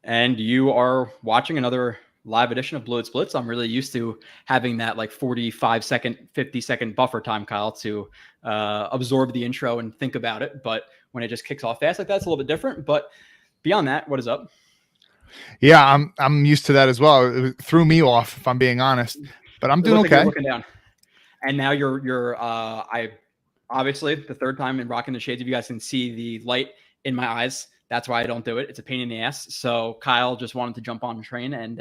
And you are watching another live edition of Blewett Blitz. I'm really used to having that like 45-second, 50-second buffer time, Kyle, to absorb the intro and think about it. But when it just kicks off fast like that, it's a little bit different. But beyond that, what is up? Yeah, I'm used to that as well. It threw me off, if I'm being honest. But I'm doing okay. Like looking down. And now you're I obviously the third time in rocking the shades. If you guys can see the light in my eyes, that's why I don't do it. It's a pain in the ass. So Kyle just wanted to jump on the train and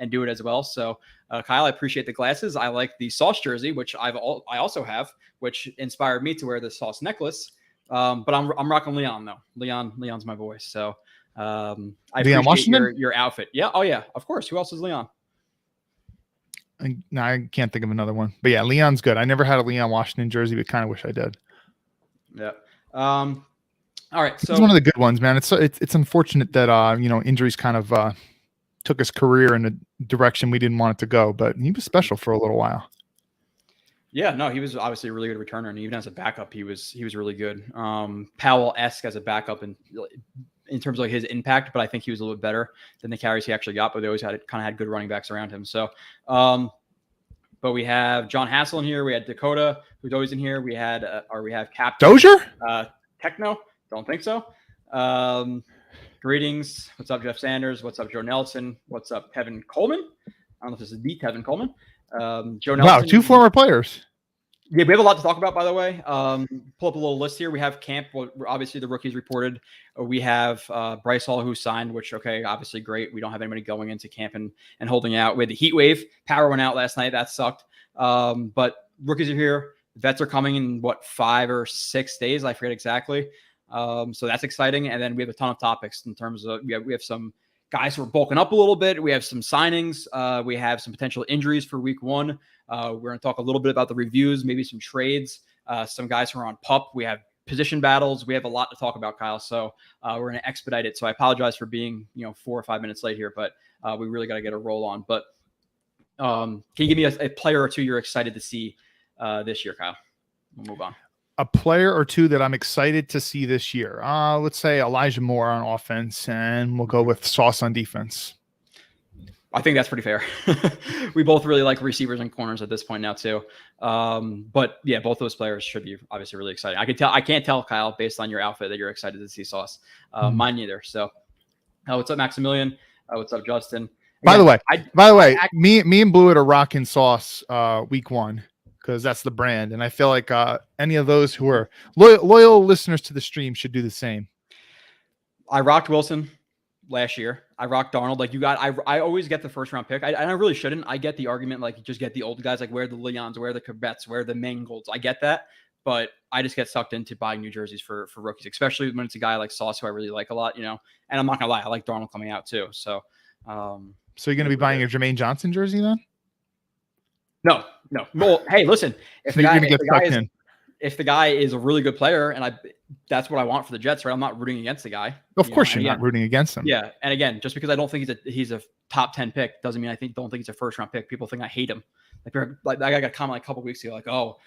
do it as well. So Kyle, I appreciate the glasses. I like the Sauce jersey, which I also have, which inspired me to wear the Sauce necklace. But I'm rocking Leon though. Leon's my voice. So I Leon appreciate your outfit. Yeah. Oh yeah. Of course. Who else is Leon? No, I can't think of another one. But yeah, Leon's good. I never had a Leon Washington jersey, but kind of wish I did. Yeah. All right. So it's one of the good ones, man. It's unfortunate that injuries kind of took his career in a direction we didn't want it to go, but he was special for a little while. Yeah, no, he was obviously a really good returner, and even as a backup, he was really good. Powell-esque as a backup in terms of like his impact, but I think he was a little bit better than the carries he actually got. But they always had good running backs around him. So, but we have John Hassel in here. We had Dakota, who's always in here. We have Captain Dozier, Techno. Don't think so. Greetings. What's up, Jeff Sanders? What's up, Joe Nelson? What's up, Kevin Coleman? I don't know if this is the Kevin Coleman. Joe Nelson. Wow, two former players. Yeah, we have a lot to talk about, by the way. Pull up a little list here. We have camp. Well, obviously, the rookies reported. We have Bryce Hall, who signed, which, okay, obviously great. We don't have anybody going into camp and holding out. We had the heat wave. Power went out last night. That sucked. But rookies are here. Vets are coming in, 5 or 6 days? I forget exactly. So that's exciting. And then we have a ton of topics in terms of we have some guys who are bulking up a little bit. We have some signings. We have some potential injuries for week 1. We're going to talk a little bit about the reviews, maybe some trades, some guys who are on PUP. We have position battles. We have a lot to talk about, Kyle. So we're going to expedite it. So I apologize for being 4 or 5 minutes late here, but we really got to get a roll on. But can you give me a player or two you're excited to see this year, Kyle? We'll move on. A player or two that I'm excited to see this year. Let's say Elijah Moore on offense, and we'll go with Sauce on defense. I think that's pretty fair. We both really like receivers and corners at this point now too. But yeah, both those players should be obviously really exciting. I can't tell, Kyle, based on your outfit, that you're excited to see Sauce. Mine neither. So what's up, Maximilian? What's up, Justin? By the way, me and Blewett are rocking Sauce week 1. Because that's the brand. And I feel like any of those who are loyal listeners to the stream should do the same. I rocked Wilson last year. I rocked Darnold. Like I always get the first round pick. I really shouldn't. I get the argument, like, just get the old guys, like where the Leons, where the Corvettes, where the Mangolds. I get that. But I just get sucked into buying new jerseys for rookies, especially when it's a guy like Sauce, who I really like a lot, And I'm not going to lie, I like Darnold coming out too. So, so you're going to be buying a Jermaine Johnson jersey then? No. Well, hey, listen, if the guy is a really good player, and that's what I want for the Jets, right? I'm not rooting against the guy. Of course you're not rooting against him. Yeah. And again, just because I don't think he's a top 10 pick doesn't mean don't think he's a first round pick. People think I hate him. Like I got a comment like a couple weeks ago, like, oh,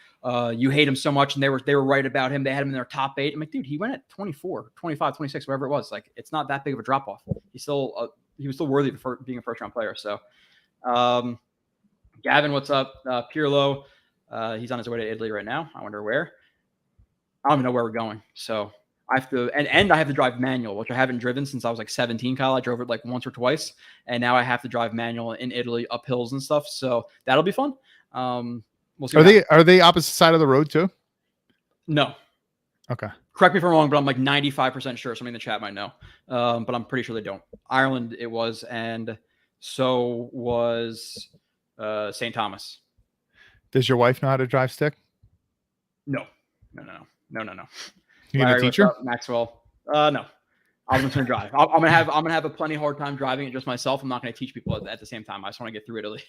you hate him so much. And they were right about him. They had him in their top 8. I'm like, dude, he went at 24, 25, 26, whatever it was. Like, it's not that big of a drop off. He was still worthy of being a first round player. So, Gavin, what's up? Pirlo, he's on his way to Italy right now. I wonder where. I don't even know where we're going. So I have to, and I have to drive manual, which I haven't driven since I was like 17, Kyle. I drove it like once or twice, and now I have to drive manual in Italy up hills and stuff. So that'll be fun. We'll see. Are they opposite side of the road too? No. Okay. Correct me if I'm wrong, but I'm like 95% sure. Somebody in the chat might know. But I'm pretty sure they don't. Ireland it was, and so was St. Thomas. Does your wife know how to drive stick? No. You need a teacher? Maxwell. No. I'm just gonna drive. I'm gonna have a plenty hard time driving it just myself. I'm not gonna teach people at the same time. I just want to get through Italy.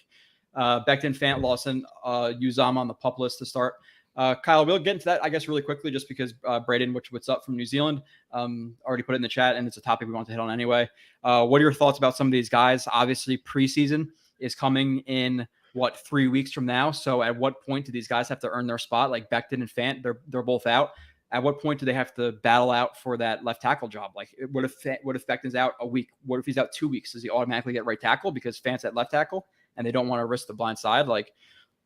Becton, Fant, Lawson, Uzama on the pup list to start. Kyle, we'll get into that, I guess, really quickly, just because Braden, what's up from New Zealand, already put it in the chat, and it's a topic we want to hit on anyway. What are your thoughts about some of these guys? Obviously, preseason is coming in 3 weeks from now. So at what point do these guys have to earn their spot? Like Becton and Fant, they're both out. At what point do they have to battle out for that left tackle job? Like, what if Becton's out a week? What if he's out 2 weeks? Does he automatically get right tackle because Fant's at left tackle and they don't want to risk the blind side? Like,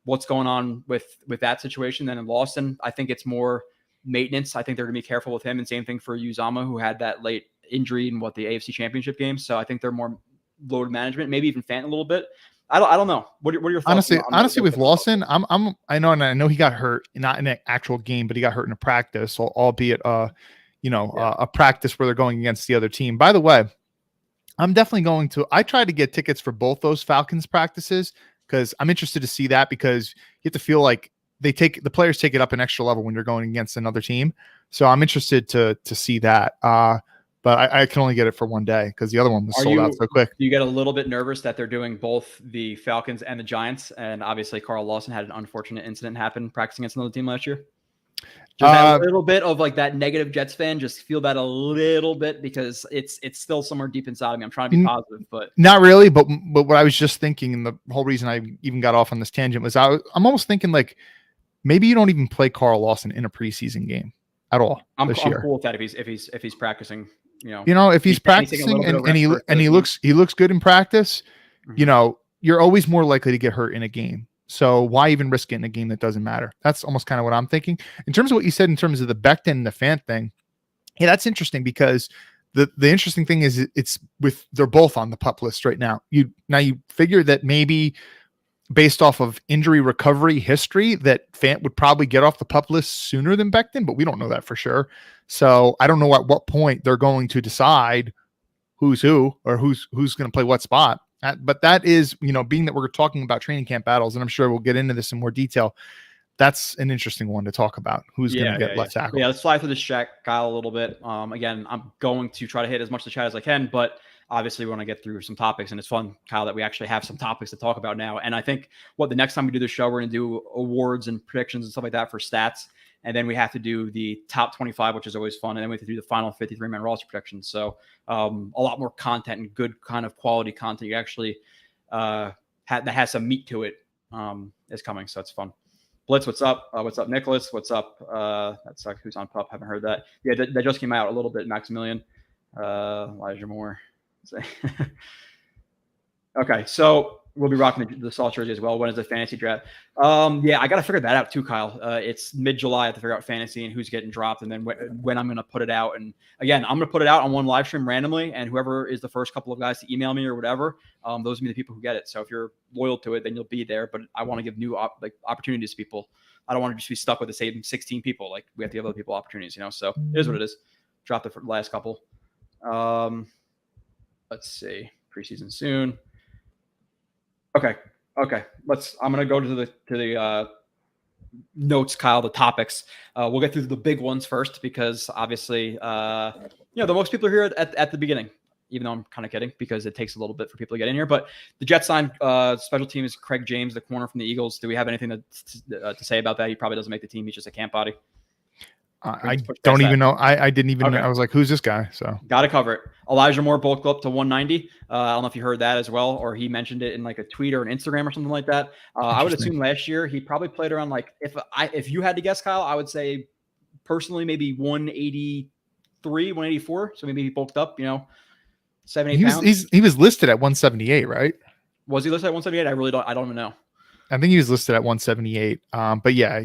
what's going on with that situation? Then in Lawson, I think it's more maintenance. I think they're going to be careful with him, and same thing for Uzama, who had that late injury in the AFC Championship game. So I think they're more load management, maybe even Fant a little bit. I don't know. What are your thoughts? Honestly, with Lawson, I know he got hurt, not in an actual game, but he got hurt in a practice, albeit a practice where they're going against the other team. By the way, I'm definitely going to. I tried to get tickets for both those Falcons practices because I'm interested to see that, because you have to feel like the players take it up an extra level when you're going against another team. So I'm interested to see that. But I can only get it for one day because the other one was sold out so quick. You get a little bit nervous that they're doing both the Falcons and the Giants, and obviously Carl Lawson had an unfortunate incident happen practicing against another team last year. Just have a little bit of like that negative Jets fan. Just feel that a little bit because it's still somewhere deep inside of me. I'm trying to be positive, but not really. But what I was just thinking, and the whole reason I even got off on this tangent was I'm almost thinking like maybe you don't even play Carl Lawson in a preseason game at all. I'm cool with that if he's practicing. If he's practicing and he looks good in practice, mm-hmm. You're always more likely to get hurt in a game. So why even risk it in a game that doesn't matter? That's almost kind of what I'm thinking. In terms of what you said in terms of the Becton and the Fant thing, yeah, that's interesting because the interesting thing is they're both on the PUP list right now. You figure that maybe based off of injury recovery history that Fant would probably get off the PUP list sooner than Becton, but we don't know that for sure. So I don't know at what point they're going to decide who's who or who's going to play what spot. But that is, being that we're talking about training camp battles, and I'm sure we'll get into this in more detail. That's an interesting one to talk about. Who's going to get left tackle? Yeah, let's fly through this chat, Kyle, a little bit. Again, I'm going to try to hit as much of the chat as I can, but obviously we want to get through some topics, and it's fun, Kyle, that we actually have some topics to talk about now. And I think the next time we do the show, we're going to do awards and predictions and stuff like that for stats. And then we have to do the top 25, which is always fun. And then we have to do the final 53-man roster predictions. So a lot more content and good kind of quality content you actually that has some meat to it is coming. So it's fun. Blitz, what's up? What's up, Nicholas? What's up? That sucks. Who's on PUP? Haven't heard that. Yeah, that just came out a little bit. Maximilian, Elijah Moore. Okay, so we'll be rocking the Salt jersey as well. When is the fantasy draft? Yeah, I got to figure that out too, Kyle. It's mid-July. I have to figure out fantasy and who's getting dropped, and then when I'm going to put it out. And again, I'm going to put it out on one live stream randomly, and whoever is the first couple of guys to email me or whatever, those will be the people who get it. So if you're loyal to it, then you'll be there. But I want to give new opportunities to people. I don't want to just be stuck with the same 16 people. Like, we have to give other people opportunities, So it is what it is. Drop the last couple. Let's see. Preseason soon. Okay. I'm going to go to the notes, Kyle, the topics. We'll get through the big ones first because obviously, the most people are here at the beginning, even though I'm kind of kidding because it takes a little bit for people to get in here. But the Jets signed special team is Craig James, the corner from the Eagles. Do we have anything to say about that? He probably doesn't make the team. He's just a camp body. I don't even know. I didn't even know. I was like, who's this guy? So got to cover it. Elijah Moore bulked up to 190. I don't know if you heard that as well, or he mentioned it in like a tweet or an Instagram or something like that. I would assume last year he probably played around like, if you had to guess, Kyle, I would say personally maybe 183, 184. So maybe he bulked up, 7-8 pounds. He was listed at 178, right? Was he listed at 178? I don't even know. I think he was listed at 178. But yeah,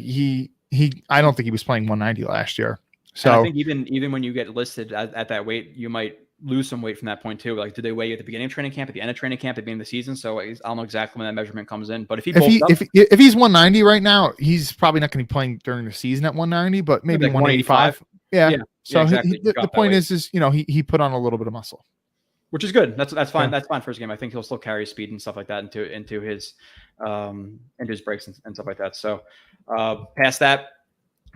I don't think he was playing 190 last year. So and I think even when you get listed at that weight, you might lose some weight from that point too. Like, do they weigh you at the beginning of training camp, at the end of training camp, at the beginning of the season? So I don't know exactly when that measurement comes in. But if he's 190 right now, he's probably not going to be playing during the season at 190, but maybe like 185. Yeah. So exactly. The point is he put on a little bit of muscle, which is good. That's fine. Yeah. That's fine for his game. I think he'll still carry speed and stuff like that into his breaks and stuff like that. So past that,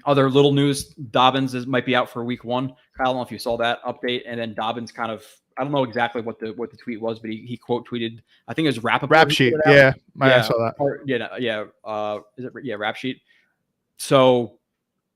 other little news, Dobbins might be out for week 1. I don't know if you saw that update. And then Dobbins I don't know exactly what the tweet was, but he quote tweeted, I think it was Rap Sheet. Yeah. I saw that. Rap Sheet. So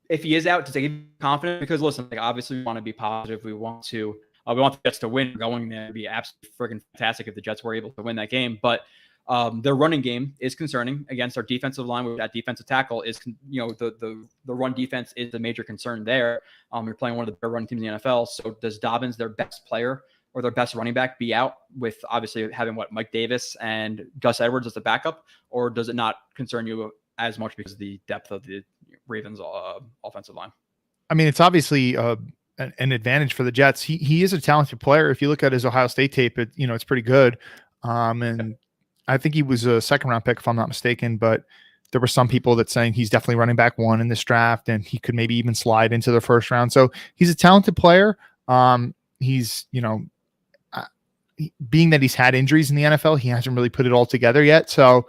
if he is out, to take confident, because listen, like, obviously we want to be positive. We want the Jets to win. Going there would be absolutely freaking fantastic if the Jets were able to win that game. But Their running game is concerning against our defensive line. With that defensive tackle is, the run defense is the major concern there. You're playing one of the better running teams in the NFL. So does Dobbins, their best player or their best running back, be out with obviously having Mike Davis and Gus Edwards as the backup, or does it not concern you as much because of the depth of the Ravens offensive line? I mean, it's obviously an advantage for the Jets. He is a talented player. If you look at his Ohio State tape, it's pretty good. And I think he was a second round pick, if I'm not mistaken, but there were some people that saying he's definitely running back 1 in this draft, and he could maybe even slide into the first round. So he's a talented player. He's, being that he's had injuries in the NFL, he hasn't really put it all together yet. So,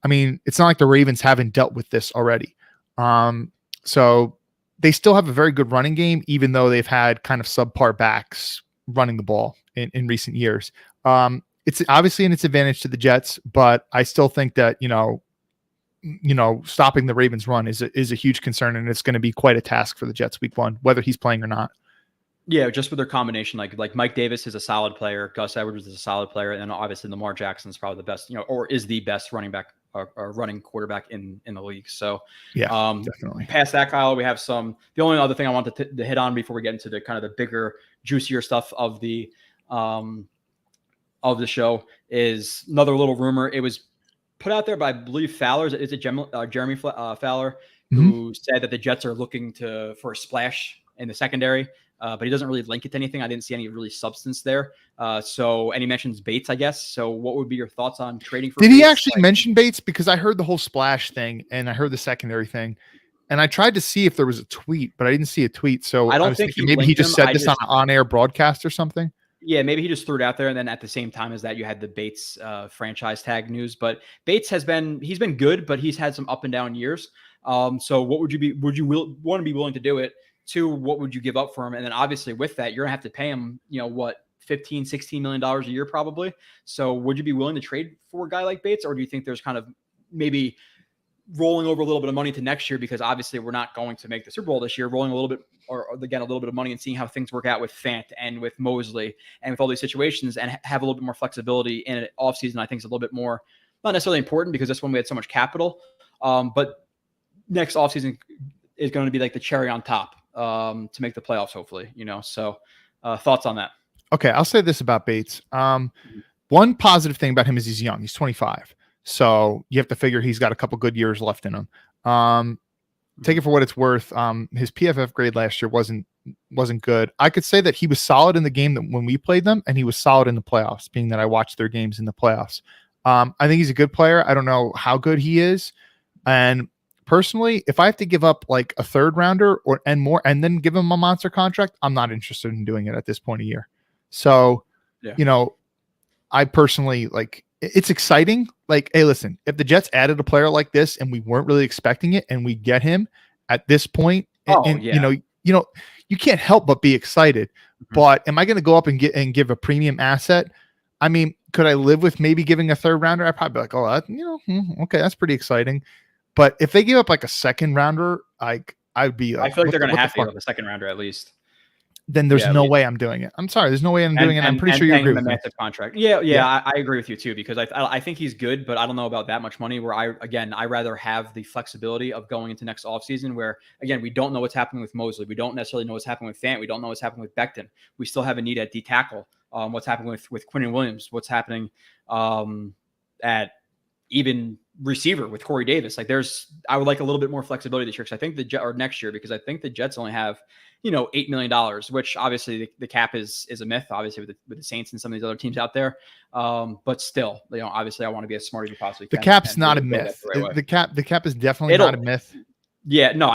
I mean, it's not like the Ravens haven't dealt with this already. So they still have a very good running game, even though they've had kind of subpar backs running the ball in recent years. It's obviously in its advantage to the Jets, but I still think that, stopping the Ravens run is a huge concern, and it's going to be quite a task for the Jets week 1, whether he's playing or not. Yeah, just with their combination, like Mike Davis is a solid player, Gus Edwards is a solid player, and then obviously Lamar Jackson is probably the best, or is the best running back or running quarterback in the league. So yeah, definitely. Past that, Kyle, we have the only other thing I wanted to hit on before we get into the kind of the bigger, juicier stuff of the show is another little rumor. It was put out there by, I believe, Fowler. Is it Jeremy Fowler, who said that the Jets are looking for a splash in the secondary. But he doesn't really link it to anything. I didn't see any really substance there. And he mentions Bates, I guess. So what would be your thoughts on trading for Did Bates? He actually mention Bates? Because I heard the whole splash thing and I heard the secondary thing. And I tried to see if there was a tweet, but I didn't see a tweet. So I don't think maybe he just said this on an on-air broadcast or something. Yeah, maybe he just threw it out there. And then at the same time as that, you had the Bates franchise tag news. But Bates he's been good, but he's had some up and down years. So what would you want to be willing to do it? 2, what would you give up for him? And then obviously with that, you're gonna have to pay him, $15-16 million a year probably. So would you be willing to trade for a guy like Bates, or do you think there's kind of maybe rolling over a little bit of money to next year, because obviously we're not going to make the Super Bowl this year, rolling a little bit of money and seeing how things work out with Fant and with Mosley and with all these situations, and have a little bit more flexibility in an offseason? I think is a little bit more, not necessarily important because this one we had so much capital, but next offseason is going to be like the cherry on top to make the playoffs, hopefully, so thoughts on that? Okay. I'll say this about Bates. One positive thing about him is he's young. He's 25. So you have to figure he's got a couple good years left in him. Take it for what it's worth. His PFF grade last year wasn't good. I could say that he was solid in the game that when we played them, and he was solid in the playoffs, being that I watched their games in the playoffs. I think he's a good player. I don't know how good he is. And personally, if I have to give up like a 3rd rounder and more, and then give him a monster contract, I'm not interested in doing it at this point of year. So, I personally it's exciting. Like, hey, listen, if the Jets added a player like this and we weren't really expecting it, and we get him at this point, you can't help but be excited. Mm-hmm. But am I going to go up and give a premium asset? I mean, could I live with maybe giving a 3rd rounder? I'd probably be like, okay, that's pretty exciting. But if they give up like a 2nd rounder, I'd be like, I feel like they're going to have to give up a 2nd rounder at least. Then there's no way I'm doing it. I'm sorry. There's no way I'm doing it. I'm pretty sure you agree with me. Contract. Yeah. I agree with you too, because I think he's good, but I don't know about that much money, where I rather have the flexibility of going into next offseason where, again, we don't know what's happening with Mosley. We don't necessarily know what's happening with Fant. We don't know what's happening with Becton. We still have a need at D tackle. What's happening with Quinnen Williams? What's happening at even receiver with Corey Davis? I would like a little bit more flexibility this year, because I think next year, because I think the Jets only have, $8 million, which obviously the cap is a myth, obviously with the Saints and some of these other teams out there. But still, obviously I want to be as smart as you possibly can. The cap's not a myth. The cap is definitely not a myth. Yeah, no,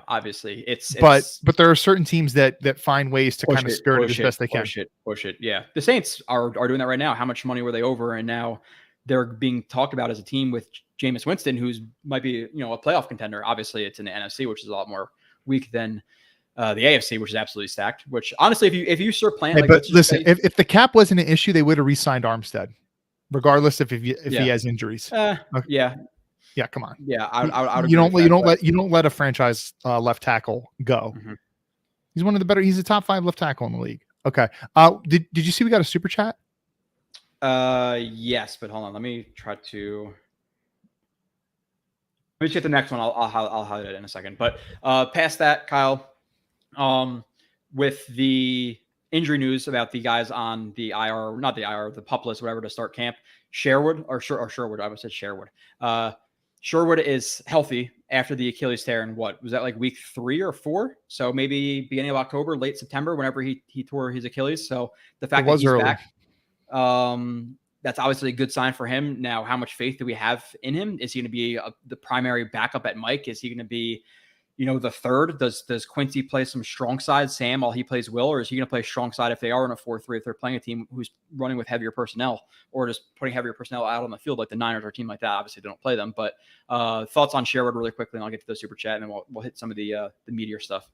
obviously but there are certain teams that find ways to kind of skirt it as best they can. Push it. Yeah. The Saints are doing that right now. How much money were they over? And now they're being talked about as a team with Jameis Winston, who's might be, a playoff contender. Obviously it's in the NFC, which is a lot more weak than the AFC, which is absolutely stacked, which honestly, if you start playing, but listen, if the cap wasn't an issue, they would have re-signed Armstead, regardless if he has injuries. Okay. Yeah, come on. Yeah, I would you don't let a franchise left tackle go. Mm-hmm. He's a top 5 left tackle in the league. Okay. Did you see we got a super chat? Yes, but hold on. Let me just get the next one. I'll highlight it in a second. But past that, Kyle, with the injury news about the guys on the IR, not the IR, the PUP list, whatever, to start camp, Sherwood. I almost said Sherwood. Sherwood is healthy after the Achilles tear, and what was that, like week 3 or 4? So maybe beginning of October, late September, whenever he tore his Achilles. So the fact that he's early. Back, that's obviously a good sign for him. Now, how much faith do we have in him? Is he going to be the primary backup at Mike? Is he going to be, the third? Does Quincy play some strong side, Sam, while he plays Will? Or is he going to play strong side if they are in a 4-3, if they're playing a team who's running with heavier personnel, or just putting heavier personnel out on the field like the Niners or a team like that? Obviously, they don't play them. But thoughts on Sherwood really quickly, and I'll get to the super chat, and then we'll hit some of the meteor stuff.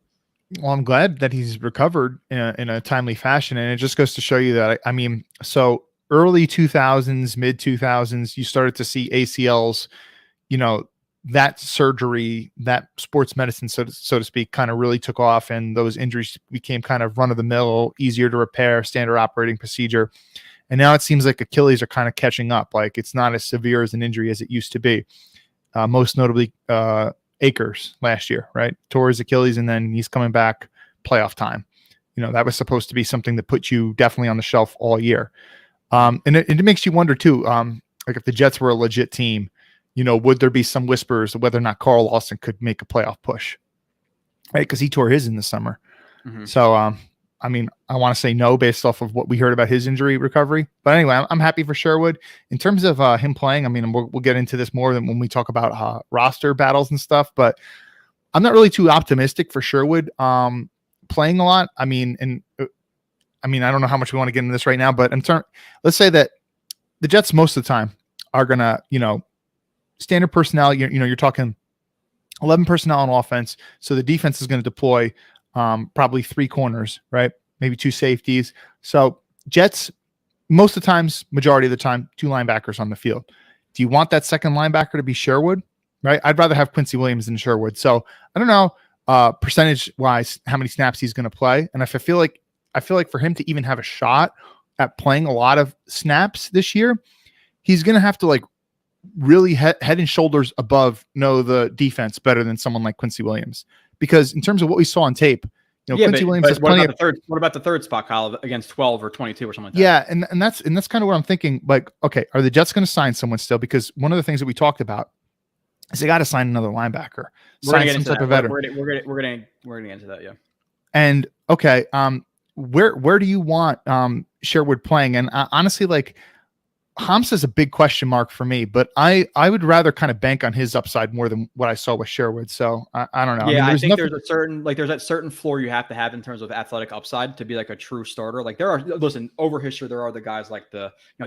Well, I'm glad that he's recovered in a timely fashion. And it just goes to show you that, so early 2000s, mid 2000s, you started to see ACLs, that surgery, that sports medicine, so to speak, kind of really took off, and those injuries became kind of run of the mill, easier to repair, standard operating procedure. And now it seems like Achilles are kind of catching up. Like, it's not as severe as an injury as it used to be. Most notably, Akers last year, right? Tore his Achilles, and then he's coming back playoff time. That was supposed to be something that put you definitely on the shelf all year. And it makes you wonder too, like if the Jets were a legit team, would there be some whispers of whether or not Carl Lawson could make a playoff push, right? Because he tore his in the summer. Mm-hmm. So, I want to say no based off of what we heard about his injury recovery. But anyway, I'm happy for Sherwood. In terms of him playing, we'll get into this more than when we talk about roster battles and stuff. But I'm not really too optimistic for Sherwood playing a lot. I don't know how much we want to get into this right now, but let's say that the Jets most of the time are going to, standard personnel, you're talking 11 personnel on offense. So the defense is going to deploy probably 3 corners, right? Maybe 2 safeties. So Jets, most of the times, majority of the time, 2 linebackers on the field. Do you want that second linebacker to be Sherwood, right? I'd rather have Quincy Williams than Sherwood. So I don't know percentage wise how many snaps he's going to play. And if I feel like for him to even have a shot at playing a lot of snaps this year, he's going to have to really head and shoulders above know the defense better than someone like Quincy Williams. Because in terms of what we saw on tape, Quincy Williams has plenty of what about the third spot, Kyle, against 12 or 22 or something like that? Yeah, and that's kind of what I'm thinking. Like, okay, are the Jets going to sign someone still? Because one of the things that we talked about is they got to sign another linebacker, sign some type of veteran. We're gonna get into that, yeah. And okay, where do you want Sherwood playing? And honestly, Hamza is a big question mark for me, but I would rather kind of bank on his upside more than what I saw with Sherwood. So I don't know. Yeah, I think there's that certain floor you have to have in terms of athletic upside to be like a true starter. Like over history, there are the guys like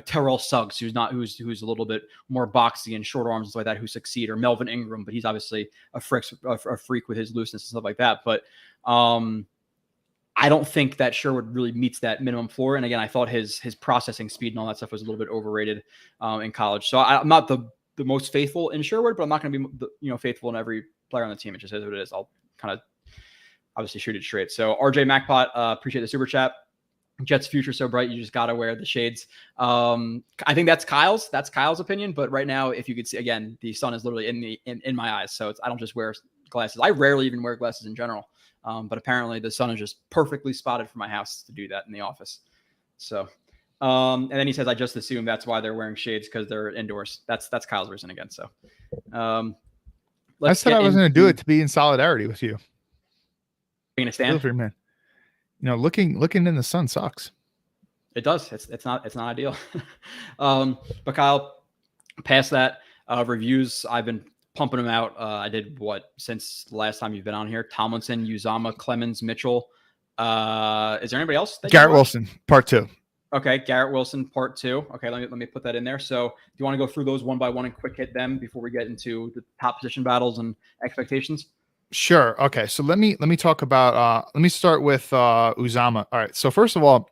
Terrell Suggs, who's a little bit more boxy and short arms and stuff like that, who succeed, or Melvin Ingram, but he's obviously a freak with his looseness and stuff like that. But I don't think that Sherwood really meets that minimum floor. And again, I thought his processing speed and all that stuff was a little bit overrated in college. So I'm not the most faithful in Sherwood, but I'm not going to be faithful in every player on the team. It just is what it is. I'll kind of obviously shoot it straight. So RJ MacPot, appreciate the super chat. Jets future so bright, you just got to wear the shades. I think that's Kyle's opinion. But right now, if you could see, again, the sun is literally in my eyes. So I don't just wear glasses. I rarely even wear glasses in general. But apparently the sun is just perfectly spotted for my house to do that in the office. So, and then he says, I just assume that's why they're wearing shades, because they're indoors. That's Kyle's reason again. So, I said I was going to do it to be in solidarity with you. Being a stand, man. Looking in the sun sucks. It does. It's not ideal. But Kyle, past that, reviews, I've been pumping them out. I did since the last time you've been on here? Tomlinson, Uzama, Clemens, Mitchell. Is there anybody else? Garrett Wilson, part 2. Okay, Garrett Wilson, part 2. Okay, let me put that in there. So, do you want to go through those one by one and quick hit them before we get into the top position battles and expectations? Sure. Okay, so let me talk about. Let me start with Uzama. All right. So first of all,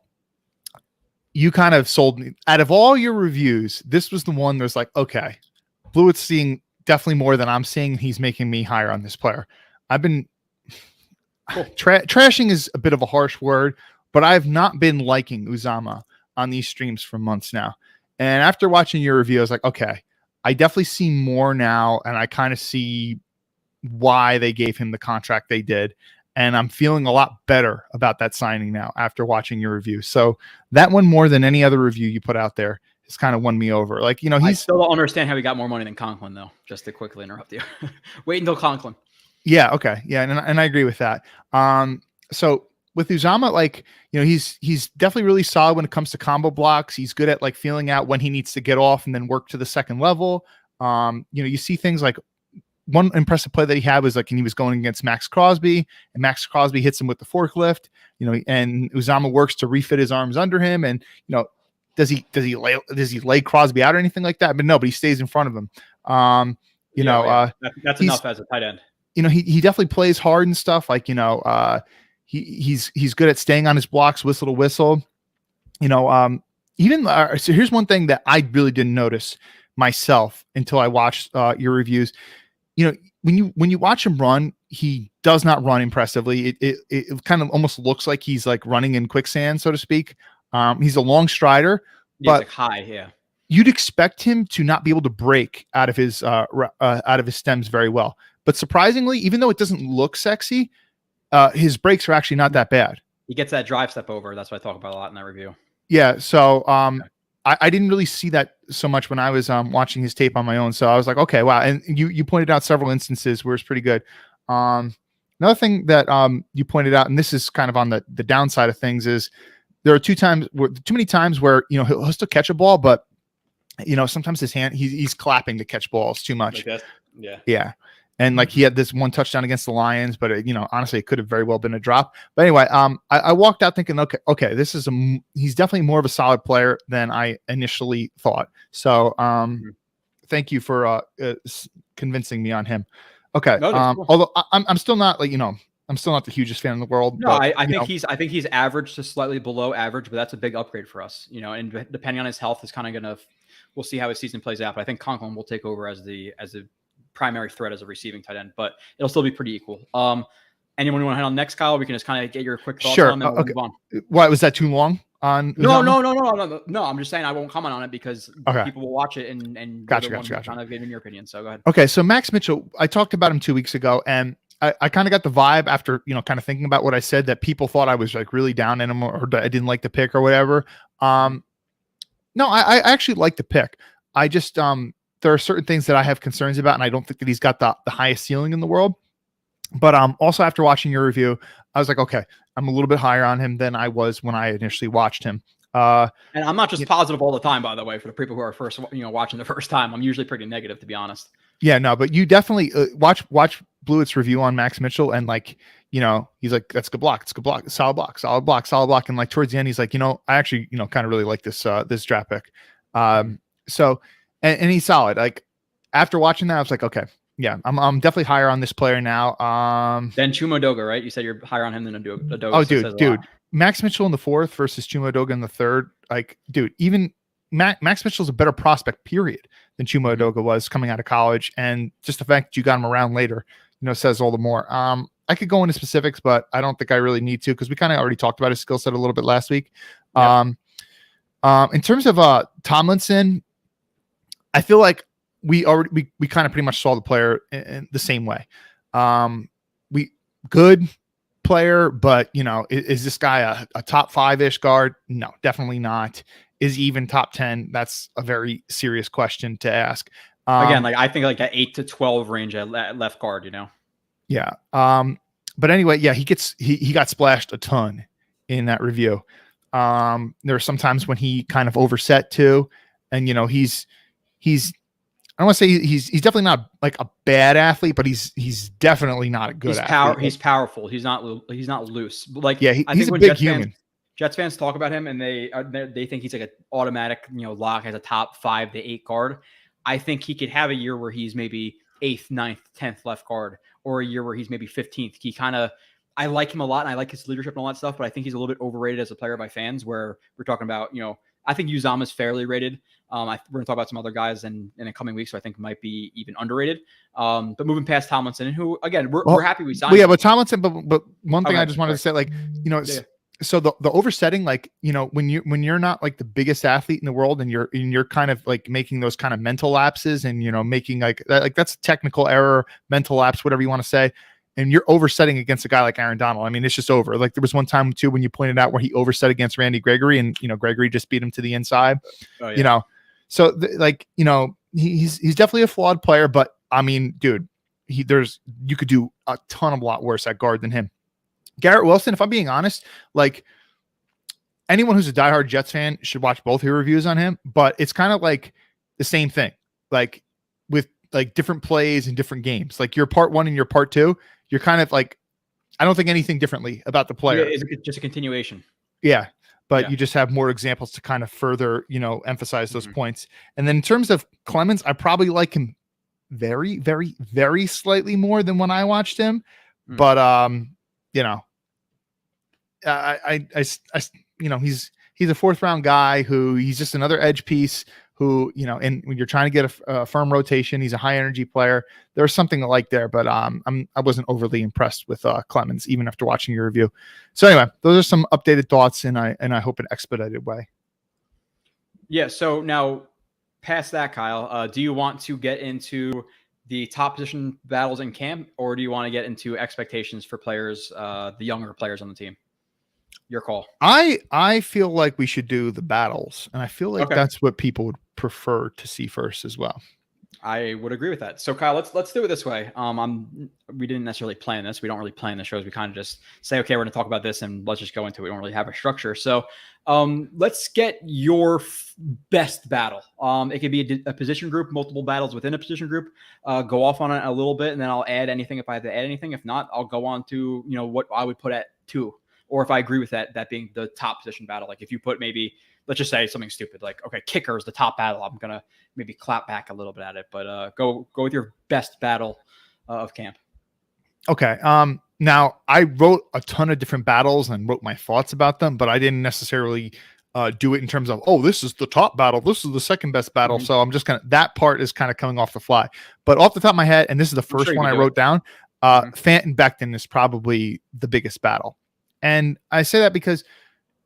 you kind of sold me. Out of all your reviews, this was the one that's like, okay, Blewett's seeing definitely more than I'm seeing. He's making me higher on this player. I've been trashing is a bit of a harsh word, but I've not been liking Uzama on these streams for months now. And after watching your review, I was like, okay, I definitely see more now, and I kind of see why they gave him the contract they did. And I'm feeling a lot better about that signing now after watching your review. So that one, more than any other review you put out there, has kind of won me over. Like, I still don't understand how he got more money than Conklin, though. Just to quickly interrupt you. Wait until Conklin. Yeah. Okay. Yeah. And I agree with that. So with Uzama, like, he's definitely really solid when it comes to combo blocks. He's good at like feeling out when he needs to get off and then work to the second level. You see things like, one impressive play that he had was like, and he was going against Max Crosby, and Max Crosby hits him with the forklift, and Uzama works to refit his arms under him. And, does he lay Crosby out or anything like that? But no, but he stays in front of him. That's enough as a tight end. He definitely plays hard and stuff. Like, he's good at staying on his blocks, whistle to whistle. So here's one thing that I really didn't notice myself until I watched your reviews. When you watch him run, he does not run impressively. It kind of almost looks like he's like running in quicksand, so to speak. He's a long strider, but like high, yeah. You'd expect him to not be able to break out of his stems very well. But surprisingly, even though it doesn't look sexy, his breaks are actually not that bad. He gets that drive step over. That's what I talk about a lot in that review. Yeah. So I didn't really see that so much when I was watching his tape on my own. So I was like, okay, wow. And you pointed out several instances where it's pretty good. Another thing that you pointed out, and this is kind of on the downside of things, is there are too many times where he'll still catch a ball, but sometimes his hand he's clapping to catch balls too much. Like yeah. And like he had this one touchdown against the Lions, but honestly, it could have very well been a drop. But anyway, I walked out thinking, okay, this is he's definitely more of a solid player than I initially thought. So thank you for convincing me on him. Okay. No, cool. Although I'm still not I'm still not the hugest fan in the world. No, but, I think he's average to slightly below average, but that's a big upgrade for us. And depending on his health, is kind of we'll see how his season plays out. But I think Conklin will take over as the primary threat as a receiving tight end, but it'll still be pretty equal. Anyone want to head on next, Kyle? We can just kind of get your quick thoughts on them. Okay. Move on. Why was that too long? No. I'm just saying I won't comment on it because people will watch it and gotcha. Kind of give me your opinion. So go ahead. Okay, so Max Mitchell, I talked about him 2 weeks ago, and I kind of got the vibe after kind of thinking about what I said that people thought I was like really down in him or I didn't like the pick or whatever. No, I actually like the pick. I just there are certain things that I have concerns about, and I don't think that he's got the highest ceiling in the world. But also after watching your review, I was like, okay, I'm a little bit higher on him than I was when I initially watched him. And I'm not just positive all the time, by the way, for the people who are first, watching the first time. I'm usually pretty negative, to be honest. Yeah, no, but you definitely watch Blewett's review on Max Mitchell, and like, he's like, that's a good block. It's a good block. Solid block. And like towards the end, he's like, I actually, kind of really like this draft pick. So, and he's solid. Like after watching that, I was like, okay, yeah, I'm definitely higher on this player now. Then Chuma Doga, right? You said you're higher on him than Doga. Oh, dude, Max Mitchell in the 4th versus Chuma Doga in the 3rd. Like, dude, even Max Mitchell's a better prospect, period, than Chuma Doga was coming out of college. And just the fact that you got him around later, says all the more. I could go into specifics, but I don't think I really need to because we kind of already talked about his skill set a little bit last week. Yep. In terms of Tomlinson, I feel like we kind of pretty much saw the player in the same way. We good player, but is this guy a top 5-ish guard? No, definitely not. Is he even top 10? That's a very serious question to ask. Again, like I think like that 8 to 12 range at left guard, Yeah. But anyway, yeah, he got splashed a ton in that review. There are some times when he kind of overset too, and he's I don't want to say he's definitely not like a bad athlete, but he's definitely not a good athlete. He's powerful. He's not loose. Like, yeah, I he's think a big human. Jets fans talk about him and they think he's like an automatic, lock as a top 5 to 8 guard. I think he could have a year where he's maybe 8th, 9th, 10th left guard, or a year where he's maybe 15th. I like him a lot and I like his leadership and all that stuff, but I think he's a little bit overrated as a player by fans, where we're talking about, I think Uzama's fairly rated. We're going to talk about some other guys in the coming weeks who I think might be even underrated. But moving past Tomlinson, who, again, we're happy we signed. Well, yeah, but Tomlinson, but one thing I just wanted to say, like, so the oversetting, like, when you're not like the biggest athlete in the world and you're kind of like making those kind of mental lapses and making like that's a technical error, mental lapse, whatever you want to say, and you're oversetting against a guy like Aaron Donald. I mean, it's just over. Like there was one time too when you pointed out where he overset against Randy Gregory and Gregory just beat him to the inside. Oh, yeah. So he's definitely a flawed player, but I mean, dude, you could do a ton of lot worse at guard than him. Garrett Wilson, if I'm being honest, like anyone who's a diehard Jets fan should watch both your reviews on him, but it's kind of like the same thing, like with like different plays and different games. Like your part 1 and your part 2, you're kind of like, I don't think anything differently about the player. Yeah, it's just a continuation. Yeah. But you just have more examples to kind of further, emphasize those points. And then in terms of Clemens, I probably like him very, very, very slightly more than when I watched him. But, he's a 4th round guy who he's just another edge piece who, and when you're trying to get a firm rotation, he's a high energy player. There's something to like there, but I wasn't overly impressed with Clemens even after watching your review. So anyway, those are some updated thoughts, and I hope an expedited way. Yeah. So now past that, Kyle, do you want to get into the top position battles in camp, or do you want to get into expectations for players, the younger players on the team? Your call. I feel like we should do the battles, and I feel like that's what people would prefer to see first as well. I would agree with that. So Kyle, let's do it this way. We didn't necessarily plan this. We don't really plan the shows. We kind of just say, okay, we're going to talk about this and let's just go into it. We don't really have a structure. So let's get your best battle. It could be a position group, multiple battles within a position group. Go off on it a little bit, and then I'll add anything if I have to add anything. If not, I'll go on to what I would put at 2. Or if I agree with that being the top position battle. Like if you put maybe, let's just say something stupid, like, okay, kicker is the top battle. I'm going to maybe clap back a little bit at it, but go with your best battle of camp. Okay. Now I wrote a ton of different battles and wrote my thoughts about them, but I didn't necessarily do it in terms of, this is the top battle. This is the second best battle. So I'm just that part is kind of coming off the fly, but off the top of my head, and this is the first one I wrote down, Fant and Becton is probably the biggest battle. And I say that because,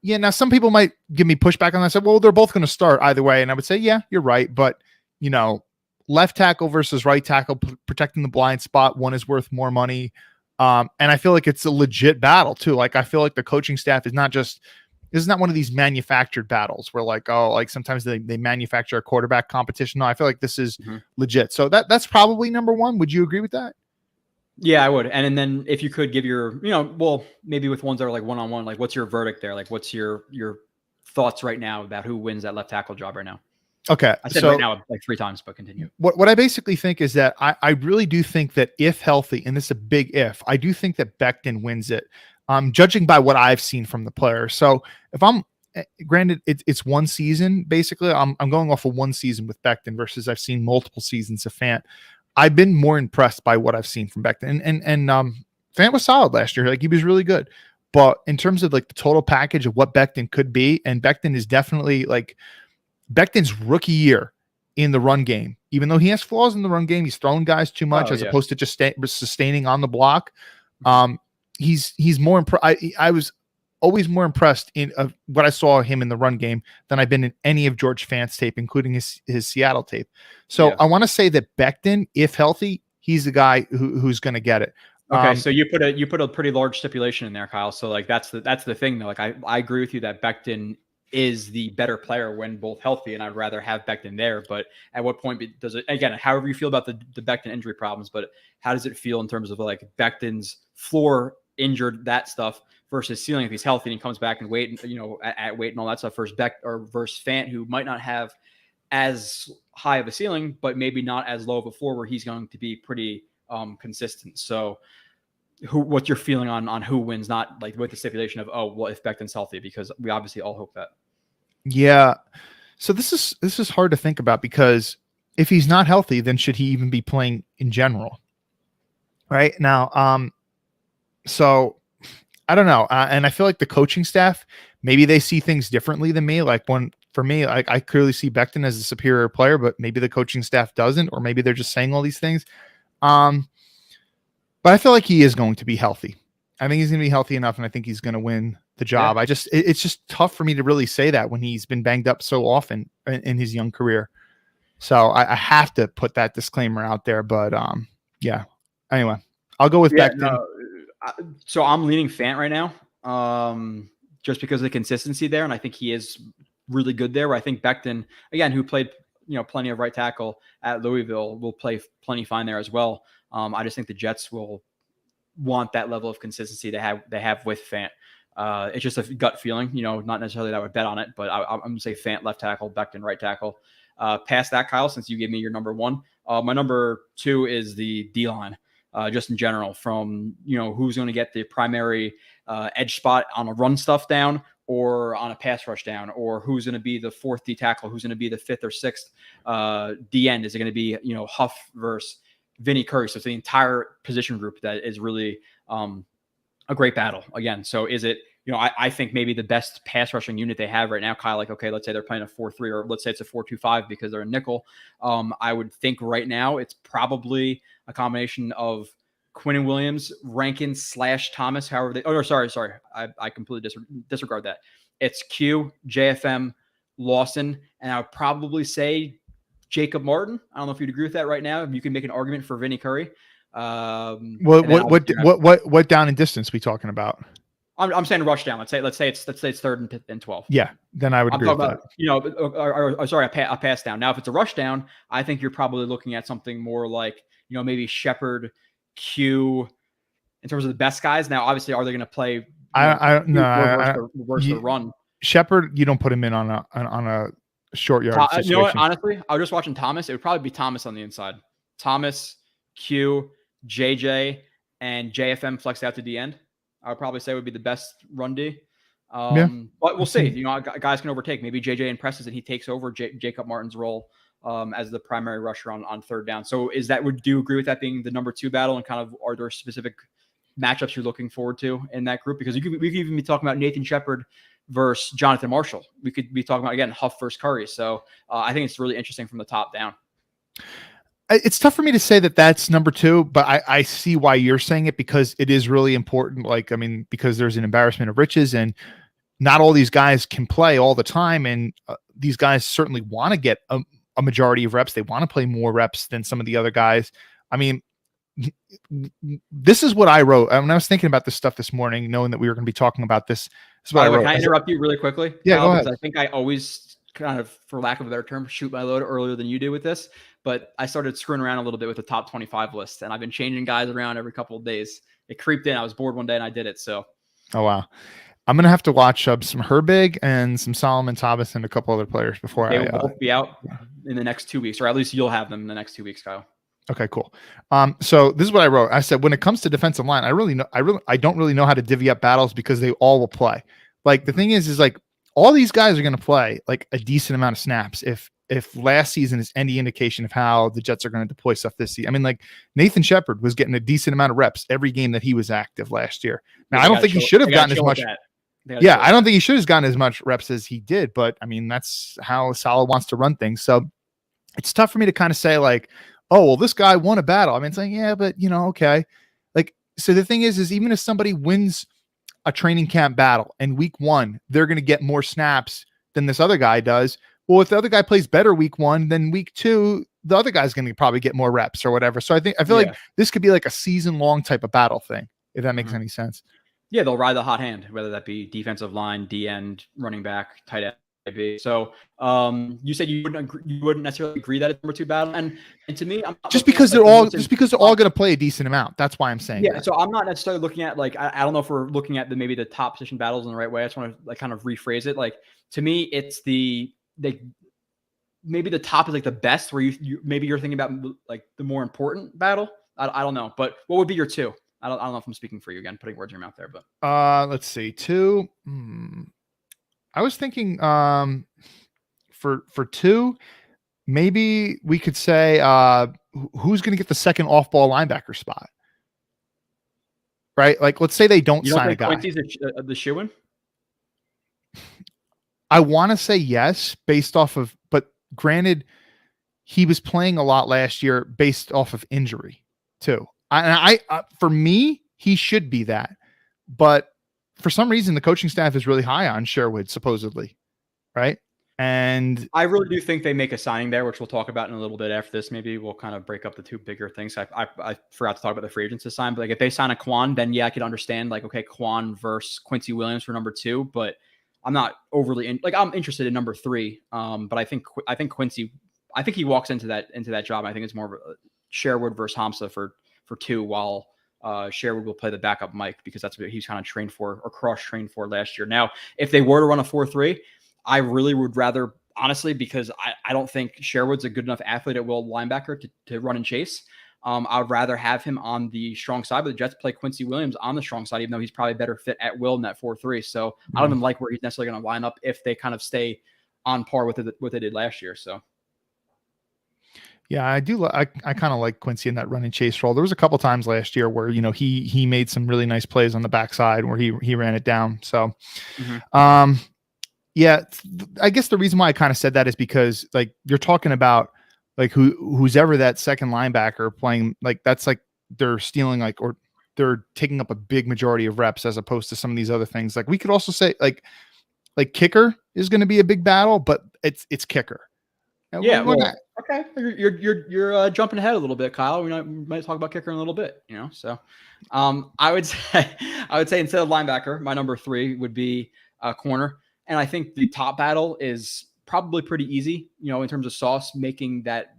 now some people might give me pushback on that. I said, well, they're both going to start either way. And I would say, yeah, you're right. But, left tackle versus right tackle, protecting the blind spot, one is worth more money. And I feel like it's a legit battle too. Like, I feel like the coaching staff is this is not one of these manufactured battles where sometimes they manufacture a quarterback competition. No, I feel like this is legit. So that's probably number 1. Would you agree with that? Yeah, I would. And then if you could give your, maybe with ones that are like one-on-one, like what's your verdict there? Like what's your thoughts right now about who wins that left tackle job right now? Okay. I said right now like 3 times, but continue. What I basically think is that I really do think that if healthy, and this is a big if, I do think that Becton wins it. Judging by what I've seen from the player. So if I'm granted it's one season, basically I'm going off of one season with Becton versus I've seen multiple seasons of Fant. I've been more impressed by what I've seen from Becton, and Fant was solid last year. Like he was really good, but in terms of like the total package of what Becton could be, and Becton is definitely like Becton's rookie year in the run game. Even though he has flaws in the run game, he's throwing guys too much as opposed to just sustaining on the block. He's more. I was always more impressed in what I saw him in the run game than I've been in any of George Fant's tape, including his Seattle tape. So I want to say that Becton, if healthy, he's the guy who's going to get it. Okay, so you put a pretty large stipulation in there, Kyle. So like that's the thing though. Like I agree with you that Becton is the better player when both healthy, and I'd rather have Becton there. But at what point does it, again, however you feel about the Becton injury problems, but how does it feel in terms of like Becton's floor injured, that stuff, versus ceiling if he's healthy and he comes back and weight, at weight and all that stuff versus versus Fant, who might not have as high of a ceiling, but maybe not as low of a floor where he's going to be pretty consistent. So what's your feeling on who wins, not like with the stipulation of, if Becton's healthy, because we obviously all hope that. Yeah. So this is hard to think about, because if he's not healthy, then should he even be playing in general? Right now. So I don't know. And I feel like the coaching staff, maybe they see things differently than me. Like for me, I clearly see Becton as a superior player, but maybe the coaching staff doesn't, or maybe they're just saying all these things. But I feel like he is going to be healthy. I think he's going to be healthy enough, and I think he's going to win the job. It's just tough for me to really say that when he's been banged up so often in his young career. So I have to put that disclaimer out there. But yeah. Anyway, I'll go with Becton. No, so I'm leaning Fant right now, just because of the consistency there, and I think he is really good there. Where I think Becton, again, who played plenty of right tackle at Louisville, will play plenty fine there as well. I just think the Jets will want that level of consistency they have with Fant. It's just a gut feeling, not necessarily that I would bet on it, but I'm going to say Fant left tackle, Becton right tackle. Past that, Kyle, since you gave me your number one, my number two is the D-line, just in general, from, who's going to get the primary edge spot on a run stuff down or on a pass rush down, or who's going to be the fourth D tackle, who's going to be the fifth or sixth D end. Is it going to be, Huff versus Vinny Curry? So it's the entire position group that is really a great battle again. So is it, I think maybe the best pass rushing unit they have right now, Kyle, like, okay, let's say they're playing a 4-3, or let's say it's a 4-2-5 because they're a nickel. I would think right now it's probably a combination of Quinnen Williams, Rankin / Thomas, however they, sorry. I completely disregard that. It's Q, JFM, Lawson, and I would probably say Jacob Martin. I don't know if you'd agree with that right now. You can make an argument for Vinny Curry. What down and distance we talking about? I'm saying rush down. Let's say it's third and 12. Yeah, then I would agree with that. A pass down. Now, if it's a rush down, I think you're probably looking at something more like, maybe Shepard, Q, in terms of the best guys. Now, obviously, are they going to play? Reverse the run. Shepard, you don't put him in on a short yard situation. You know what? Honestly, I was just watching Thomas. It would probably be Thomas on the inside. Thomas, Q, JJ, and JFM flexed out to the end. I would probably say would be the best run D. But we'll see. Guys can overtake. Maybe JJ impresses and he takes over Jacob Martin's role as the primary rusher on third down. So do you agree with that being the number two battle, and kind of are there specific matchups you're looking forward to in that group? Because we could even be talking about Nathan Shepard versus Jonathan Marshall. We could be talking about, again, Huff versus Curry. So I think it's really interesting from the top down. It's tough for me to say that that's number two, but I see why you're saying it, because it is really important. Because there's an embarrassment of riches, and not all these guys can play all the time. And these guys certainly want to get a majority of reps. They want to play more reps than some of the other guys. I mean, this is what I wrote. When I was thinking about this stuff this morning, knowing that we were going to be talking about this. This is what I wrote. Can I interrupt you really quickly? Yeah, go ahead. I think I always kind of, for lack of a better term, shoot my load earlier than you do with this. But I started screwing around a little bit with the top 25 list, and I've been changing guys around every couple of days. It creeped in. I was bored one day and I did it. So, oh wow, I'm gonna have to watch some Herbig and some Solomon Thomas and a couple other players before they will both be out in the next 2 weeks, or at least you'll have them in the next 2 weeks, Kyle. Okay, cool. So this is what I wrote. I said, when it comes to defensive line, I don't really know how to divvy up battles, because they all will play. Like, the thing is like, all these guys are going to play like a decent amount of snaps. If last season is any indication of how the Jets are going to deploy stuff this season. I mean, like, Nathan Shepard was getting a decent amount of reps every game that he was active last year. Now, I don't think he should have gotten as much. Yeah, I don't think he should have gotten as much reps as he did, but I mean, that's how Saleh wants to run things. So it's tough for me to kind of say like, oh, well, this guy won a battle. I mean, it's like, yeah, but okay. Like, so the thing is even if somebody wins a training camp battle and week one, they're going to get more snaps than this other guy does. Well, if the other guy plays better week one, then week two, the other guy's going to probably get more reps or whatever. So I feel like this could be like a season long type of battle thing, if that makes any sense. Yeah, they'll ride the hot hand, whether that be defensive line, D end, running back, tight end. So you said you wouldn't necessarily agree that it's number two battle, and to me, I'm just because they're all going to play a decent amount. That's why I'm saying. Yeah, that. So I'm not necessarily looking at like, I don't know if we're looking at maybe the top position battles in the right way. I just want to like kind of rephrase it. Like, to me, it's maybe the top is like the best, where you maybe you're thinking about like the more important battle. I don't know, but what would be your two? I don't know if I'm speaking for you again, putting words in your mouth there, but let's see, two. I was thinking for two, maybe we could say who's going to get the second off-ball linebacker spot, right? Like, let's say they don't sign a guy. Quincy's the shoe-in? I want to say yes, based off of, but granted, he was playing a lot last year based off of injury too. I for me, he should be that, but for some reason, the coaching staff is really high on Sherwood, supposedly, right? And I really do think they make a signing there, which we'll talk about in a little bit after this. Maybe we'll kind of break up the two bigger things. I forgot to talk about the free agents to sign, but like if they sign a Quan, then yeah, I could understand like, okay, Quan versus Quincy Williams for number 2, but I'm not overly I'm interested in number 3. But I think Quincy, I think he walks into that job. I think it's more of a Sherwood versus Hamza for 2, while Sherwood will play the backup Mike, because that's what he's kind of trained for or cross trained for last year. Now, if they were to run a 4-3, I really would rather, honestly, because I don't think Sherwood's a good enough athlete at will linebacker to run and chase. I would rather have him on the strong side, but the Jets play Quincy Williams on the strong side, even though he's probably better fit at will in that 4-3. So I don't even like where he's necessarily going to line up if they kind of stay on par with what they did last year. So. Yeah, I do. I kind of like Quincy in that run and chase role. There was a couple times last year where, he made some really nice plays on the backside where he ran it down. So, yeah, I guess the reason why I kind of said that is because like you're talking about like who's ever that second linebacker playing, like that's like they're stealing or they're taking up a big majority of reps as opposed to some of these other things. Like we could also say like kicker is going to be a big battle, but it's kicker. Yeah. Okay. You're jumping ahead a little bit, Kyle. We might talk about kicker in a little bit, So, I would say instead of linebacker, my number 3 would be corner. And I think the top battle is probably pretty easy, in terms of Sauce making that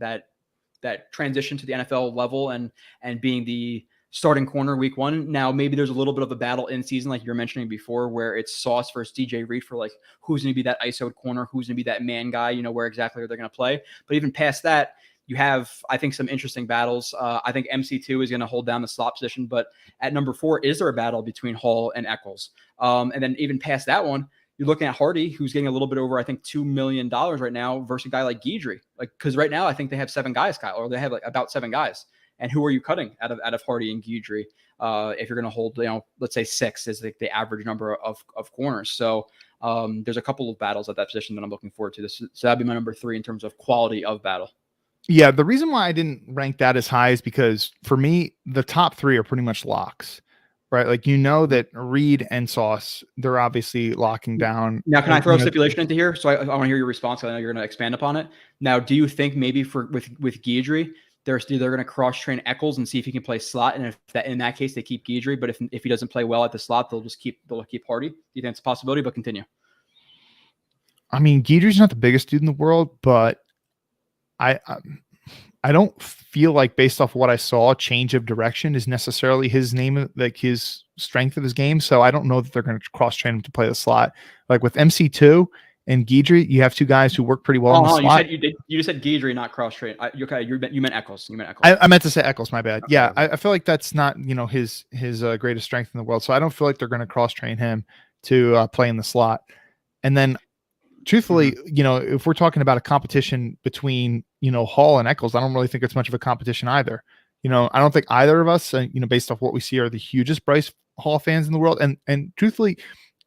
transition to the NFL level and being the starting corner week 1. Now, maybe there's a little bit of a battle in season, like you were mentioning before, where it's Sauce versus DJ Reed for like who's going to be that ISO corner, who's going to be that man guy, where exactly they're going to play. But even past that, you have, I think, some interesting battles. I think MC2 is going to hold down the slot position, but at number 4, is there a battle between Hall and Eccles? And then even past that one, you're looking at Hardy, who's getting a little bit over, I think, $2 million right now versus a guy like Guidry. Like, because right now I think they have 7 guys, Kyle, or they have like about 7 guys. And who are you cutting out of Hardy and Guidry? If you're going to hold, let's say 6 is like the average number of corners. So there's a couple of battles at that position that I'm looking forward to. So that'd be my number 3 in terms of quality of battle. Yeah, the reason why I didn't rank that as high is because for me, the top 3 are pretty much locks. Right, like that Reed and Sauce, they're obviously locking down. Now, can I throw a stipulation into here? So I want to hear your response. I know you're going to expand upon it. Now, do you think maybe with Guidry, they're going to cross train Eccles and see if he can play slot, and in that case they keep Guidry, but if he doesn't play well at the slot, they'll keep Hardy? Do you think it's a possibility? But continue. I mean, Guidry's not the biggest dude in the world, but I don't feel like, based off what I saw, change of direction is necessarily his name, like his strength of his game. So I don't know that they're going to cross train him to play the slot. Like with MC2 and Guidry, you have 2 guys who work pretty well in the slot. You just said Guidry, not cross train. Okay, you meant Eccles. I meant to say Eccles. My bad. Okay. Yeah, I feel like that's not his greatest strength in the world. So I don't feel like they're going to cross train him to play in the slot. And then, truthfully, if we're talking about a competition between, Hall and Eccles, I don't really think it's much of a competition either. I don't think either of us, based off what we see, are the hugest Bryce Hall fans in the world. And truthfully,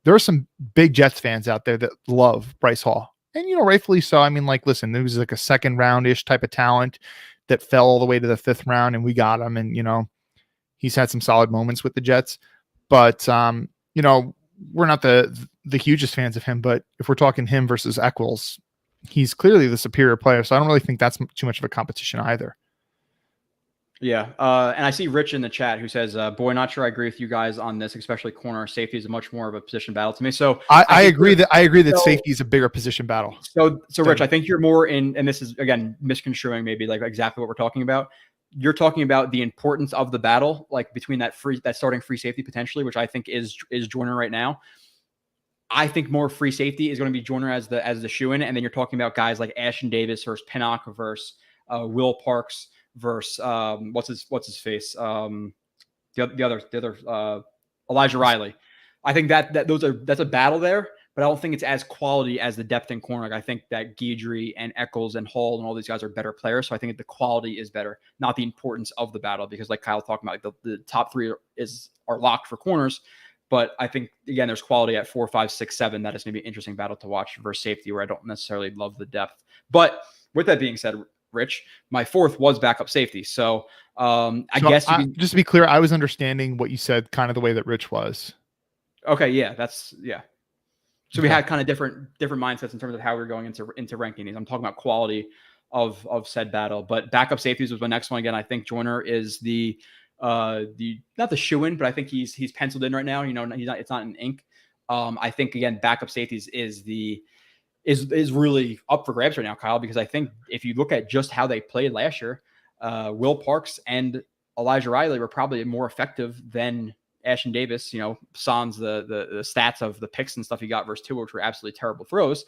there are some big Jets fans out there that love Bryce Hall. And, rightfully so. I mean, like, listen, it was like a second round-ish type of talent that fell all the way to the 5th round, and we got him. And, he's had some solid moments with the Jets. But, we're not the hugest fans of him, but if we're talking him versus Eccles, he's clearly the superior player. So I don't really think that's too much of a competition either. Yeah. And I see Rich in the chat who says, boy, not sure I agree with you guys on this, especially corner. Safety is much more of a position battle to me. So I agree that safety is a bigger position battle. So Rich, I think you're more in, and this is, again, misconstruing maybe like exactly what we're talking about. You're talking about the importance of the battle, like between that starting free safety potentially, which I think is Joyner right now. I think more free safety is going to be Joyner as the shoe-in, and then you're talking about guys like Ashton Davis versus Pinnock versus Will Parks versus what's his face, the other Elijah Riley. I think that's a battle there, but I don't think it's as quality as the depth in corner. Like, I think that Guidry and Eccles and Hall and all these guys are better players, so I think the quality is better, not the importance of the battle. Because like Kyle talking about, like the top 3 are locked for corners. But I think, again, there's quality at 4, 5, 6, 7. That is going to be an interesting battle to watch versus safety, where I don't necessarily love the depth. But with that being said, Rich, my 4th was backup safety. So I guess just to be clear, I was understanding what you said kind of the way that Rich was. Okay, yeah, So we had kind of different mindsets in terms of how we're going into ranking these. I'm talking about quality of said battle, but backup safeties was my next one. Again, I think Joyner is the not the shoe-in, but I think he's penciled in right now. It's not in ink. I think again, backup safeties is really up for grabs right now, Kyle, because I think if you look at just how they played last year, Will Parks and Elijah Riley were probably more effective than Ashton Davis. Sans the stats of the picks and stuff he got versus Tua, which were absolutely terrible throws.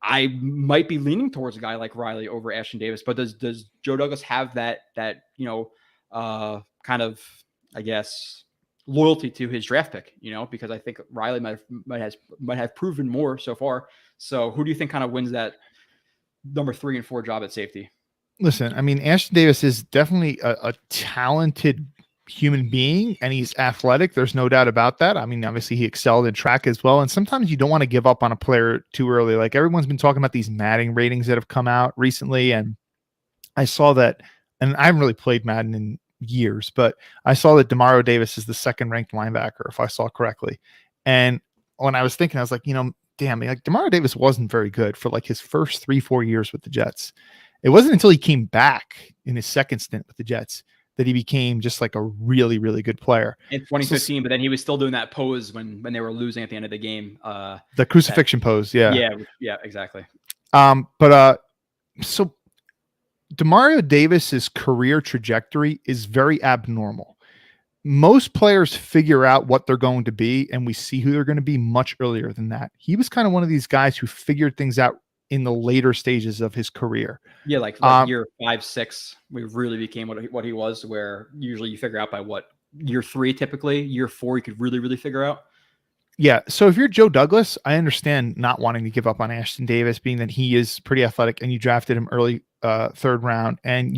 I might be leaning towards a guy like Riley over Ashton Davis, but does Joe Douglas have that kind of, I guess, loyalty to his draft pick? Because I think Riley might have proven more so far. So who do you think kind of wins that number 3 and 4 job at safety? Listen, I mean, Ashton Davis is definitely a talented human being, and he's athletic. There's no doubt about that. I mean, obviously he excelled in track as well. And sometimes you don't want to give up on a player too early. Like everyone's been talking about these Madden ratings that have come out recently. And I saw that, and I haven't really played Madden in years, but I saw that Demario Davis is the 2nd ranked linebacker, if I saw correctly. And when I was thinking, I was like, damn, like Demario Davis wasn't very good for like his first 3-4 years with the Jets. It wasn't until he came back in his 2nd stint with the Jets that he became just like a really, really good player in 2015. But then he was still doing that pose when they were losing at the end of the game. The crucifixion pose. Yeah, exactly. So Demario Davis's career trajectory is very abnormal. Most players figure out what they're going to be, and we see who they're going to be much earlier than that. He was kind of one of these guys who figured things out in the later stages of his career. Yeah, like year 5, 6, we really became what he was, where usually you figure out by year 3, typically. Year 4, you could really, really figure out. Yeah. So if you're Joe Douglas, I understand not wanting to give up on Ashton Davis, being that he is pretty athletic and you drafted him early 3rd round. And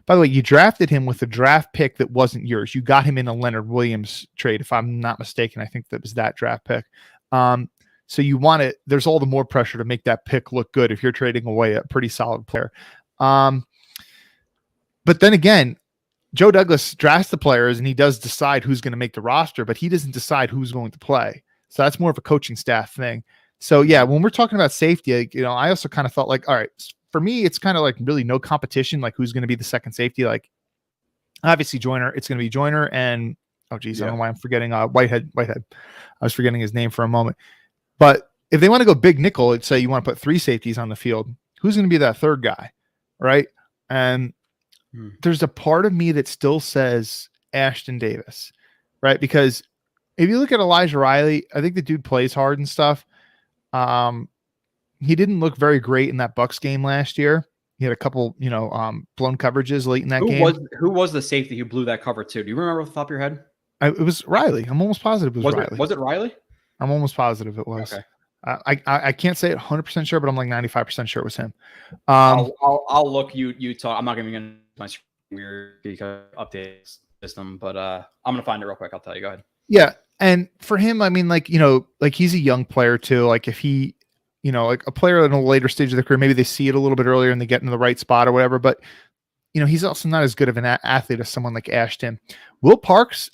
by the way, you drafted him with a draft pick that wasn't yours. You got him in a Leonard Williams trade, if I'm not mistaken. I think that was that draft pick. So there's all the more pressure to make that pick look good if you're trading away a pretty solid player. But then again, Joe Douglas drafts the players and he does decide who's going to make the roster, but he doesn't decide who's going to play. So that's more of a coaching staff thing. So yeah, when we're talking about safety, I also kind of felt like, all right, for me, it's kind of like really no competition, like who's going to be the 2nd safety. Like obviously Joyner, it's going to be Joyner and, I don't know why I'm forgetting Whitehead. I was forgetting his name for a moment. But if they want to go big nickel, let's say you want to put 3 safeties on the field, who's going to be that 3rd guy, right? And there's a part of me that still says Ashton Davis, right? Because if you look at Elijah Riley, I think the dude plays hard and stuff. He didn't look very great in that Bucs game last year. He had a couple, blown coverages late in that game. Who was the safety who blew that cover too? Do you remember off the top of your head? It was Riley. I'm almost positive it was Riley. Was it Riley? I'm almost positive it was. Okay. I can't say it 100% sure, but I'm like 95% sure it was him. I'll look. You talk. I'm not going to get my weird update system, but I'm going to find it real quick. I'll tell you. Go ahead. Yeah, and for him, I mean, like he's a young player too. Like if he, like a player in a later stage of their career, maybe they see it a little bit earlier and they get in the right spot or whatever. But he's also not as good of an athlete as someone like Ashton. Will Parks,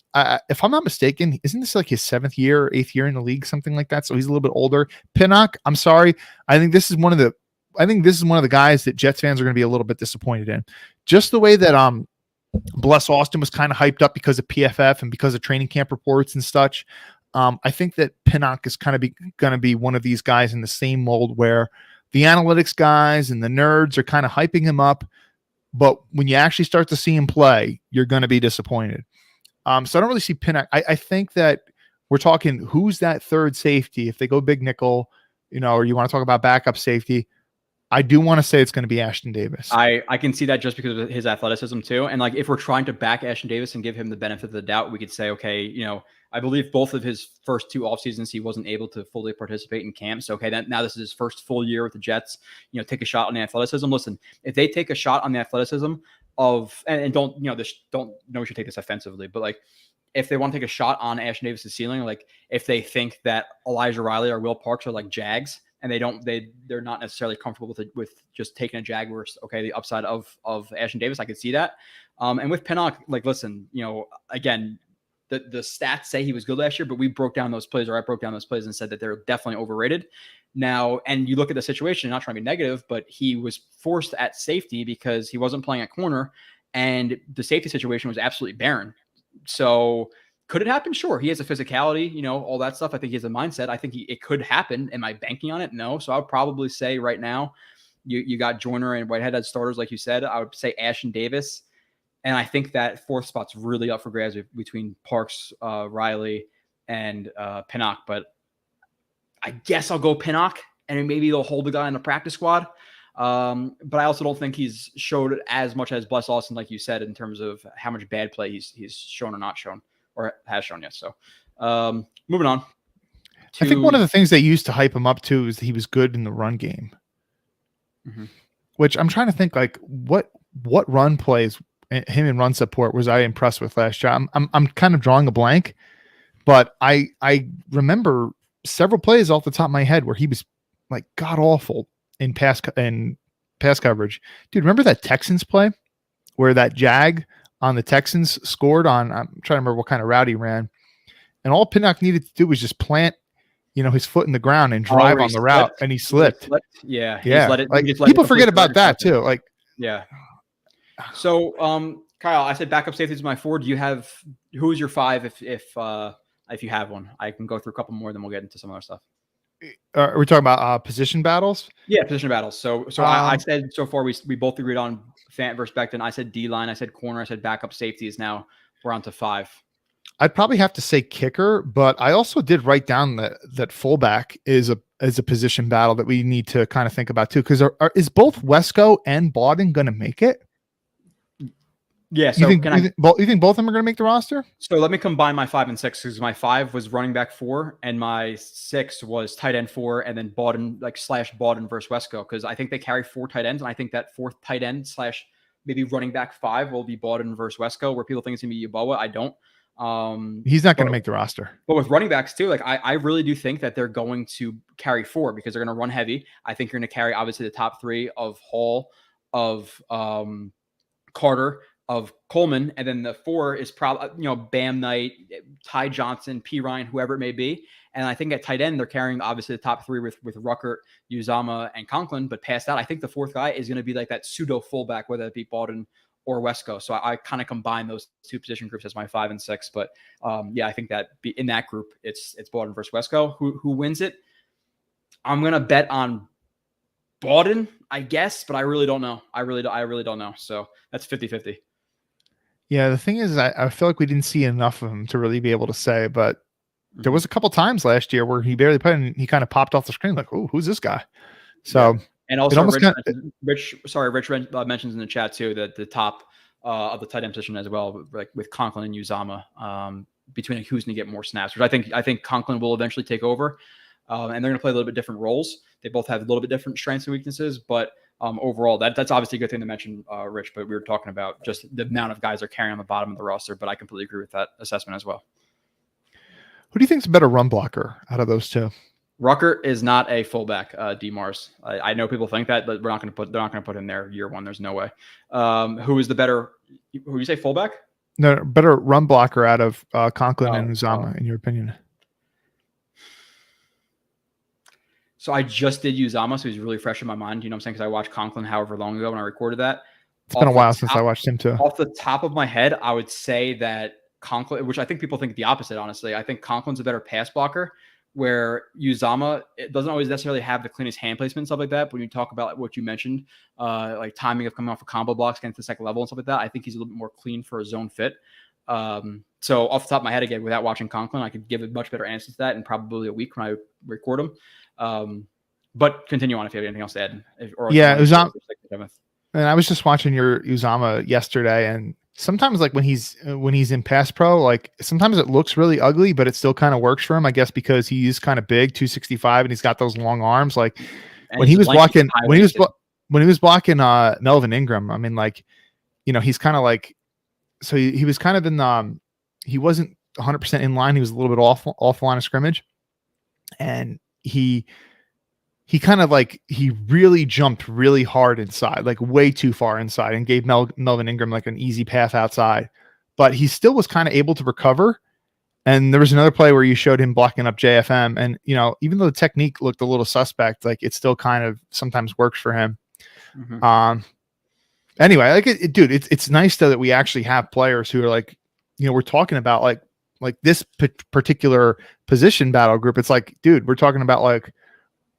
if I'm not mistaken, isn't this like his 7th year or 8th year in the league, something like that? So he's a little bit older. Pinnock, I'm sorry. I think this is one of the guys that Jets fans are going to be a little bit disappointed in. Just the way that Bless Austin was kind of hyped up because of PFF and because of training camp reports and such. I think that Pinnock is kind of going to be one of these guys in the same mold where the analytics guys and the nerds are kind of hyping him up. But when you actually start to see him play, you're going to be disappointed. So I don't really see Pinnock. I think that we're talking who's that 3rd safety. If they go big nickel, or you want to talk about backup safety, I do want to say it's going to be Ashton Davis. I can see that just because of his athleticism too. And like if we're trying to back Ashton Davis and give him the benefit of the doubt, we could say, okay, I believe both of his first 2 off seasons he wasn't able to fully participate in camp. So okay, now this is his first full year with the Jets. Take a shot on the athleticism. Listen, if they take a shot on the athleticism of and don't we should take this offensively, but like if they want to take a shot on Ashton Davis's ceiling, like if they think that Elijah Riley or Will Parks are like Jags and they're not necessarily comfortable with just taking a Jag versus the upside of Ashton Davis, I could see that. And with Pinnock, like listen, again, the stats say he was good last year, but we broke down those plays, or I broke down those plays and said that they're definitely overrated. Now, and you look at the situation, not trying to be negative, but he was forced at safety because he wasn't playing at corner, and the safety situation was absolutely barren. So could it happen? Sure. He has a physicality, all that stuff. I think he has a mindset. I think it could happen. Am I banking on it? No. So I would probably say right now, you got Joyner and Whitehead as starters, like you said. I would say Ash and Davis. And I think that fourth spot's really up for grabs between Parks, Riley, and Pinnock. But I guess I'll go Pinnock, and maybe they'll hold the guy in the practice squad. But I also don't think he's showed as much as Bless Austin, like you said, in terms of how much bad play he's shown or not shown, or has shown yet. So moving on. I think one of the things they used to hype him up too is he was good in the run game. Mm-hmm. Which I'm trying to think, like, what run plays him in run support was I impressed with last year. I'm kind of drawing a blank, but I remember several plays off the top of my head where he was like god awful in pass coverage. Dude, remember that Texans play where that jag on the Texans scored on? I'm trying to remember what kind of route he ran, and all Pinnock needed to do was just plant, his foot in the ground and drive on the route, and he slipped. Yeah. People forget about that too. Like, yeah. So, Kyle, I said backup safety is my 4. Do you have who is your 5? If you have one, I can go through a couple more, then we'll get into some other stuff. Are we talking about position battles? Yeah, position battles. So I said so far we both agreed on Fant versus Becton. I said D line. I said corner. I said backup safeties. Now we're on to 5. I'd probably have to say kicker, but I also did write down that fullback is a position battle that we need to kind of think about too. Because is both Wesco and Bawden going to make it? Yeah. So you think both of them are going to make the roster? So let me combine my 5 and 6, because my 5 was running back 4 and my 6 was tight end 4, and then Bawden /Bawden versus Wesco, because I think they carry 4 tight ends, and I think that 4th tight end / maybe running back 5 will be Bawden versus Wesco, where people think it's going to be Yeboah. I don't. He's not going to make the roster. But with running backs too, like I really do think that they're going to carry 4 because they're going to run heavy. I think you're going to carry obviously the top 3 of Hall, of Carter, of Coleman, and then the 4 is probably Bam Knight, Ty Johnson, P Ryan, whoever it may be. And I think at tight end they're carrying obviously the top 3 with Ruckert, Uzama, and Conklin. But past that, I think the 4th guy is going to be like that pseudo fullback, whether it be Bawden or Wesco. So I kind of combine those 2 position groups as my 5 and 6. But I think that in that group, it's Bawden versus Wesco. Who wins it? I'm going to bet on Bawden, I guess, but I really don't know. I really don't know. So that's 50-50. Yeah, the thing is, I feel like we didn't see enough of him to really be able to say, but there was a couple times last year where he barely played and he kind of popped off the screen like, oh, who's this guy? So, and also Rich mentions in the chat too that the top of the tight end position as well, like with Conklin and Uzama, between who's going to get more snaps, which I think Conklin will eventually take over, and they're going to play a little bit different roles. They both have a little bit different strengths and weaknesses, but overall, that's obviously a good thing to mention, Rich. But we were talking about just the amount of guys they're carrying on the bottom of the roster. But I completely agree with that assessment as well. Who do you think is a better run blocker out of those 2? Ruckert is not a fullback. D Mars. I know people think that, but they're not going to put him there year 1. There's no way. Who is the better? Who do you say fullback? No, better run blocker out of Conklin and Uzama, in your opinion. So I just did Uzama, so he's really fresh in my mind. You know what I'm saying? Because I watched Conklin however long ago when I recorded that. It's been a while since I watched him too. Off the top of my head, I would say that Conklin, which I think people think the opposite, honestly. I think Conklin's a better pass blocker, where Uzama, it doesn't always necessarily have the cleanest hand placement and stuff like that. But when you talk about what you mentioned, like timing of coming off of combo blocks, getting to the second level and stuff like that, I think he's a little bit more clean for a zone fit. So off the top of my head, again, without watching Conklin, I could give a much better answer to that in probably a week when I record him. But continue on if you have anything else to add. Uzama. And I was just watching your Uzama yesterday, and sometimes like when he's in pass pro, like sometimes it looks really ugly, but it still kind of works for him, I guess, because he's kind of big, 265, and he's got those long arms. Like when he was blocking Melvin Ingram, I mean, like, he's kind of like, so he was kind of in he wasn't 100% in line. He was a little bit off the line of scrimmage, and he kind of like, he really jumped really hard inside, like way too far inside, and gave Melvin Ingram like an easy path outside, but he still was kind of able to recover. And there was another play where you showed him blocking up JFM. And, even though the technique looked a little suspect, like it still kind of sometimes works for him. Mm-hmm. Anyway, dude, it's nice though that we actually have players who are like, we're talking about like this particular position battle group. It's like, dude, we're talking about like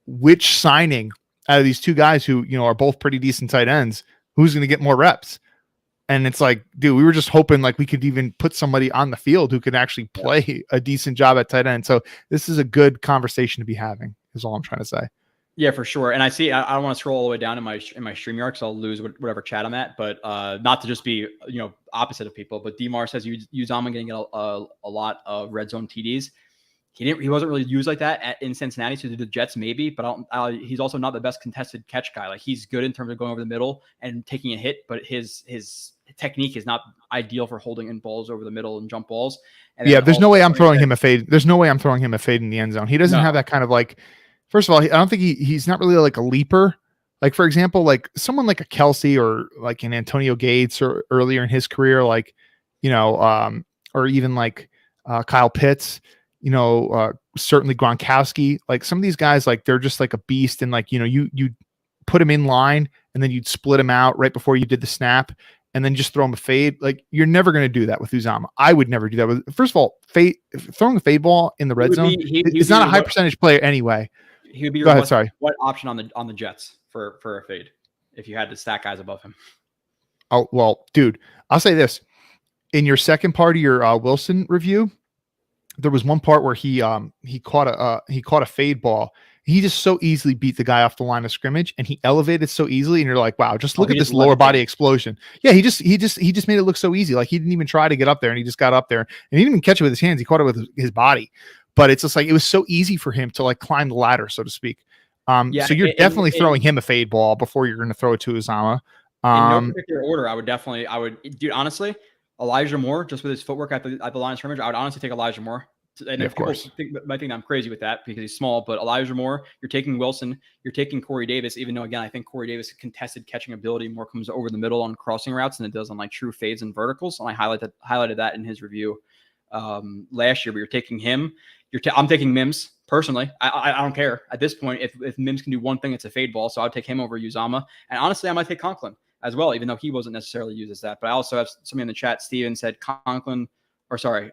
which signing out of these two guys who, are both pretty decent tight ends, who's going to get more reps. And it's like, dude, we were just hoping like we could even put somebody on the field who could actually play a decent job at tight end. So this is a good conversation to be having, is all I'm trying to say. Yeah, for sure. And I see, I don't want to scroll all the way down in my StreamYard because I'll lose whatever chat I'm at. But not to just be, opposite of people. But DMar says Uzomah getting a lot of red zone TDs. He wasn't really used like that in Cincinnati. So the Jets maybe, but he's also not the best contested catch guy. Like he's good in terms of going over the middle and taking a hit, but his technique is not ideal for holding in balls over the middle and jump balls. And there's no way I'm throwing him a fade. There's no way I'm throwing him a fade in the end zone. He doesn't have that kind of like. First of all, I don't think he's not really like a leaper. Like, for example, like someone like a Kelsey or like an Antonio Gates or earlier in his career, like, or even like Kyle Pitts, certainly Gronkowski, like some of these guys, like they're just like a beast. And like, you put him in line and then you'd split him out right before you did the snap and then just throw him a fade. Like you're never going to do that with Uzomah. I would never do that. First of all, throwing a fade ball in the red zone is not a high percentage player anyway. He would be your what option on the Jets for a fade if you had to stack guys above him? Oh, well, dude, I'll say this. In your second part of your Wilson review, there was one part where he caught a fade ball. He just so easily beat the guy off the line of scrimmage and he elevated so easily. And you're like, wow, just look at this lower body explosion. Yeah. He just made it look so easy. Like he didn't even try to get up there and he just got up there and he didn't even catch it with his hands. He caught it with his body. But it's just like, it was so easy for him to like climb the ladder, so to speak. So you're definitely throwing him a fade ball before you're going to throw it to Uzomah. In no particular order, I would, dude, honestly, Elijah Moore, just with his footwork at the line of scrimmage, I would honestly take Elijah Moore. And if people might think I'm crazy with that because he's small, but Elijah Moore, you're taking Wilson, you're taking Corey Davis, even though, again, I think Corey Davis' contested catching ability more comes over the middle on crossing routes than it does on like true fades and verticals. And I highlighted that in his review last year, but you're taking him. I'm taking Mims personally. I don't care at this point if Mims can do one thing, it's a fade ball. So I'll take him over Uzomah. And honestly, I might take Conklin as well, even though he wasn't necessarily used as that. But I also have somebody in the chat. Steven said Conklin, or sorry,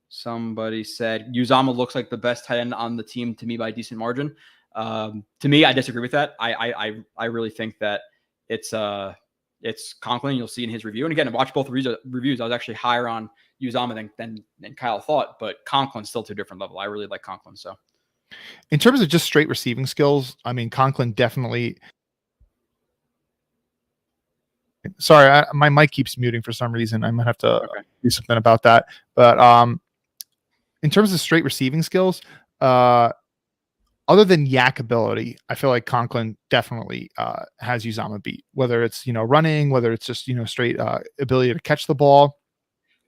somebody said Uzomah looks like the best tight end on the team to me by a decent margin. To me, I disagree with that. I really think that it's Conklin. You'll see in his review. And again, watch both reviews. I was actually higher on Uzomah than Kyle thought, but Conklin's still to a different level. I really like Conklin. So in terms of just straight receiving skills, I mean, Conklin definitely. Sorry, my mic keeps muting for some reason. I might have to do something about that. But in terms of straight receiving skills, other than yak ability, I feel like Conklin definitely has Uzomah beat. Whether it's running, whether it's just straight ability to catch the ball.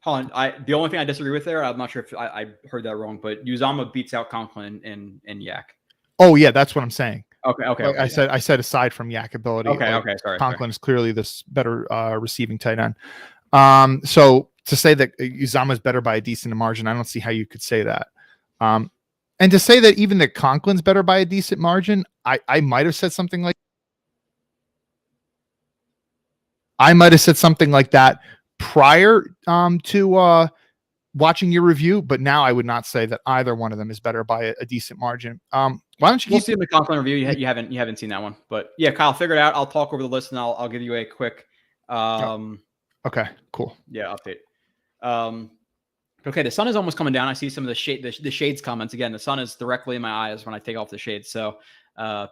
Hold on, the only thing I disagree with there, I'm not sure if I heard that wrong, but Uzomah beats out Conklin in yak. Oh yeah, that's what I'm saying. Okay. Like I said aside from yak ability. Sorry. Conklin is clearly this better receiving tight end. So to say that Uzomah is better by a decent margin, I don't see how you could say that. And to say that even that Conklin's better by a decent margin, I might have said something like that prior to watching your review, but now I would not say that either one of them is better by a decent margin. Why don't you? We'll see in the Conklin review. You haven't seen that one, but yeah, Kyle, figure it out. I'll talk over the list and I'll give you a quick. Okay, cool. Yeah, update. Okay, the sun is almost coming down. I see some of the shades comments again. The sun is directly in my eyes when I take off the shades. So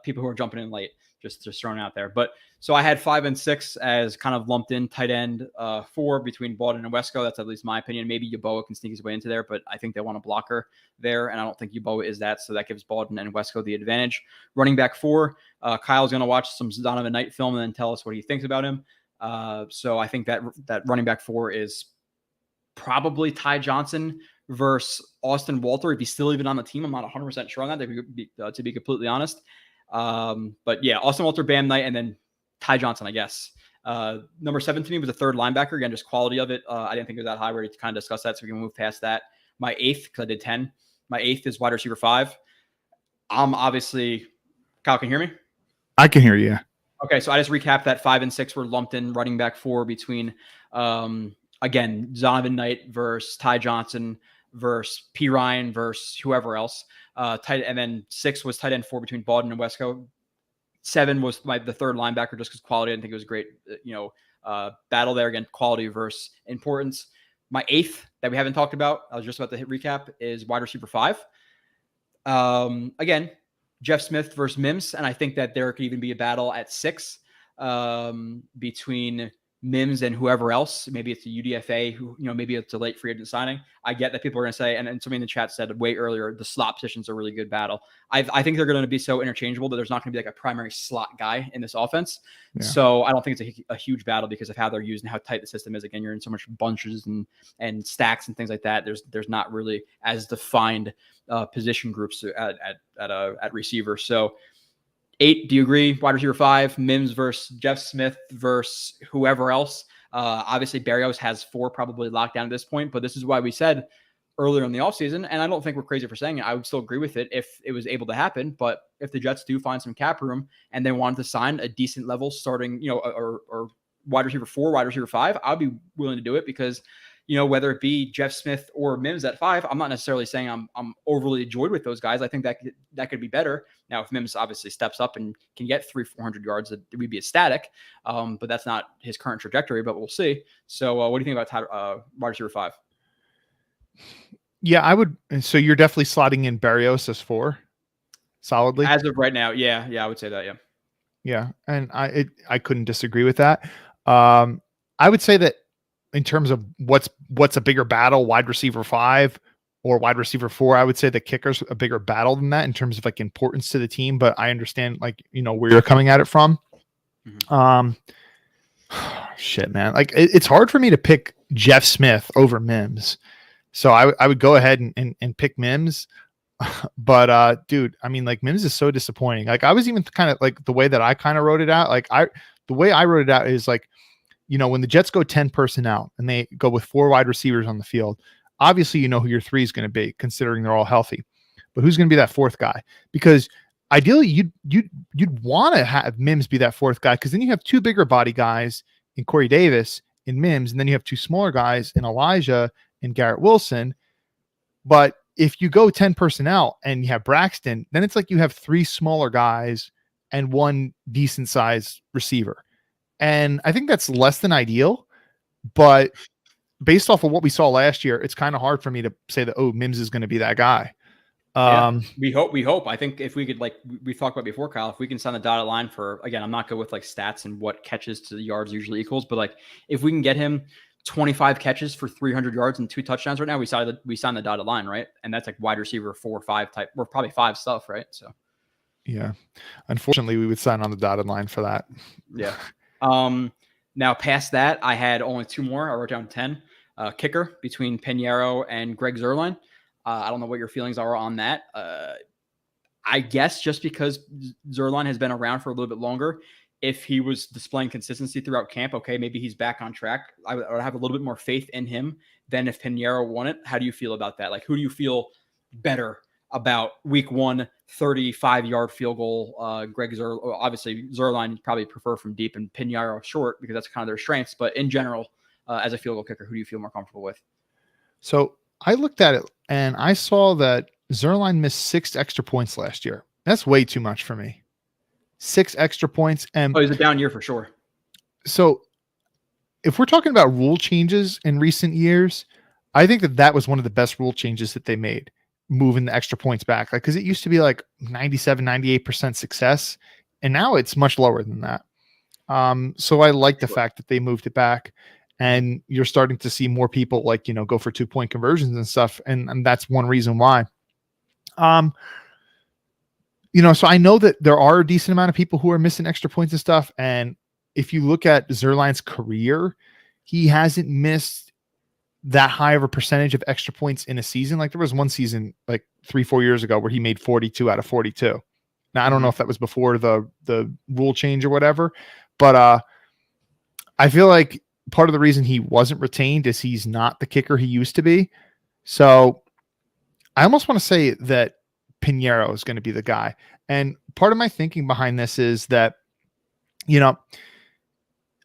people who are jumping in late, just thrown out there. But so I had 5 and 6 as kind of lumped in tight end 4 between Baldwin and Wesco. That's at least my opinion. Maybe Yeboah can sneak his way into there, but I think they want a blocker there, and I don't think Yeboah is that. So that gives Baldwin and Wesco the advantage. Running back 4, Kyle's going to watch some Donovan Knight film and then tell us what he thinks about him. So I think that running back 4 is probably Ty Johnson versus Austin Walter. If he's still even on the team, I'm not 100% sure on that, to be completely honest. But yeah, Austin Walter, Bam Knight, and then Ty Johnson, I guess. Number 7 to me was the third linebacker. Again, just quality of it. I didn't think it was that high. We already kind of discussed that, so we can move past that. My 8th, because I did 10. My 8th is wide receiver 5. I'm obviously, Kyle, can you hear me? I can hear you. Okay, so I just recapped that 5 and 6 were lumped in running back 4 between, again, Zonovan Knight versus Ty Johnson versus P. Ryan versus whoever else. And then 6 was tight end 4 between Baldwin and Wesco. 7 was the third linebacker just because quality. I didn't think it was great, battle there. Again, quality versus importance. My 8th that we haven't talked about, I was just about to hit recap, is wide receiver 5. Again, Jeff Smith versus Mims, and I think that there could even be a battle at 6 between Mims and whoever else. Maybe it's a UDFA, who, maybe it's a late free agent signing. I get that people are going to say, and somebody in the chat said way earlier, the slot positions are a really good battle. I think they're going to be so interchangeable that there's not going to be like a primary slot guy in this offense. Yeah. So I don't think it's a huge battle because of how they're used and how tight the system is. Again, you're in so much bunches and stacks and things like that. There's not really as defined position groups at receiver. So 8, do you agree? Wide receiver 5, Mims versus Jeff Smith versus whoever else. Obviously, Berrios has 4 probably locked down at this point, but this is why we said earlier in the offseason, and I don't think we're crazy for saying it. I would still agree with it if it was able to happen. But if the Jets do find some cap room and they wanted to sign a decent level starting, or wide receiver 4, wide receiver 5, I'll be willing to do it because, whether it be Jeff Smith or Mims at 5, I'm not necessarily saying I'm overly joyed with those guys. I think that could be better. Now, if Mims obviously steps up and can get 300-400 yards, it would be ecstatic. But that's not his current trajectory, but we'll see. So what do you think about wide receiver 5? Yeah, I would. So you're definitely slotting in Berrios as 4 solidly as of right now. Yeah, I would say that. Yeah, and I couldn't disagree with that. I would say that in terms of what's a bigger battle, wide receiver 5 or wide receiver 4, I would say the kicker's a bigger battle than that in terms of like importance to the team. But I understand where you're coming at it from. Mm-hmm. Shit, man, like it's hard for me to pick Jeff Smith over Mims. So I would go ahead and pick Mims. But dude, I mean, like Mims is so disappointing. Like I was even kind of like the way that I kind of wrote it out. Like the way I wrote it out is like, when the Jets go 10 personnel and they go with 4 wide receivers on the field, obviously who your 3 is going to be, considering they're all healthy. But who's going to be that 4th guy? Because ideally you'd want to have Mims be that 4th guy, because then you have 2 bigger body guys in Corey Davis and Mims, and then you have 2 smaller guys in Elijah and Garrett Wilson. But if you go 10 personnel and you have Braxton, then it's like you have 3 smaller guys and 1 decent sized receiver. And I think that's less than ideal, but based off of what we saw last year, it's kind of hard for me to say that, Mims is going to be that guy. We hope. I think if we could, like we talked about before, Kyle, if we can sign the dotted line for, again, I'm not good with like stats and what catches to the yards usually equals, but like if we can get him 25 catches for 300 yards and 2 touchdowns right now, we signed the dotted line, right? And that's like wide receiver 4 or 5 type, or probably 5 stuff, right? So yeah, unfortunately we would sign on the dotted line for that. Yeah. Now past that, I had only 2 more. I wrote down 10. Kicker between Pinheiro and Greg Zuerlein. I don't know what your feelings are on that. I guess just because Zuerlein has been around for a little bit longer, if he was displaying consistency throughout camp, okay, maybe he's back on track. I would have a little bit more faith in him than if Pinheiro won it. How do you feel about that? Like, who do you feel better about week 1, 35-yard field goal? Greg Zuerlein, obviously Zuerlein you probably prefer from deep, and Pinheiro short because that's kind of their strengths. But in general, as a field goal kicker, who do you feel more comfortable with? So I looked at it and I saw that Zuerlein missed 6 extra points last year. That's way too much for me. 6 extra points. And he's a down year for sure. So if we're talking about rule changes in recent years, I think that was one of the best rule changes that they made, moving the extra points back. Like, because it used to be like 97, 98% success, and now it's much lower than that. So I like the fact that they moved it back, and you're starting to see more people like, go for 2-point conversions and stuff. And that's one reason why. So I know that there are a decent amount of people who are missing extra points and stuff. And if you look at Zuerlein's career, he hasn't missed that high of a percentage of extra points in a season. Like there was one season like 3-4 years ago where he made 42 out of 42. Now I don't know if that was before the rule change or whatever, but I feel like part of the reason he wasn't retained is he's not the kicker he used to be. So I almost want to say that Pinheiro is going to be the guy. And part of my thinking behind this is that, you know,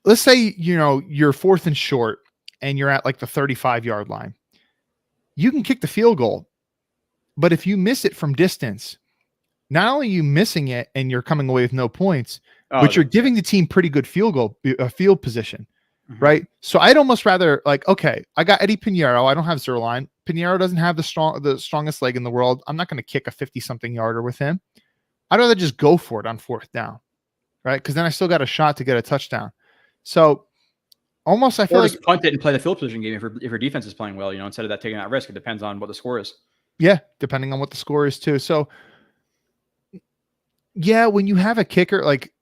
let's say, you know, you're 4th and short and you're at like the 35-yard line. You can kick the field goal, but if you miss it from distance, not only are you missing it and you're coming away with no points, but you're giving the team pretty good field position, right? So I'd almost rather like, okay, I got Eddie Pinheiro. I don't have Zerline. Pinheiro doesn't have the strongest leg in the world. I'm not going to kick a 50-something yarder with him. I'd rather just go for it on 4th down, right? Because then I still got a shot to get a touchdown. So almost I feel like punt it and play the field position game if your defense is playing well, you know, instead of that taking that risk. It depends on what the score is. Yeah, depending on what the score is too. So yeah, when you have a kicker, like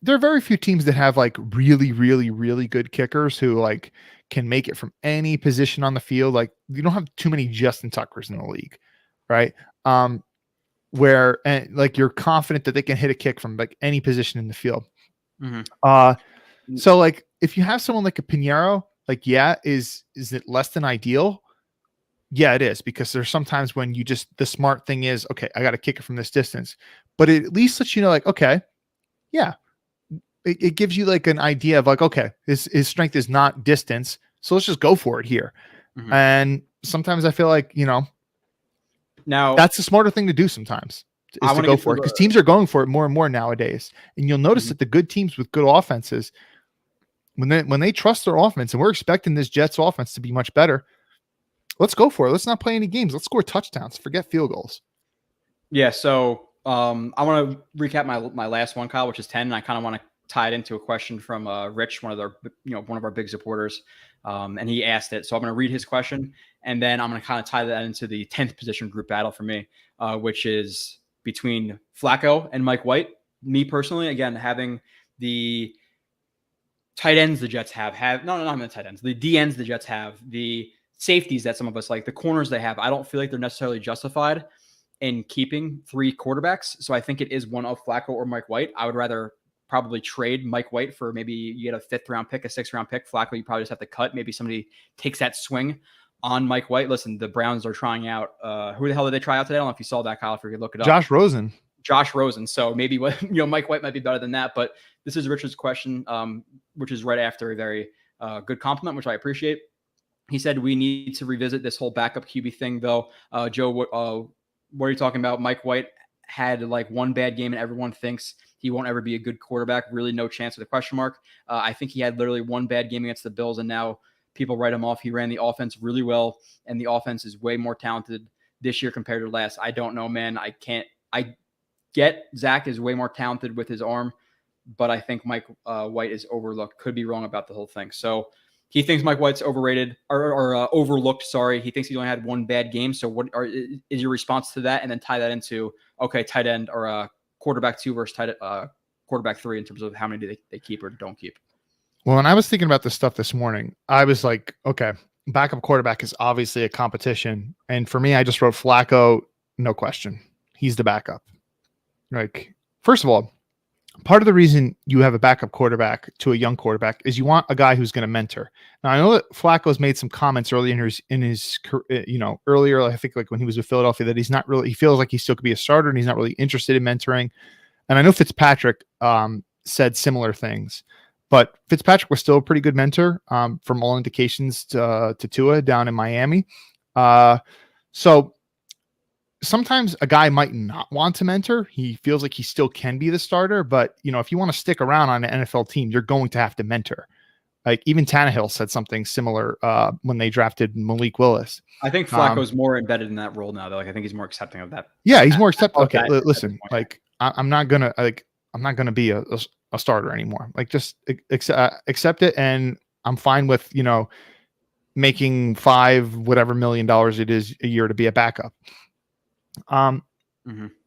there are very few teams that have like really, really, really good kickers who like can make it from any position on the field. Like you don't have too many Justin Tuckers in the league, right? Where and like you're confident that they can hit a kick from like any position in the field. So like if you have someone like a Pinheiro, like yeah, is it less than ideal? Yeah, it is, because there's sometimes when you just the smart thing is, okay, I got to kick it from this distance, but it at least lets you know, like, okay, yeah, it gives you like an idea of like, okay, his strength is not distance, so let's just go for it here. And sometimes I feel like, you know, now that's a smarter thing to do sometimes is to go for it, because teams are going for it more and more nowadays. And you'll notice that the good teams with good offenses, when they trust their offense, and we're expecting this Jets offense to be much better, let's go for it. Let's not play any games. Let's score touchdowns. Forget field goals. Yeah. So I want to recap my last one, Kyle, which is 10. And I kind of want to tie it into a question from Rich, one of our big supporters. And he asked it. So I'm going to read his question, and then I'm going to kind of tie that into the 10th position group battle for me, which is between Flacco and Mike White. Me personally, again, having the tight ends the Jets have not the tight ends, the DNs the Jets have, the safeties that some of us like, the corners they have, I don't feel like they're necessarily justified in keeping 3 quarterbacks. So I think it is one of Flacco or Mike White. I would rather probably trade Mike White for maybe you get a 5th round pick, a 6th round pick. Flacco, you probably just have to cut. Maybe somebody takes that swing on Mike White. Listen, the Browns are trying out, who the hell did they try out today? I don't know if you saw that, Kyle, if you could look it up. Josh Rosen. So maybe Mike White might be better than that, but this is Richard's question, which is right after a very good compliment, which I appreciate. He said, we need to revisit this whole backup QB thing, though. Joe, what are you talking about? Mike White had like one bad game, and everyone thinks he won't ever be a good quarterback. Really no chance with a question mark. I think he had literally one bad game against the Bills, and now people write him off. He ran the offense really well, and the offense is way more talented this year compared to last. I don't know, man. I get Zach is way more talented with his arm, but I think Mike White is overlooked. Could be wrong about the whole thing. So he thinks Mike White's overrated or overlooked. Sorry. He thinks he only had one bad game. So what is your response to that? And then tie that into, okay, tight end or quarterback 2 versus quarterback 3 in terms of how many do they keep or don't keep. Well, when I was thinking about this stuff this morning, I was like, okay, backup quarterback is obviously a competition. And for me, I just wrote Flacco, no question. He's the backup. Like, first of all, part of the reason you have a backup quarterback to a young quarterback is you want a guy who's going to mentor. Now, I know that Flacco's made some comments early in his earlier, I think like when he was with Philadelphia, that he's not really, he feels like he still could be a starter and he's not really interested in mentoring. And I know Fitzpatrick said similar things, but Fitzpatrick was still a pretty good mentor from all indications to Tua down in Miami. So sometimes a guy might not want to mentor. He feels like he still can be the starter, but if you want to stick around on an NFL team, you're going to have to mentor. Like even Tannehill said something similar when they drafted Malik Willis. I think Flacco's more embedded in that role now, though. Like I think he's more accepting of that. Yeah, he's more accepting. Okay, listen, like I'm not gonna be a starter anymore. Like just accept it, and I'm fine with making $5 million it is a year to be a backup.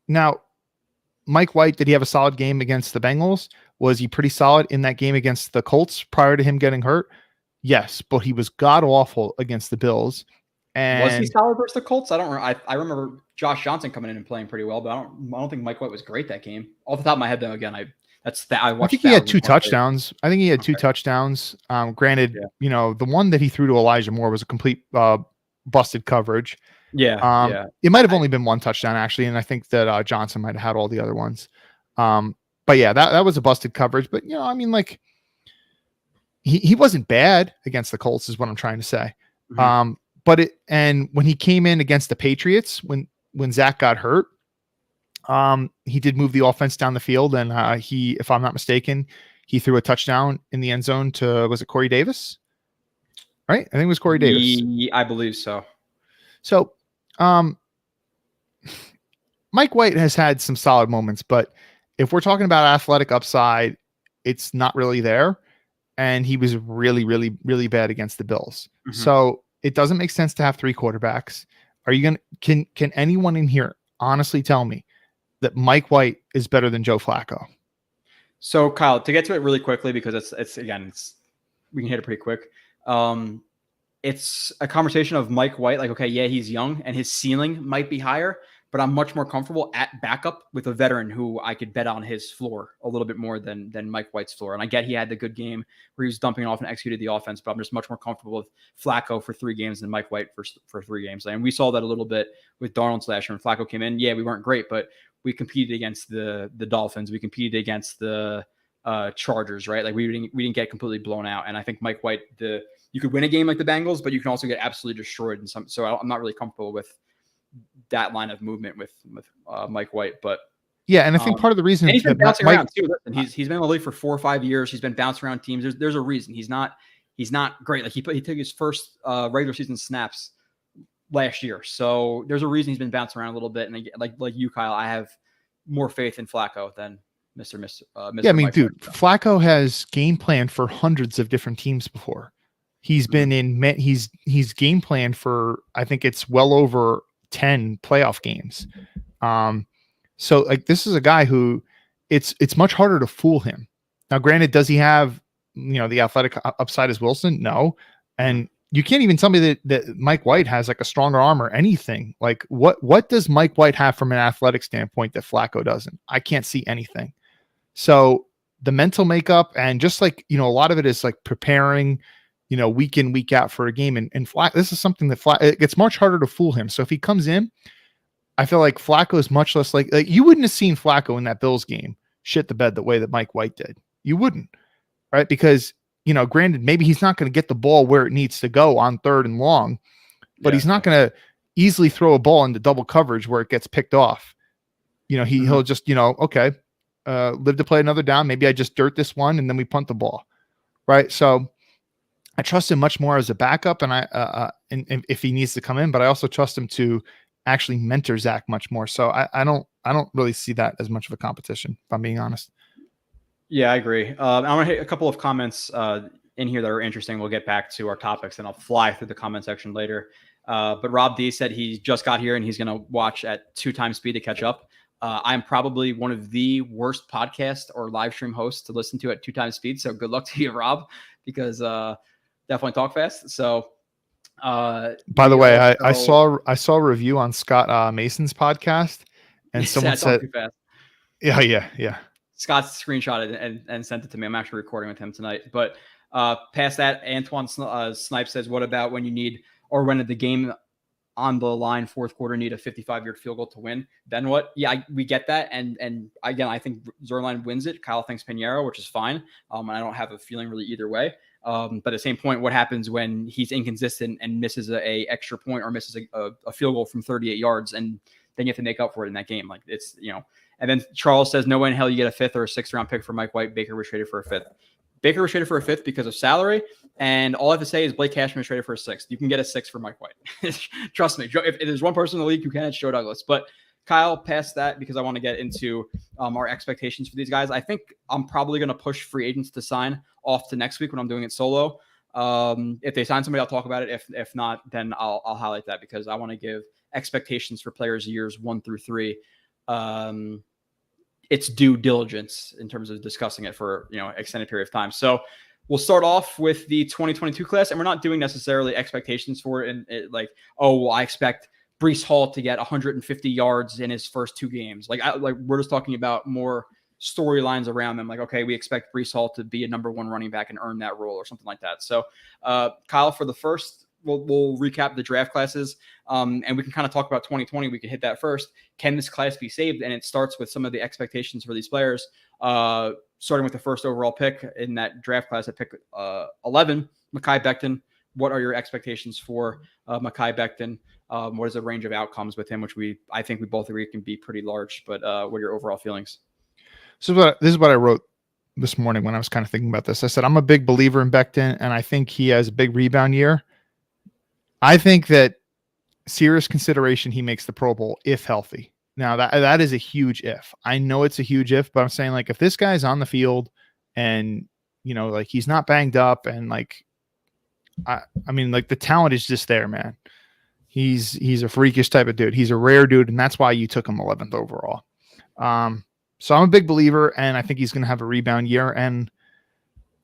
Now, Mike White, did he have a solid game against the Bengals? Was he pretty solid in that game against the Colts prior to him getting hurt? Yes, but he was god awful against the Bills. And was he solid versus the Colts? I don't remember. I remember Josh Johnson coming in and playing pretty well, but I don't think Mike White was great that game. Off the top of my head, though, again, That's that. I I watched think he had thousands two more plays. touchdowns. I think he had two Okay. touchdowns. Granted, Yeah. the one that he threw to Elijah Moore was a complete busted coverage. Yeah. Yeah. It might have only been one touchdown actually, and I think that Johnson might have had all the other ones. But yeah, that was a busted coverage. But I mean, like he wasn't bad against the Colts, is what I'm trying to say. Mhm. And when he came in against the Patriots, when Zach got hurt, he did move the offense down the field, and he, if I'm not mistaken, he threw a touchdown in the end zone to, was it Corey Davis? Right? I think it was Corey Davis. I believe so. So, Mike White has had some solid moments, but if we're talking about athletic upside, it's not really there. And he was really, really, really bad against the Bills. Mhm. So it doesn't make sense to have three quarterbacks. Are you can anyone in here honestly tell me that Mike White is better than Joe Flacco? So Kyle, to get to it really quickly, because it's we can hit it pretty quick. It's a conversation of Mike White. Like, okay, yeah, he's young and his ceiling might be higher, but I'm much more comfortable at backup with a veteran who I could bet on his floor a little bit more than Mike White's floor. And I get he had the good game where he was dumping it off and executed the offense, but I'm just much more comfortable with Flacco for 3 games than Mike White for 3 games. And we saw that a little bit with Darnold last year when Flacco came in. Yeah, we weren't great, but we competed against the Dolphins. We competed against the Chargers, right? Like we didn't get completely blown out. And I think Mike White, you could win a game like the Bengals, but you can also get absolutely destroyed in some. So I'm not really comfortable with that line of movement with Mike White. But yeah, and I think part of the reason he's been bouncing Mike, around too. Listen, he's been in the league for 4 or 5 years. He's been bouncing around teams. There's a reason he's not great. Like he took his first regular season snaps last year, so there's a reason he's been bouncing around a little bit. And like you, Kyle, I have more faith in Flacco than Mr. Yeah, I mean, Mike dude, White. Flacco has game planned for hundreds of different teams before. He's been he's game planned for, I think it's well over 10 playoff games. So like this is a guy who it's much harder to fool him. Now, granted, does he have the athletic upside as Wilson? No. And you can't even tell me that Mike White has like a stronger arm or anything. Like what does Mike White have from an athletic standpoint that Flacco doesn't? I can't see anything. So the mental makeup and just like, a lot of it is like preparing, week in, week out for a game. And this is something that it's much harder to fool him. So if he comes in, I feel like Flacco is much less like you wouldn't have seen Flacco in that Bills game shit the bed the way that Mike White did. You wouldn't, right? Because, granted, maybe he's not going to get the ball where it needs to go on 3rd and long, but he's not going to easily throw a ball into double coverage where it gets picked off. He'll just, okay, live to play another down. Maybe I just dirt this one and then we punt the ball. Right. So I trust him much more as a backup and and if he needs to come in, but I also trust him to actually mentor Zach much more. So I don't really see that as much of a competition, if I'm being honest. Yeah, I agree. I want to hit a couple of comments in here that are interesting. We'll get back to our topics and I'll fly through the comment section later. But Rob D said he just got here and he's going to watch at 2 times speed to catch up. I'm probably one of the worst podcast or live stream hosts to listen to at 2 times speed. So good luck to you, Rob, because definitely talk fast. So by the way, I saw a review on Scott Mason's podcast and someone said, yeah. Scott screenshotted and sent it to me. I'm actually recording with him tonight. But past that, Antoine Snipe says, what about when you need, or when the game on the line, 4th quarter, need a 55-yard field goal to win? Then what? Yeah, we get that. And again, I think Zerline wins it. Kyle thinks Pinheiro, which is fine. And I don't have a feeling really either way. But at the same point, what happens when he's inconsistent and misses a extra point or misses a field goal from 38 yards, and then you have to make up for it in that game? Like it's, And then Charles says, no way in hell you get a 5th or a 6th round pick for Mike White. Baker was traded for a 5th. Baker was traded for a 5th because of salary. And all I have to say is Blake Cashman was traded for a 6th. You can get a 6th for Mike White. Trust me. If there's one person in the league who can, it's Joe Douglas. But Kyle, past that, because I want to get into our expectations for these guys. I think I'm probably going to push free agents to sign off to next week when I'm doing it solo. If they sign somebody, I'll talk about it. If not, then I'll highlight that because I want to give expectations for players years 1 through 3. It's due diligence in terms of discussing it for extended period of time. So we'll start off with the 2022 class, and we're not doing necessarily expectations for it. And I expect Breece Hall to get 150 yards in his first 2 games. Like we're just talking about more storylines around them. Like, okay, we expect Breece Hall to be a number 1 running back and earn that role or something like that. So, Kyle, for the first, we'll recap the draft classes, and we can kind of talk about 2020. We can hit that first. Can this class be saved? And it starts with some of the expectations for these players, starting with the first overall pick in that draft class at pick 11, Mekhi Becton. What are your expectations for Mekhi Becton? What is the range of outcomes with him, which I think we both agree can be pretty large, but what are your overall feelings? So this is what I wrote this morning when I was kind of thinking about this. I said, I'm a big believer in Becton, and I think he has a big rebound year. I think that serious consideration he makes the Pro Bowl if healthy. Now that is a huge if. I know it's a huge if, but I'm saying, like, if this guy's on the field and, you know, like, he's not banged up and, like, I mean, like, the talent is just there, man. He's a freakish type of dude. He's a rare dude, and that's why you took him 11th overall. So I'm a big believer, and I think he's going to have a rebound year. And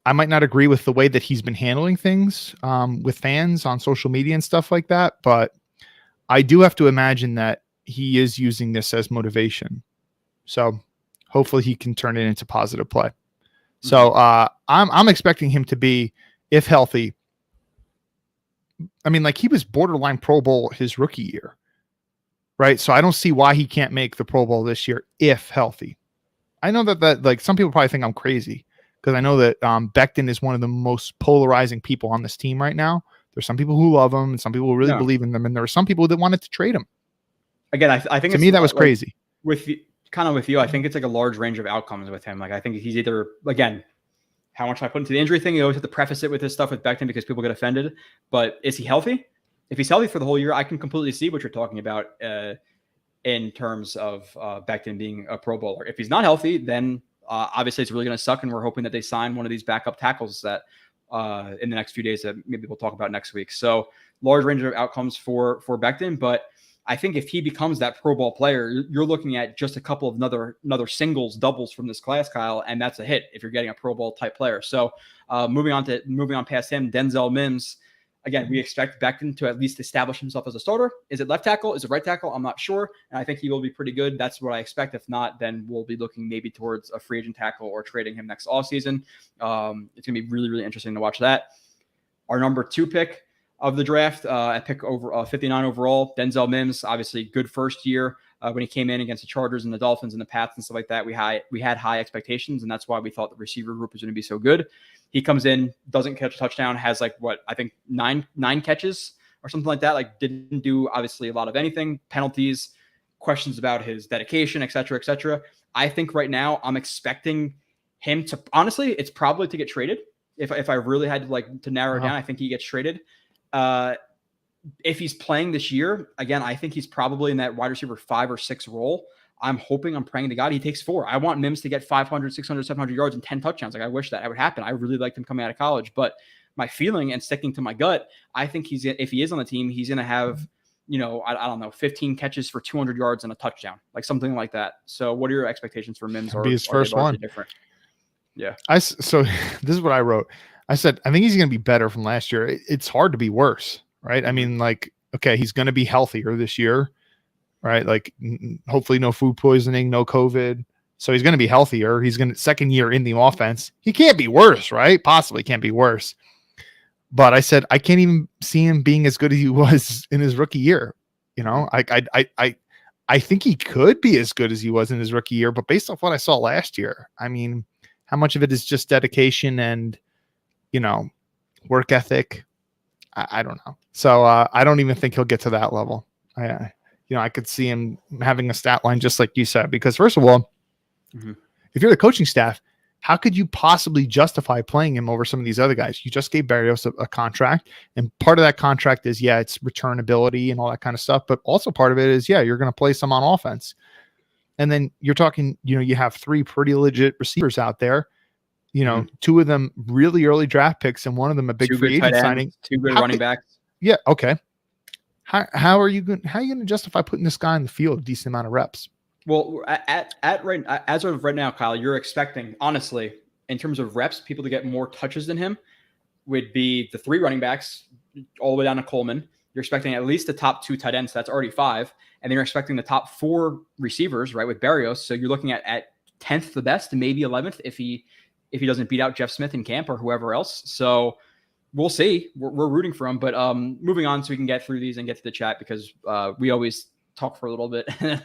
I might not agree with the way that he's been handling things with fans on social media and stuff like that, but I do have to imagine that he is using this as motivation. So hopefully he can turn it into positive play. Mm-hmm. So I'm expecting him to be, if healthy, I mean, like, he was borderline Pro Bowl his rookie year, right? So I don't see why he can't make the Pro Bowl this year if healthy. I know that like, some people probably think I'm crazy, because I know that Becton is one of the most polarizing people on this team right now. There's some people who love him and some people who really believe in them, and there are some people that wanted to trade him. Again, I think to me that was crazy. With you, I think it's like a large range of outcomes with him. Like, I think he's either, again, how much I put into the injury thing, you always have to preface it with this stuff with Becton because people get offended. But is he healthy? If he's healthy for the whole year, I can completely see what you're talking about in terms of Becton being a Pro Bowler. If he's not healthy, then obviously it's really going to suck, and we're hoping that they sign one of these backup tackles that in the next few days that maybe we'll talk about next week. So large range of outcomes for Becton, but I think if he becomes that Pro Bowl player, you're looking at just a couple of another singles, doubles from this class, Kyle, and that's a hit if you're getting a Pro Bowl type player. So moving on past him, Denzel Mims. Again, we expect Becton to at least establish himself as a starter. Is it left tackle? Is it right tackle? I'm not sure. And I think he will be pretty good. That's what I expect. If not, then we'll be looking maybe towards a free agent tackle or trading him next offseason. It's going to be really, really interesting to watch that. Our number 2 pick of the draft at pick over 59 overall, Denzel Mims, obviously good first year. When he came in against the Chargers and the Dolphins and the Pats and stuff like that, we had high expectations, and that's why we thought the receiver group was going to be so good. He comes in, doesn't catch a touchdown, has like I think nine catches or something like that. Like, didn't do obviously a lot of anything, penalties, questions about his dedication, et cetera, et cetera. I think right now I'm expecting him to, honestly, it's probably to get traded. If I really had to narrow it down, I think he gets traded. If he's playing this year, again, I think he's probably in that wide receiver 5 or 6 role. I'm praying to God he takes 4. I want Mims to get 500, 600, 700 yards and 10 touchdowns. Like, I wish that would happen. I really liked him coming out of college, but my feeling and sticking to my gut, I think if he is on the team, he's going to have, I don't know, 15 catches for 200 yards and a touchdown, like something like that. So what are your expectations for Mims? Be his first one. Different? Yeah. So this is what I wrote. I said, I think he's going to be better from last year. It's hard to be worse, right? I mean, like, okay, he's going to be healthier this year, right? Like, hopefully no food poisoning, no COVID. So he's going to be healthier. He's going to second year in the offense. He can't be worse, right? Possibly can't be worse. But I said, I can't even see him being as good as he was in his rookie year. I think he could be as good as he was in his rookie year, but based off what I saw last year, I mean, how much of it is just dedication and, work ethic? I don't know. So I don't even think he'll get to that level. I could see him having a stat line just like you said, because first of all, if you're the coaching staff, how could you possibly justify playing him over some of these other guys? You just gave Berrios a contract, and part of that contract is, it's returnability and all that kind of stuff. But also part of it is, you're going to play some on offense. And then you're talking, you have 3 pretty legit receivers out there, 2 of them really early draft picks and one of them a big free agent signing. 2 good running backs. Yeah. Okay. How are you going to justify putting this guy in the field a decent amount of reps? Well, as of right now, Kyle, you're expecting, honestly, in terms of reps, people to get more touches than him would be the 3 running backs all the way down to Coleman. You're expecting at least the top 2 tight ends. So that's already 5. And then you're expecting the top 4 receivers, right, with Berrios. So you're looking at 10th the best, maybe 11th if he doesn't beat out Jeff Smith in camp or whoever else. So we'll see. We're rooting for him. But moving on so we can get through these and get to the chat, because we always talk for a little bit and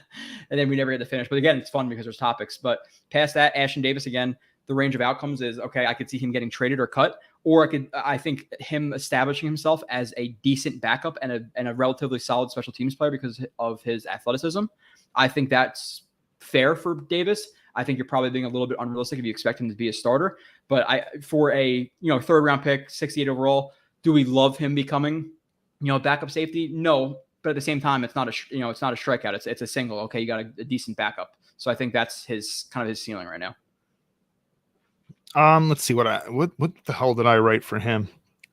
then we never get to finish. But again, it's fun because there's topics. But past that, Ashton Davis, again, the range of outcomes is, okay, I could see him getting traded or cut, or I think him establishing himself as a decent backup and a relatively solid special teams player because of his athleticism. I think that's fair for Davis. I think you're probably being a little bit unrealistic if you expect him to be a starter. But for a third round pick, 68 overall, do we love him becoming backup safety? No, but at the same time, it's not a strikeout. It's a single. Okay, you got a decent backup. So I think that's his ceiling right now. Let's see what the hell did I write for him?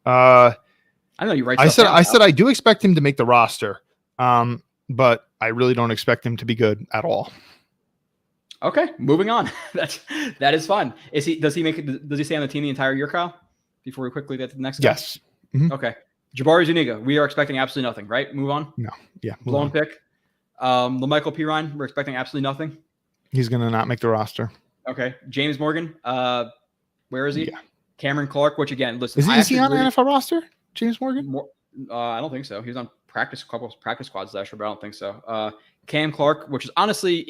I know you write. I said I do expect him to make the roster, but I really don't expect him to be good at all. Okay, moving on. That is fun. Does he stay on the team the entire year, Kyle? Before we quickly get to the next guy? Yes. Mm-hmm. Okay. Jabari Zuniga, we are expecting absolutely nothing, right? Move on. No. Yeah. Blown pick. LaMichael Pirine, we're expecting absolutely nothing. He's gonna not make the roster. Okay. James Morgan, where is he? Yeah. Cameron Clark, which again, listen, is he on the NFL roster? James Morgan? I don't think so. He was on a couple of practice squads last year, but I don't think so. Cam Clark, which is honestly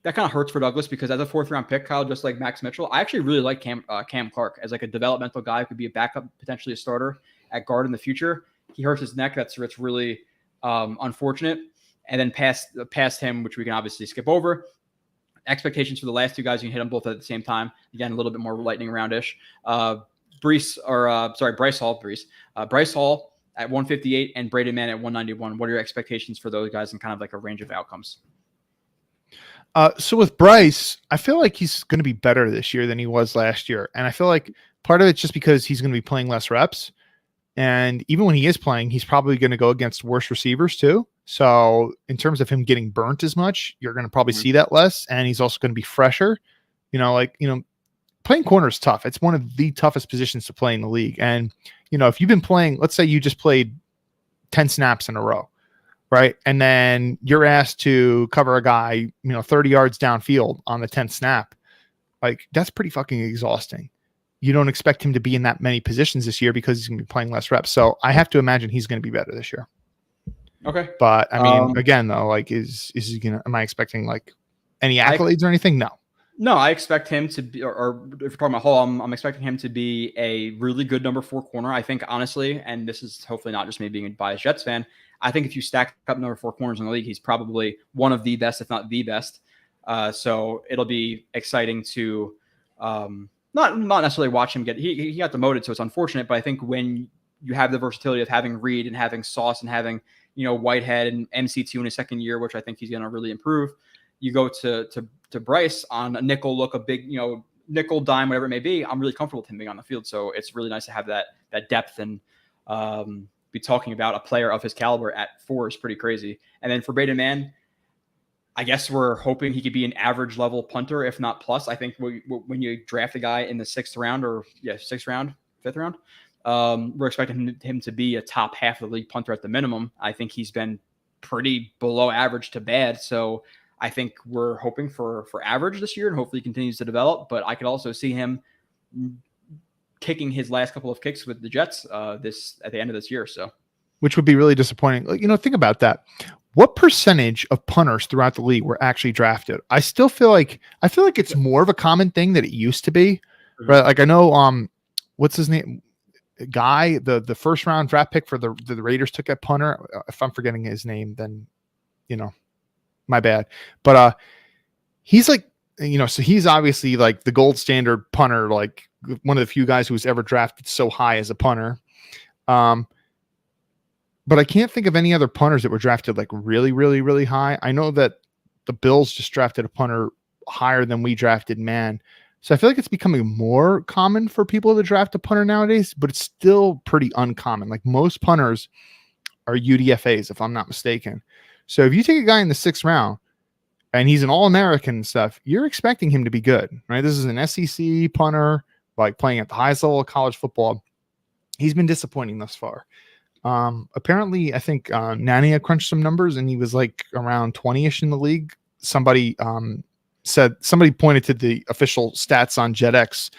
that kind of hurts for Douglas because as a 4th round pick, Kyle, just like Max Mitchell, I actually really like Cam Clark as like a developmental guy who could be a backup, potentially a starter at guard in the future. He hurts his neck. It's really unfortunate. And then past him, which we can obviously skip over. Expectations for the last two guys, you can hit them both at the same time. Again, a little bit more lightning round-ish. Bryce Hall. Bryce Hall at 158 and Braden Mann at 191. What are your expectations for those guys and kind of like a range of outcomes? So with Bryce, I feel like he's going to be better this year than he was last year. And I feel like part of it's just because he's going to be playing less reps. And even when he is playing, he's probably going to go against worse receivers too. So in terms of him getting burnt as much, you're going to probably see that less. And he's also going to be fresher. Playing corner is tough. It's one of the toughest positions to play in the league. And, if you've been playing, let's say you just played 10 snaps in a row, right? And then you're asked to cover a guy, 30 yards downfield on the 10th snap. Like, that's pretty fucking exhausting. You don't expect him to be in that many positions this year because he's going to be playing less reps. So I have to imagine he's going to be better this year. Okay. But I mean, again, though, like, is he going to, am I expecting like any accolades or anything? No. No, I expect him to be, or if you're talking about Hall, I'm expecting him to be a really good number 4 corner. I think, honestly, and this is hopefully not just me being a biased Jets fan, I think if you stack up number 4 corners in the league, he's probably one of the best, if not the best. So it'll be exciting to not necessarily watch him get. He got demoted, so it's unfortunate. But I think when you have the versatility of having Reed and having Sauce and having Whitehead and MC2 in his second year, which I think he's going to really improve, you go to Bryce on a nickel look, a big nickel, dime, whatever it may be. I'm really comfortable with him being on the field, so it's really nice to have that depth and be talking about a player of his caliber at 4 is pretty crazy. And then for Braden Mann, I guess we're hoping he could be an average level punter, if not plus. I think when you draft a guy in the 6th round or 5th round, we're expecting him to be a top half of the league punter at the minimum. I think he's been pretty below average to bad. So I think we're hoping for average this year and hopefully he continues to develop. But I could also see him kicking his last couple of kicks with the Jets at the end of this year. So, which would be really disappointing. Like, think about that. What percentage of punters throughout the league were actually drafted? I feel like it's more of a common thing than it used to be. Mm-hmm. Right? Like I know, what's his name? Guy, the 1st round draft pick for the Raiders took at punter. If I'm forgetting his name, then my bad. But he's like, so he's obviously like the gold standard punter, like one of the few guys who was ever drafted so high as a punter. But I can't think of any other punters that were drafted like really, really, really high. I know that the Bills just drafted a punter higher than we drafted Mann. So I feel like it's becoming more common for people to draft a punter nowadays, but it's still pretty uncommon. Like most punters are UDFAs, if I'm not mistaken. So if you take a guy in the 6th round and he's an All-American and stuff, you're expecting him to be good, right? This is an SEC punter, like playing at the highest level of college football. He's been disappointing thus far. Apparently, I think Nania crunched some numbers and he was like around 20-ish in the league. Somebody said, somebody pointed to the official stats on JetX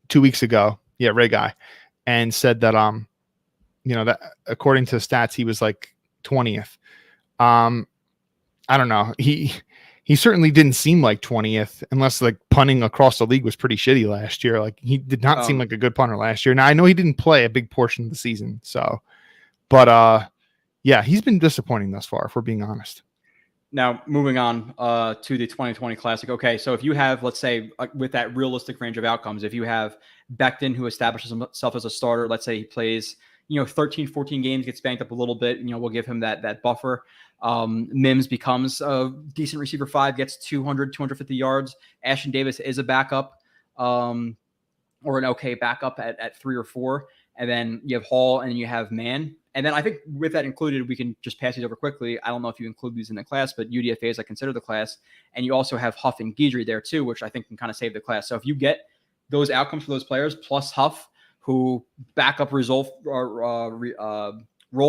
2 weeks ago. Yeah, Ray Guy, and said that that according to the stats he was like 20th. I don't know. He certainly didn't seem like 20th, unless like punting across the league was pretty shitty last year. Like he did not seem like a good punter last year. Now I know he didn't play a big portion of the season, but yeah, he's been disappointing thus far, if we're being honest. Now, moving on to the 2020 Classic. Okay, so if you have, let's say, with that realistic range of outcomes, if you have Becton, who establishes himself as a starter, let's say he plays, 13, 14 games, gets banked up a little bit, we'll give him that buffer. Mims becomes a decent receiver 5, gets 200, 250 yards. Ashton Davis is a backup or an okay backup at 3 or 4. And then you have Hall and you have Mann. And then I think with that included, we can just pass these over quickly. I don't know if you include these in the class, but UDFAs I consider the class. And you also have Huff and Guidry there too, which I think can kind of save the class. So if you get those outcomes for those players, plus Huff, who backup role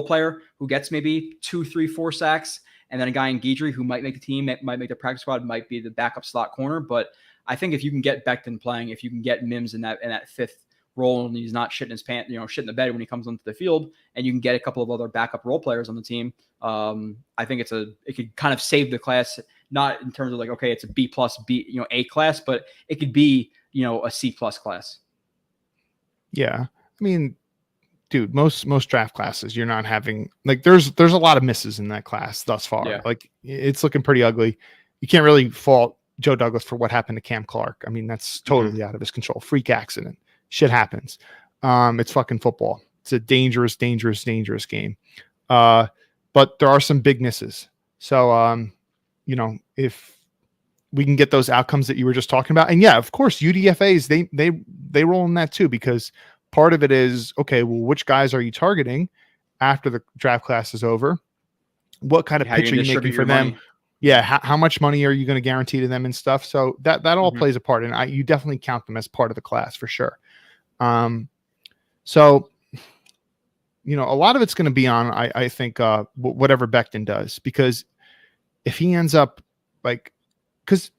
player, who gets maybe 2, 3, 4 sacks, and then a guy in Guidry who might make the team, might make the practice squad, might be the backup slot corner. But I think if you can get Becton playing, if you can get Mims in that fifth role and he's not shitting his pants, shit in the bed when he comes onto the field, and you can get a couple of other backup role players on the team, I think it could kind of save the class, not in terms of like, okay, it's a B plus B, A class, but it could be, a C plus class. Yeah. I mean, dude, most draft classes, you're not having like, there's a lot of misses in that class thus far. Yeah. Like it's looking pretty ugly. You can't really fault Joe Douglas for what happened to Cam Clark. I mean, that's totally out of his control. Freak accident. Shit happens. It's fucking football. It's a dangerous game. But there are some big misses. So, if we can get those outcomes that you were just talking about, and yeah, of course, UDFAs, they roll in that too, because part of it is, okay, well, which guys are you targeting after the draft class is over? What kind of pitch are you making for them? Money. Yeah. How much money are you going to guarantee to them and stuff? So that all plays a part, and you definitely count them as part of the class for sure. So, a lot of it's going to be on, I think, whatever Becton does, because if he ends up because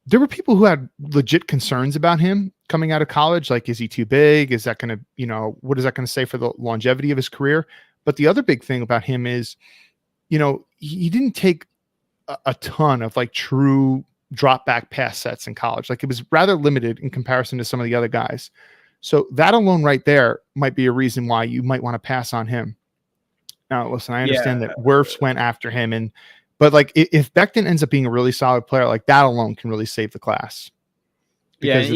there were people who had legit concerns about him coming out of college. Like, is he too big? Is that going to, what is that going to say for the longevity of his career? But the other big thing about him is, he didn't take a ton of true drop back pass sets in college. Like, it was rather limited in comparison to some of the other guys. So that alone right there might be a reason why you might want to pass on him. Now, listen, I understand that Wirfs went after him, but if Becton ends up being a really solid player, that alone can really save the class. Yeah, and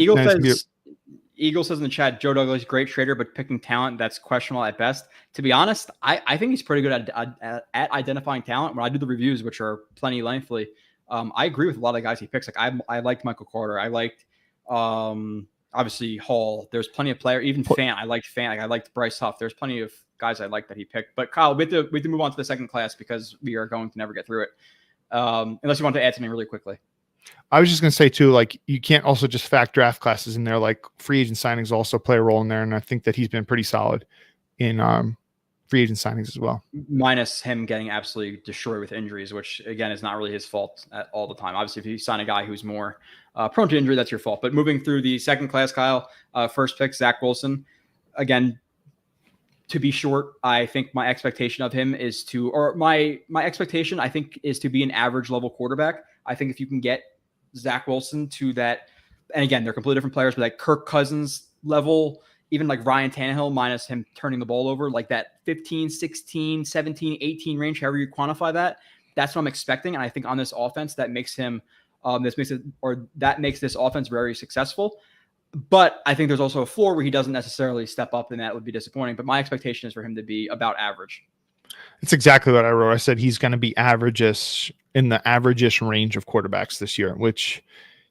Eagle says in the chat, Joe Douglas, great trader, but picking talent, that's questionable at best. To be honest, I think he's pretty good at identifying talent. When I do the reviews, which are plenty lengthily, I agree with a lot of the guys he picks. I liked Michael Carter. I liked obviously Hall. There's plenty of players. Even Fant. I liked Fant. I liked Bryce Huff. There's plenty of guys I like that he picked. But Kyle, we have to move on to the second class because we are going to never get through it. Unless you want to add something really quickly. I was just going to say too, you can't also just fact draft classes in there. Free agent signings also play a role in there, and I think that he's been pretty solid in free agent signings as well. Minus him getting absolutely destroyed with injuries, which again is not really his fault all the time. Obviously, if you sign a guy who's more prone to injury, that's your fault. But moving through the second class, Kyle, first pick, Zach Wilson. Again, to be short, I think my expectation of him is my expectation, I think, is to be an average level quarterback. I think if you can get Zach Wilson to that, and again, they're completely different players, but that Kirk Cousins level, even Ryan Tannehill minus him turning the ball over, that 15, 16, 17, 18 range, however you quantify that, that's what I'm expecting. And I think on this offense, that makes him, that makes this offense very successful. But I think there's also a floor where he doesn't necessarily step up, and that would be disappointing. But my expectation is for him to be about average. It's exactly what I wrote. I said he's going to be average-ish, in the average-ish range of quarterbacks this year, which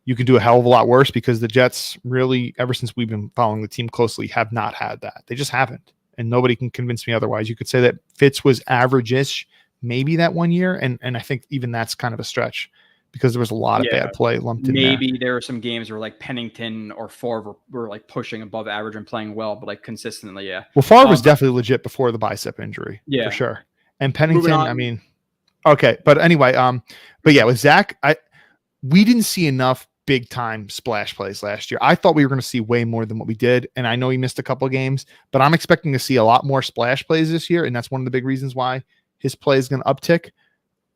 you can do a hell of a lot worse, because the Jets really, ever since we've been following the team closely, have not had that. They just haven't. And nobody can convince me otherwise. You could say that Fitz was average-ish maybe that 1 year. And I think even that's kind of a stretch, because there was a lot of bad play lumped in there. Maybe there are some games where Pennington or Favre were pushing above average and playing well, but consistently, yeah. Well, Favre was definitely legit before the bicep injury, for sure. And Pennington, I mean, okay, but anyway, but yeah, with Zach, we didn't see enough big time splash plays last year. I thought we were going to see way more than what we did. And I know he missed a couple of games, but I'm expecting to see a lot more splash plays this year. And that's one of the big reasons why his play is going to uptick.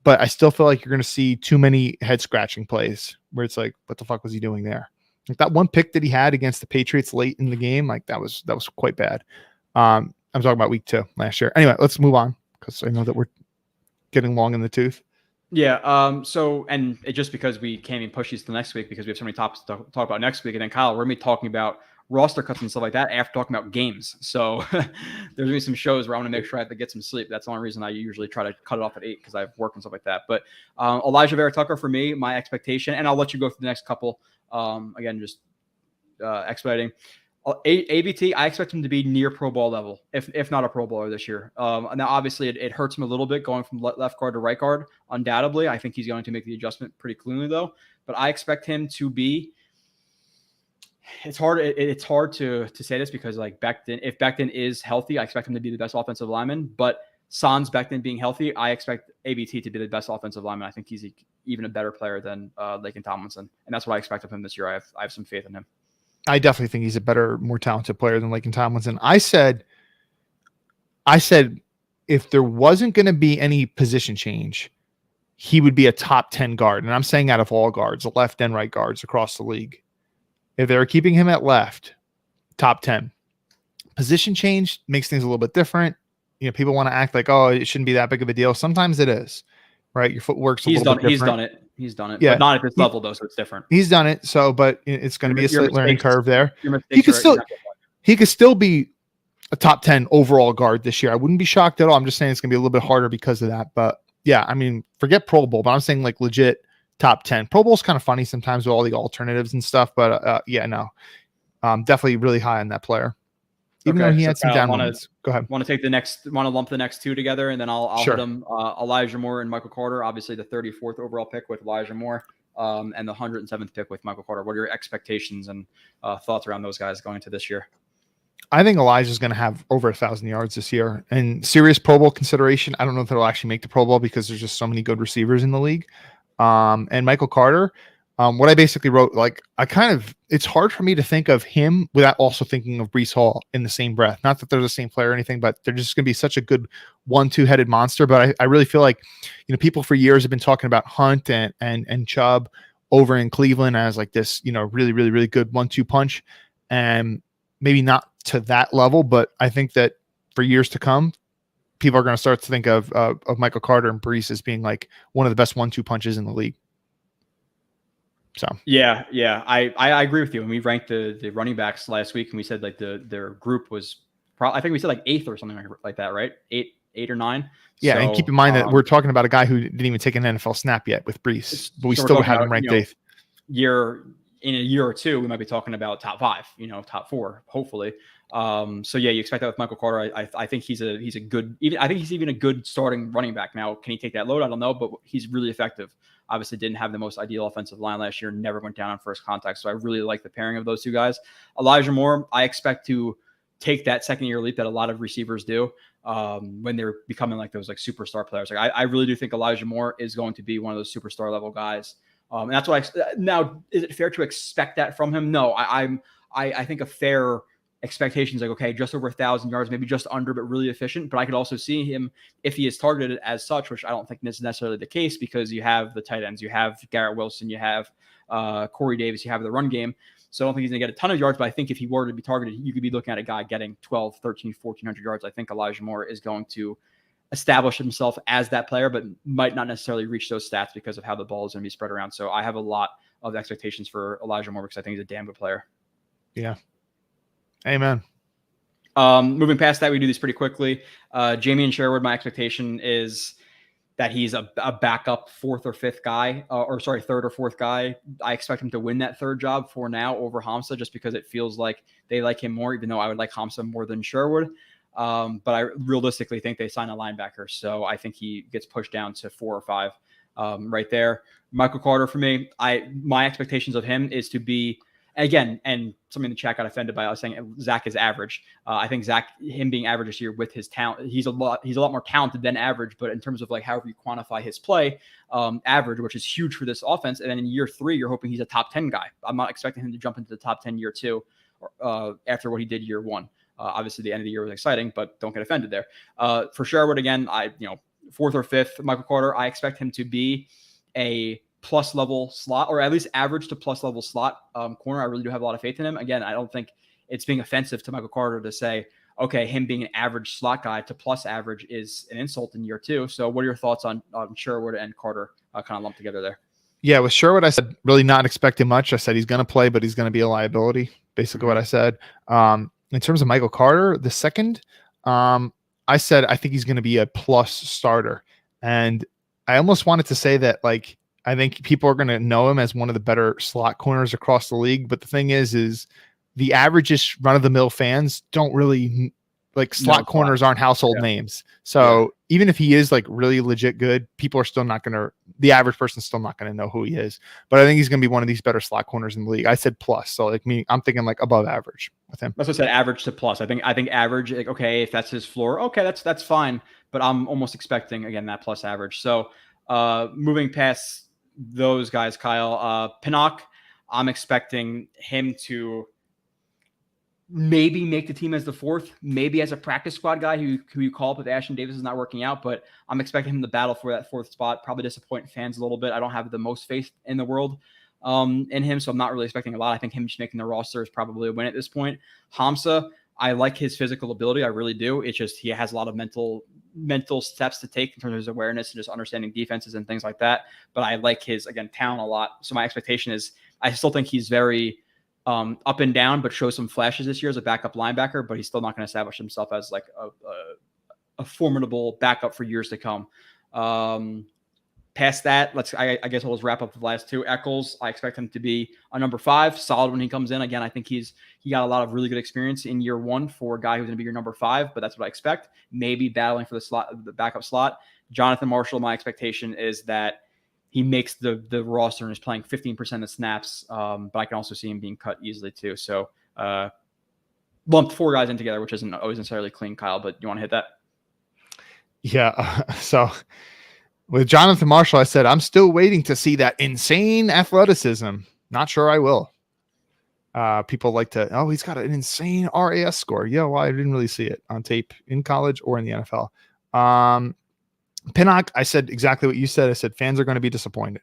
But I still feel like you're going to see too many head scratching plays where it's like, what the fuck was he doing there? Like that one pick that he had against the Patriots late in the game, like that was quite bad. I'm talking about week 2 last year. Anyway, let's move on because I know that we're getting long in the tooth. Yeah. So, and it just because we can't even push these to next week because we have so many topics to talk about next week. And then Kyle, we're going to be talking about roster cuts and stuff like that after talking about games. So there's going to be some shows where I want to make sure I have to get some sleep. That's the only reason I usually try to cut it off at 8 because I have work and stuff like that. But Elijah Vera Tucker for me, my expectation, and I'll let you go for the next couple. Again, just expediting. ABT, I expect him to be near Pro Bowl level, if not a Pro Bowler this year. Now, obviously, it hurts him a little bit going from left guard to right guard. Undoubtedly, I think he's going to make the adjustment pretty cleanly, though. But I expect him to be. It's hard. It's hard to say this because like if Becton is healthy, I expect him to be the best offensive lineman. But sans Becton being healthy, I expect ABT to be the best offensive lineman. I think he's even a better player than Laken Tomlinson, and that's what I expect of him this year. I have some faith in him. I definitely think he's a better, more talented player than Laken Tomlinson. I said if there wasn't going to be any position change, he would be a top 10 guard. And I'm saying out of all guards, left and right guards across the league. If they were keeping him at left, top 10. Position change makes things a little bit different. You know, people want to act like, oh, it shouldn't be that big of a deal. Sometimes it is, right? Your footwork's a little bit different. He's done it. Yeah. But not at this level, though, so it's different. He's done it. So, but it's going to be a slight learning curve there. He could still be a top 10 overall guard this year. I wouldn't be shocked at all. I'm just saying it's going to be a little bit harder because of that. But yeah, I mean, forget Pro Bowl, but I'm saying like legit top 10. Pro Bowl's kind of funny sometimes with all the alternatives and stuff. But yeah, no, definitely really high on that player. Even though he had some down moments. Go ahead. Want to lump the next two together, and then I'll sure. hit them. Elijah Moore and Michael Carter, obviously the 34th overall pick with Elijah Moore, and the 107th pick with Michael Carter. What are your expectations and thoughts around those guys going into this year? I think Elijah's going to have over 1,000 yards this year, and serious Pro Bowl consideration. I don't know if they'll actually make the Pro Bowl because there's just so many good receivers in the league. And Michael Carter. What I basically wrote, like it's hard for me to think of him without also thinking of Breece Hall in the same breath. Not that they're the same player or anything, but they're just going to be such a good 1-2 headed monster. But I really feel like, you know, people for years have been talking about Hunt and Chubb over in Cleveland as like this, you know, really, really, really good 1-2 punch, and maybe not to that level, but I think that for years to come, people are going to start to think of Michael Carter and Breece as being like one of the best 1-2 punches in the league. So yeah, I agree with you. And we ranked the running backs last week, and we said like their group was I think we said like 8th or something like that, right? 8 or 9. Yeah, so, and keep in mind that we're talking about a guy who didn't even take an NFL snap yet with Breece, but we still had him ranked 8th. In a year or two, we might be talking about top 5, you know, top 4, hopefully. So yeah, you expect that with Michael Carter. I think he's a good, I think he's even a good starting running back. Now, can he take that load? I don't know, but he's really effective. Obviously didn't have the most ideal offensive line last year, never went down on first contact. So I really like the pairing of those two guys. Elijah Moore, I expect to take that second year leap that a lot of receivers do when they're becoming like those like superstar players. Like I really do think Elijah Moore is going to be one of those superstar level guys. And that's what now, is it fair to expect that from him? No, I think a fair expectation is like, okay, just over 1,000 yards, maybe just under, but really efficient. But I could also see him, if he is targeted as such, which I don't think is necessarily the case, because you have the tight ends, you have Garrett Wilson, you have Corey Davis, you have the run game. So I don't think he's going to get a ton of yards, but I think if he were to be targeted, you could be looking at a guy getting 12, 13, 1,400 yards. I think Elijah Moore is going to establish himself as that player, but might not necessarily reach those stats because of how the ball is going to be spread around. So I have a lot of expectations for Elijah Moore because I think he's a damn good player. Yeah. Amen. Moving past that, we do this pretty quickly. Jamie Sherwood, my expectation is that he's a backup 4th or 5th guy, 3rd or 4th guy. I expect him to win that 3rd job for now over Hamza, just because it feels like they like him more, even though I would like Hamza more than Sherwood. But I realistically think they sign a linebacker. So I think he gets pushed down to 4 or 5 right there. Michael Carter for me, my expectations of him is to be, again, and somebody in the chat got offended by us saying Zach is average. I think him being average this year with his talent, he's a lot more talented than average. But in terms of like however you quantify his play, average, which is huge for this offense. And then in year 3, you're hoping he's a top 10 guy. I'm not expecting him to jump into the top 10 year 2 after what he did year 1. Obviously, the end of the year was exciting, but don't get offended there. For Sherwood, again, 4th or 5th, Michael Carter, I expect him to be a plus level slot, or at least average to plus level slot corner. I really do have a lot of faith in him. Again, I don't think it's being offensive to Michael Carter to say, okay, him being an average slot guy to plus average is an insult in year 2. So what are your thoughts on Sherwood and Carter kind of lumped together there? Yeah, with Sherwood, I said really not expecting much. I said he's going to play, but he's going to be a liability. Basically what I said. In terms of Michael Carter, the second, I said I think he's going to be a plus starter. And I almost wanted to say that, like, I think people are going to know him as one of the better slot corners across the league. But the thing is the average run-of-the-mill fans don't really like slot corners aren't household names. So even if he is like really legit good, people are still not going to, the average person's still not going to know who he is. But I think he's going to be one of these better slot corners in the league. I said plus. So like I'm thinking like above average with him. That's what I said, average to plus. I think average, like, okay, if that's his floor, okay, that's fine. But I'm almost expecting, again, that plus average. So moving past those guys, Kyle, Pinnock, I'm expecting him to maybe make the team as the 4th, maybe as a practice squad guy who you call up if Ashton Davis is not working out, but I'm expecting him to battle for that 4th spot, probably disappoint fans a little bit. I don't have the most faith in the world in him, so I'm not really expecting a lot. I think him just making the roster is probably a win at this point. Hamza, I like his physical ability. I really do. It's just he has a lot of mental steps to take in terms of his awareness and just understanding defenses and things like that. But I like his, again, talent a lot. So my expectation is I still think he's very up and down, but shows some flashes this year as a backup linebacker, but he's still not going to establish himself as like a formidable backup for years to come. Past that, I guess I'll just wrap up the last 2. Eccles, I expect him to be a number 5, solid when he comes in. Again, I think he got a lot of really good experience in year 1 for a guy who's going to be your number 5, but that's what I expect. Maybe battling for the backup slot. Jonathan Marshall, my expectation is that he makes the roster and is playing 15% of snaps, but I can also see him being cut easily too. So lumped 4 guys in together, which isn't always necessarily clean, Kyle, but you want to hit that? Yeah, so with Jonathan Marshall, I said, I'm still waiting to see that insane athleticism. Not sure I will. People like to, he's got an insane RAS score. Yeah, well, I didn't really see it on tape in college or in the NFL. Pinnock, I said exactly what you said. I said fans are going to be disappointed.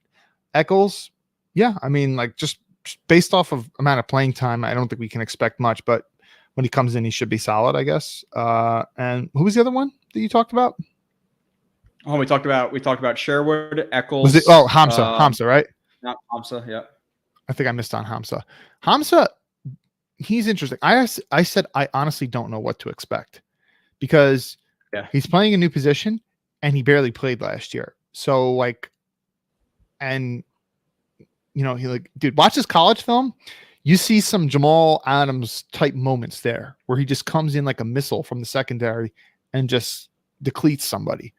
Eccles, yeah, I mean, like just based off of amount of playing time, I don't think we can expect much, but when he comes in, he should be solid, I guess. And who was the other one that you talked about? Oh, we talked about Sherwood, Eccles. Was it? Oh, Hamza, right? Not Hamza, yeah. I think I missed on Hamza. Hamza, he's interesting. I said I honestly don't know what to expect because he's playing a new position and he barely played last year. So like, and he like, dude, watch his college film. You see some Jamal Adams type moments there where he just comes in like a missile from the secondary and just decleats somebody.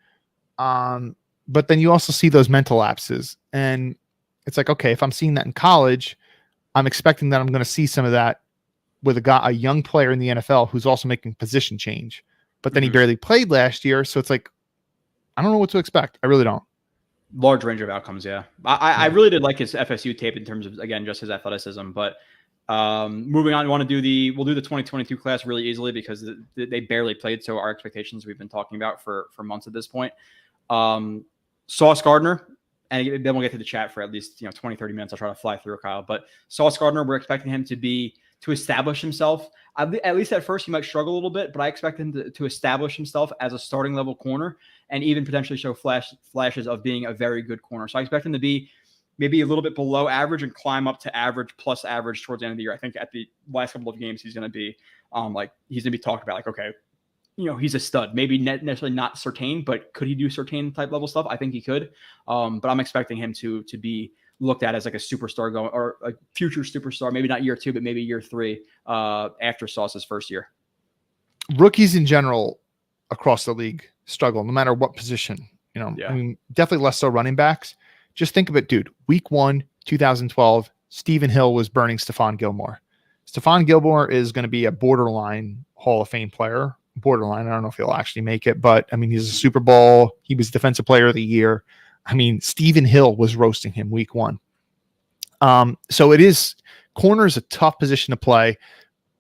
But then you also see those mental lapses, and it's like, okay, if I'm seeing that in college, I'm expecting that I'm going to see some of that with a young player in the NFL who's also making position change, but then he barely played last year. So it's like, I don't know what to expect. I really don't. Large range of outcomes. Yeah. I really did like his FSU tape in terms of, again, just his athleticism, but moving on, we'll do the 2022 class really easily because they barely played. So our expectations we've been talking about for months at this point. Sauce Gardner, and then we'll get to the chat for at least 20, 30 minutes. I'll try to fly through, Kyle. But Sauce Gardner, we're expecting him to establish himself. At least at first, he might struggle a little bit, but I expect him to establish himself as a starting level corner and even potentially show flashes of being a very good corner. So I expect him to be maybe a little bit below average and climb up to average plus average towards the end of the year. I think at the last couple of games, he's going to be talked about like, okay, he's a stud. Maybe necessarily not Surtain, but could he do Surtain type level stuff? I think he could. But I'm expecting him to be looked at as like a superstar or a future superstar, maybe not year 2, but maybe year 3 after Sauce's first year. Rookies in general across the league struggle no matter what position. I mean, definitely less so running backs. Just think of it, dude. Week 1, 2012, Stephen Hill was burning Stephon Gilmore. Stephon Gilmore is going to be a borderline Hall of Fame player. Borderline. I don't know if he'll actually make it, but I mean, he's a Super Bowl. He was Defensive Player of the Year. I mean, Stephen Hill was roasting him week 1. So it is, corner is a tough position to play.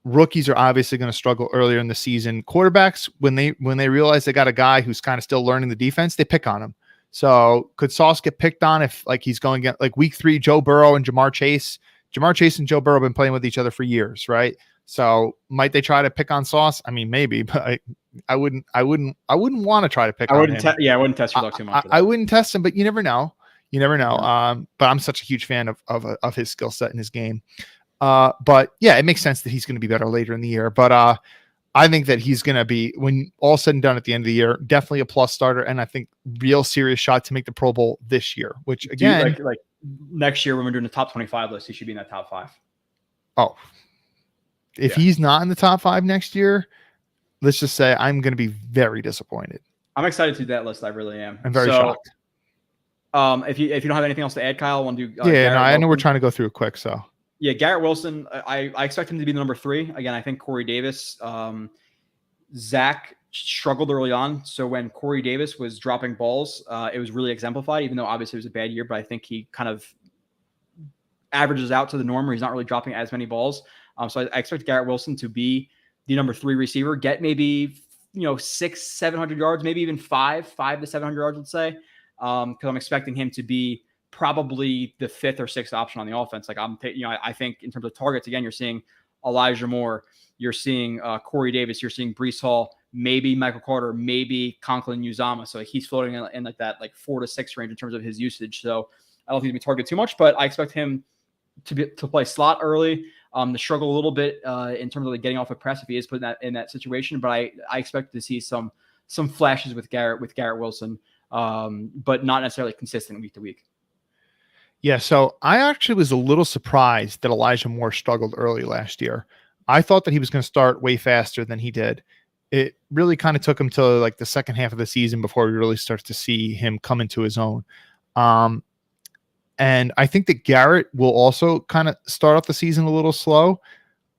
Rookies are obviously going to struggle earlier in the season. Quarterbacks, when they realize they got a guy who's kind of still learning the defense, they pick on him. So could Sauce get picked on if like he's going at like week 3, Joe Burrow and Jamar Chase? Jamar Chase and Joe Burrow have been playing with each other for years, right? So might they try to pick on Sauce? I mean, maybe, but I wouldn't want to try to pick on him. I wouldn't test your luck too much. I wouldn't test him, but you never know. You never know. But I'm such a huge fan of his skill set and his game. But yeah, it makes sense that he's going to be better later in the year. But I think that he's going to be, when all said and done at the end of the year, definitely a plus starter. And I think real serious shot to make the Pro Bowl this year, which again, like next year when we're doing the top 25 list, he should be in that top 5. Oh, if he's not in the top 5 next year, let's just say I'm going to be very disappointed. I'm excited to do that list. I really am. I'm very shocked. If you don't have anything else to add, Kyle, I want to do. I know we're trying to go through it quick. So yeah, Garrett Wilson, I expect him to be the number 3. Again, I think Corey Davis, Zach struggled early on. So when Corey Davis was dropping balls, it was really exemplified, even though obviously it was a bad year, but I think he kind of averages out to the norm where he's not really dropping as many balls. So I expect Garrett Wilson to be the number 3 receiver, get maybe, 600-700 yards, maybe even 500 to 700 yards, let's say. Because I'm expecting him to be probably the 5th or 6th option on the offense. Like I think in terms of targets, again, you're seeing Elijah Moore, you're seeing Corey Davis, you're seeing Breece Hall, maybe Michael Carter, maybe Conklin Uzama. So he's floating in like that 4 to 6 range in terms of his usage. So I don't think he's going to be targeted too much, but I expect him to play slot early, to struggle a little bit in terms of like getting off a press if he is put in that situation. But I expect to see some flashes with Garrett Wilson, but not necessarily consistent week to week. Yeah, so I actually was a little surprised that Elijah Moore struggled early last year. I thought that he was going to start way faster than he did. It really kind of took him to like the second half of the season before we really start to see him come into his own. And I think that Garrett will also kind of start off the season a little slow,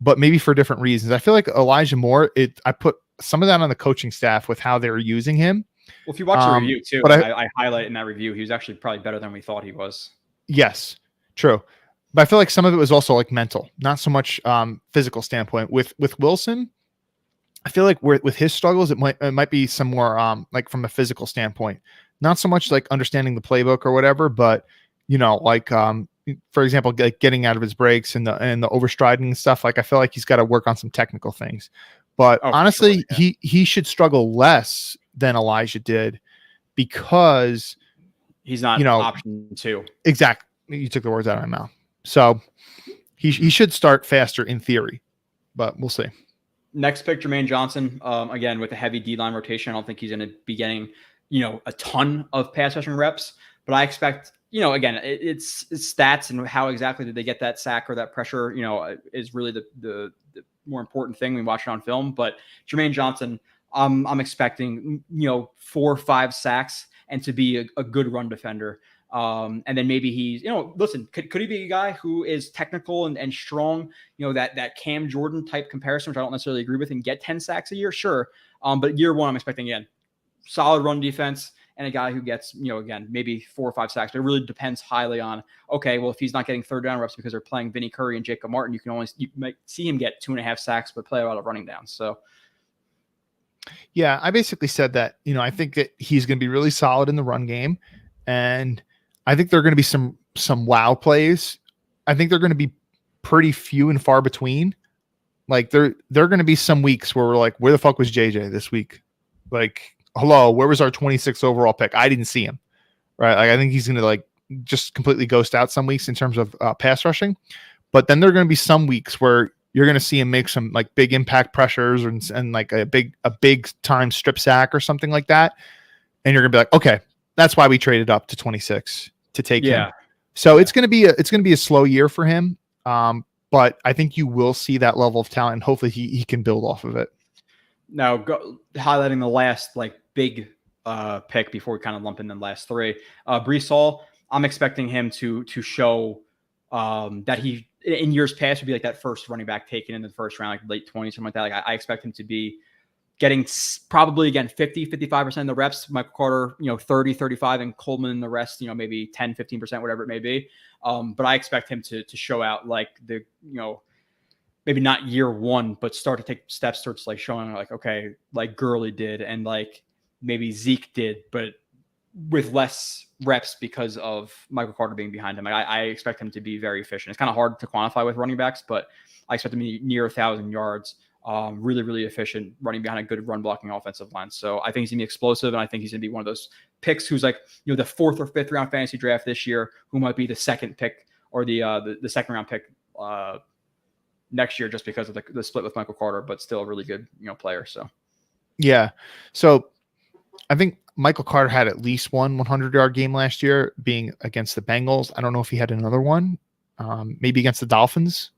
but maybe for different reasons. I feel like Elijah Moore, I put some of that on the coaching staff with how they were using him. Well, if you watch the review too, but I highlight in that review, he was actually probably better than we thought he was. Yes, true. But I feel like some of it was also like mental, not so much physical standpoint. With Wilson, I feel like with his struggles, it might be some more like from a physical standpoint, not so much like understanding the playbook or whatever, but like for example, like getting out of his breaks and the overstriding and stuff. Like I feel like he's got to work on some technical things. But honestly, sure, yeah. he should struggle less than Elijah did because he's not option 2. Exactly. You took the words out of my mouth. So he should start faster in theory, but we'll see. Next pick, Jermaine Johnson. Again, with a heavy D-line rotation, I don't think he's going to be getting, a ton of pass rushing reps, but I expect, again, it's stats and how exactly did they get that sack or that pressure, is really the more important thing when we watch it on film. But Jermaine Johnson, I'm expecting, 4 or 5 sacks and to be a good run defender. And then maybe he's, listen, could he be a guy who is technical and strong, that Cam Jordan type comparison, which I don't necessarily agree with, and get 10 sacks a year? Sure. But year 1, I'm expecting, again, solid run defense and a guy who gets, again, maybe 4 or 5 sacks. But it really depends highly on, okay, well, if he's not getting third down reps because they're playing Vinny Curry and Jacob Martin, you might see him get 2.5 sacks, but play a lot of running down. So, yeah, I basically said that, I think that he's going to be really solid in the run game. And I think there are going to be some wow plays. I think they're going to be pretty few and far between. Like there are going to be some weeks where we're like, where the fuck was JJ this week? Like, hello, where was our 26th overall pick? I didn't see him. Right. Like I think he's going to like just completely ghost out some weeks in terms of pass rushing. But then there are going to be some weeks where you're going to see him make some like big impact pressures and like a big time strip sack or something like that. And you're going to be like, okay, that's why we traded up to 26 to take him. So it's going to be a slow year for him. But I think you will see that level of talent and hopefully he can build off of it. Now highlighting the last like big pick before we kind of lump in the last 3, Breece Hall, I'm expecting him to show that he in years past would be like that first running back taken in the first round, like late 20s, something like that. Like I expect him to be getting probably again 50-55% of the reps. Michael Carter, 30-35, and Coleman the rest, maybe 10-15%, whatever it may be. But I expect him to show out like the maybe not year one, but start to take steps towards like showing like, okay, like Gurley did and like maybe Zeke did, but with less reps because of Michael Carter being behind him. I expect him to be very efficient. It's kind of hard to quantify with running backs, but I expect him to be near 1,000 yards. Really, really efficient running behind a good run blocking offensive line. So I think he's going to be explosive, and I think he's going to be one of those picks who's like, the 4th or 5th round fantasy draft this year, who might be the second pick or the second round pick next year just because of the split with Michael Carter, but still a really good, player. So, yeah. So I think Michael Carter had at least one 100-yard game last year being against the Bengals. I don't know if he had another one, maybe against the Dolphins.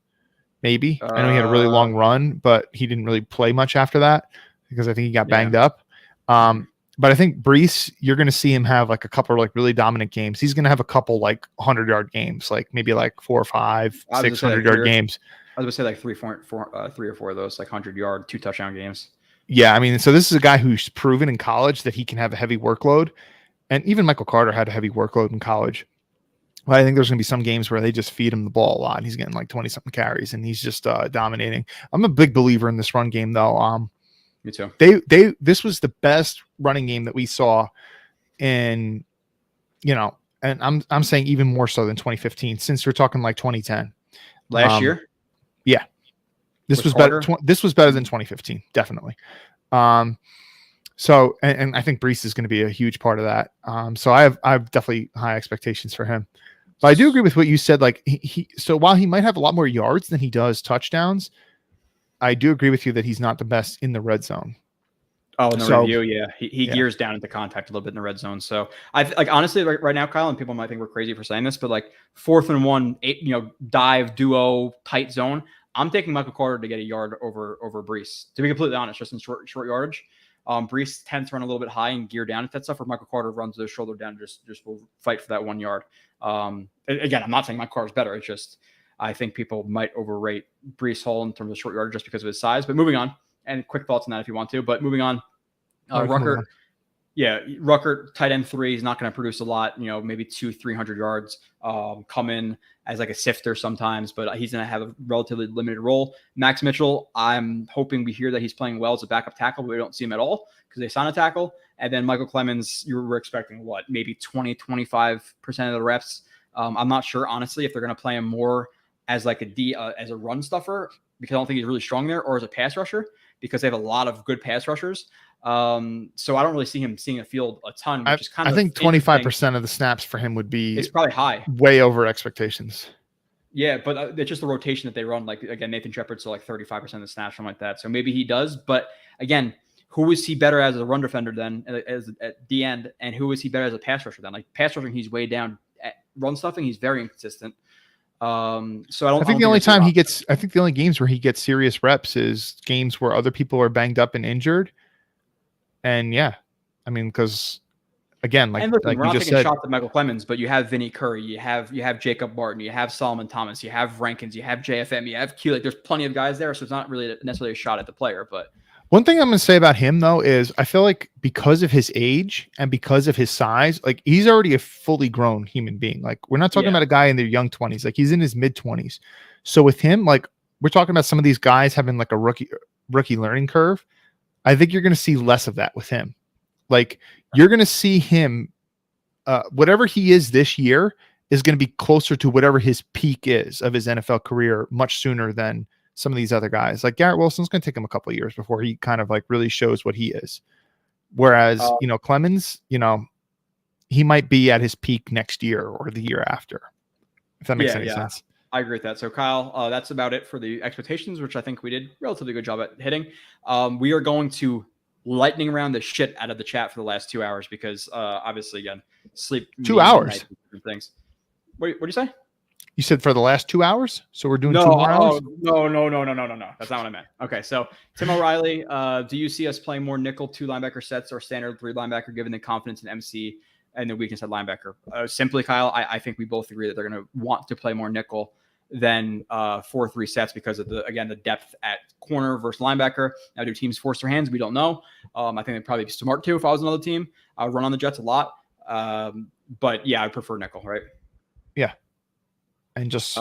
Maybe. I know he had a really long run, but he didn't really play much after that because I think he got banged up. But I think Brees, you're going to see him have like a couple of like really dominant games. He's going to have a couple like 100-yard games, like maybe like 4 or 5, 600-yard games. I was going to say like 3 or 4 of those, like 100-yard, 2 touchdown games. Yeah, I mean, so this is a guy who's proven in college that he can have a heavy workload. And even Michael Carter had a heavy workload in college. But I think there's going to be some games where they just feed him the ball a lot. And he's getting like 20-something carries, and he's just dominating. I'm a big believer in this run game, though. Me too. This was the best running game that we saw in, and I'm saying even more so than 2015, since we're talking like 2010. Last year? Yeah. This was better. This was better than 2015, definitely. So, and I think Brees is going to be a huge part of that. So I have definitely high expectations for him. But I do agree with what you said. Like so while he might have a lot more yards than he does touchdowns, I do agree with you that he's not the best in the red zone. Oh, in the review, yeah, he gears down into contact a little bit in the red zone. So I like honestly, right now, Kyle, and people might think we're crazy for saying this, but like 4th and 1, 8, dive duo tight zone. I'm taking Michael Carter to get a yard over Brees. To be completely honest, just in short yardage. Brees tends to run a little bit high and gear down at that stuff, where Michael Carter runs the shoulder down, just will fight for that 1 yard. Again, I'm not saying Michael Carter's better. It's just I think people might overrate Brees Hall in terms of short yardage just because of his size. But moving on, and quick thoughts on that if you want to. But moving on, Rucker. Yeah, Rucker, tight end 3, is not going to produce a lot, maybe 200-300 yards, come in as like a sifter sometimes, but he's going to have a relatively limited role. Max Mitchell, I'm hoping we hear that he's playing well as a backup tackle, but we don't see him at all because they sign a tackle. And then Michael Clemens, you were expecting what, maybe 20-25% of the reps. I'm not sure, honestly, if they're going to play him more as like as a run stuffer, because I don't think he's really strong there, or as a pass rusher, because they have a lot of good pass rushers. So I don't really see him seeing a field a ton, which is kind of, I think 25% of the snaps for him would be, it's probably high, way over expectations. Yeah, but it's just the rotation that they run. Like, again, Nathan Shepard's like 35% of the snaps, something like that. So maybe he does, but again, who is he better as a run defender then as at the end? And who is he better as a pass rusher then? Like pass rushing, he's way down. At run stuffing, he's very inconsistent. So I think the only games where he gets serious reps is games where other people are banged up and injured. And yeah, I mean, because again, like we're not taking shots at Michael Clemens, but you have Vinny Curry, you have Jacob Martin, you have Solomon Thomas, you have Rankins, you have JFM, you have Q. Like there's plenty of guys there, so it's not really necessarily a shot at the player. But one thing I'm going to say about him though is I feel like because of his age and because of his size, like he's already a fully grown human being. Like we're not talking about a guy in their young 20s, like he's in his mid 20s. So with him, like we're talking about some of these guys having like a rookie learning curve. I think you're going to see less of that with him. Like you're going to see him, whatever he is this year is going to be closer to whatever his peak is of his NFL career much sooner than some of these other guys. Like Garrett Wilson's going to take him a couple of years before he kind of like really shows what he is. Whereas, Clemens, he might be at his peak next year or the year after, if that makes any sense. I agree with that. So Kyle, that's about it for the expectations, which I think we did a relatively good job at hitting. We are going to lightning round the shit out of the chat for the last 2 hours because obviously, again, sleep 2 hours things. What do you say? You said for the last 2 hours, so we're doing 2 more hours. No. That's not what I meant. Okay, so Tim O'Reilly, do you see us playing more nickel 2 linebacker sets or standard 3 linebacker given the confidence in MC and the weakness at linebacker. Simply, Kyle, I think we both agree that they're going to want to play more nickel than 4-3 sets because of the depth at corner versus linebacker. Now, do teams force their hands? We don't know. I think they'd probably be smart too. If I was another team, I would run on the Jets a lot. But yeah, I prefer nickel, right? Yeah. And just,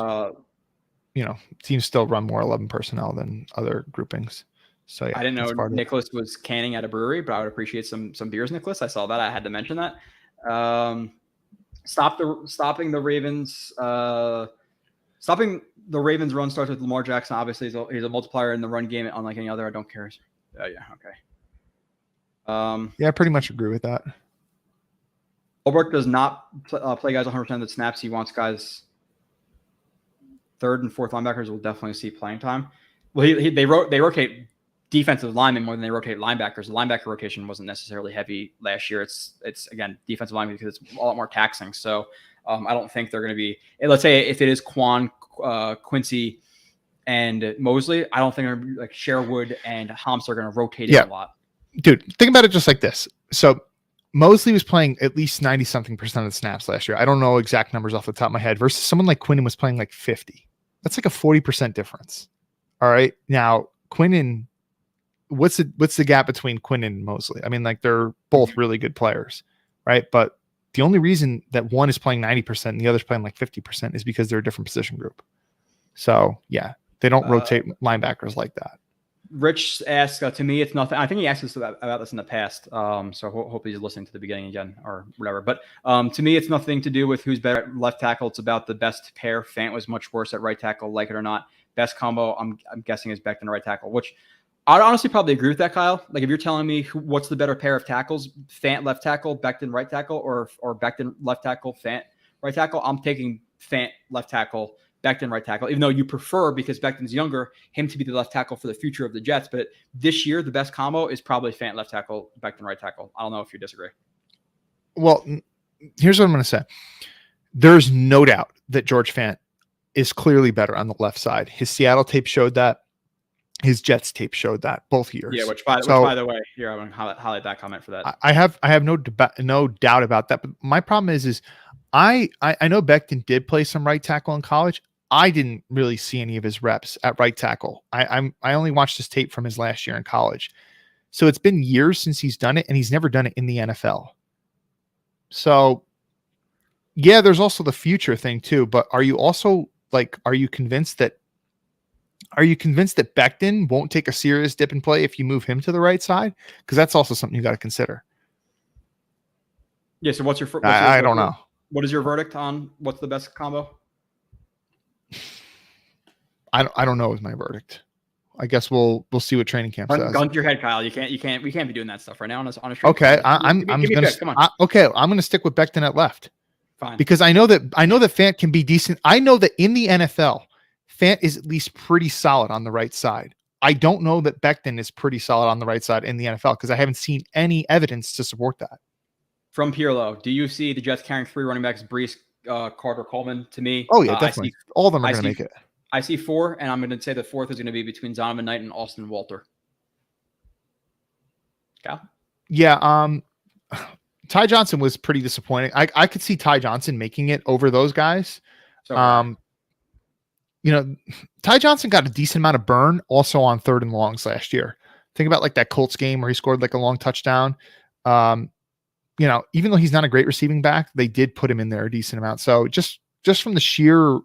teams still run more 11 personnel than other groupings. So yeah, I didn't know Nicholas was canning at a brewery, but I would appreciate some beers, Nicholas. I saw that. I had to mention that. Stopping the Ravens. Stopping the Ravens' run starts with Lamar Jackson. Obviously, he's a multiplier in the run game, unlike any other. I don't care. Yeah, okay. Yeah, I pretty much agree with that. Ulbrich does not play guys 100% of the snaps. He wants guys third and fourth linebackers will definitely see playing time. Well, they rotate defensive linemen more than they rotate linebackers. The linebacker rotation wasn't necessarily heavy last year. It's again defensive linemen because it's a lot more taxing. So I don't think they're going to be. Let's say if it is Quan, Quincy, and Mosley, I don't think like Sherwood and Humps are going to rotate it a lot. Dude, think about it just like this. So Mosley was playing at least 90-something% of the snaps last year. I don't know exact numbers off the top of my head versus someone like Quinnen was playing like 50. That's like a 40% difference. All right. Now, Quinnen, what's the gap between Quinnen and Mosley? I mean, like they're both really good players, right? But the only reason that one is playing 90% and the other's playing like 50% is because they're a different position group. So yeah, they don't rotate linebackers like that. Rich asks, to me, it's nothing. I think he asked us about this in the past. So hope he's listening to the beginning again or whatever. But to me, it's nothing to do with who's better at left tackle. It's about the best pair. Fant was much worse at right tackle, like it or not. Best combo, I'm guessing, is Becton right tackle, which I'd honestly probably agree with that, Kyle. Like if you're telling me what's the better pair of tackles, Fant left tackle, Becton right tackle, or Becton left tackle, Fant right tackle, I'm taking Fant left tackle, Becton right tackle, even though you prefer, because Becton's younger, him to be the left tackle for the future of the Jets. But this year, the best combo is probably Fant left tackle, Becton right tackle. I don't know if you disagree. Well, here's what I'm going to say. There's no doubt that George Fant is clearly better on the left side. His Seattle tape showed that. His Jets tape showed that both years. Yeah, which by the way, here I want to highlight that comment for that. I have no doubt about that. But my problem is I know Becton did play some right tackle in college. I didn't really see any of his reps at right tackle. I only watched his tape from his last year in college. So it's been years since he's done it, and he's never done it in the NFL. So yeah, there's also the future thing too. But are you convinced that Becton won't take a serious dip in play if you move him to the right side? Because that's also something you got to consider. Yeah. So what's your I don't know. What is your verdict on what's the best combo? I don't know is my verdict. I guess we'll see what training camp says. Gun to your head, Kyle. We can't be doing that stuff right now on a Okay, I'm gonna stick with Becton at left. Fine. Because I know that Fant can be decent. I know that in the NFL, Fant is at least pretty solid on the right side. I don't know that Becton is pretty solid on the right side in the NFL because I haven't seen any evidence to support that. From Pirlo, do you see the Jets carrying three running backs, Brees, Carter, Coleman? To me, oh yeah, definitely. All of them are going to make it. I see four, and I'm going to say the fourth is going to be between Zonovan Knight and Austin Walter. Cal? Yeah, Ty Johnson was pretty disappointing. I could see Ty Johnson making it over those guys. So, Ty Johnson got a decent amount of burn also on third and longs last year. Think about like that Colts game where he scored like a long touchdown. Even though he's not a great receiving back, they did put him in there a decent amount. So just from the sheer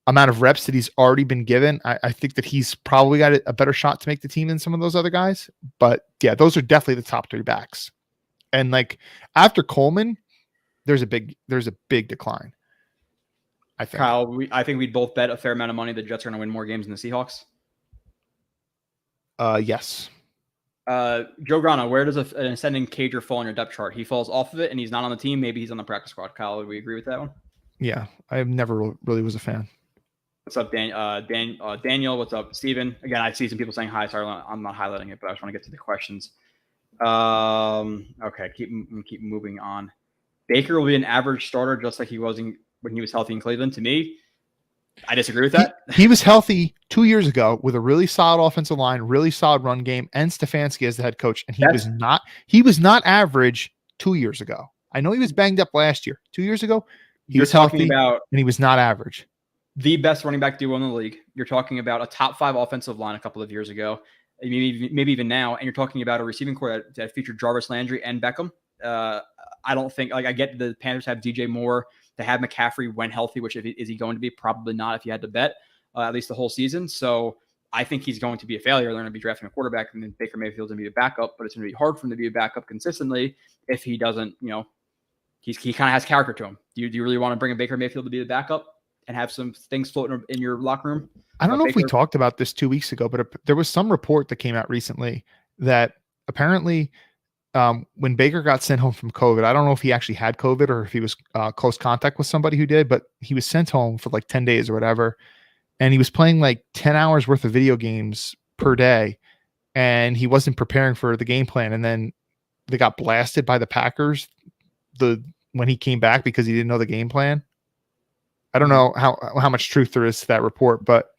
amount of reps that he's already been given, I think that he's probably got a better shot to make the team than some of those other guys. But yeah, those are definitely the top three backs. And like after Coleman, there's a big decline. I think. Kyle, I think we'd both bet a fair amount of money the Jets are going to win more games than the Seahawks. Yes. Joe Grana, where does an ascending cager fall on your depth chart? He falls off of it and he's not on the team. Maybe he's on the practice squad. Kyle, would we agree with that one? Yeah, I never really was a fan. What's up, Daniel? What's up, Steven? Again, I see some people saying hi. Sorry, I'm not highlighting it, but I just want to get to the questions. Okay, keep moving on. Baker will be an average starter, just like he was when he was healthy in Cleveland. To me, I disagree with that. He was healthy 2 years ago with a really solid offensive line, really solid run game, and Stefanski as the head coach, and he was not average 2 years ago. I know he was banged up last year. 2 years ago, he You're was talking healthy about and he was not average. the best running back duo in the league. You're talking about a top 5 offensive line a couple of years ago, maybe even now, and you're talking about a receiving core that featured Jarvis Landry and Beckham. I don't think, like, I get the Panthers have DJ Moore, to have McCaffrey when healthy, which is he going to be? Probably not if you had to bet, at least the whole season. So I think he's going to be a failure. They're going to be drafting a quarterback, and then Baker Mayfield's going to be a backup, but it's going to be hard for him to be a backup consistently if he doesn't, he kind of has character to him. Do you really want to bring a Baker Mayfield to be the backup and have some things floating in your locker room? I don't know Baker? if we talked about this 2 weeks ago, but there was some report that came out recently that apparently when Baker got sent home from COVID, I don't know if he actually had COVID or if he was close contact with somebody who did, but he was sent home for like 10 days or whatever. And he was playing like 10 hours worth of video games per day. And he wasn't preparing for the game plan. And then they got blasted by the Packers when he came back because he didn't know the game plan. I don't know how much truth there is to that report, but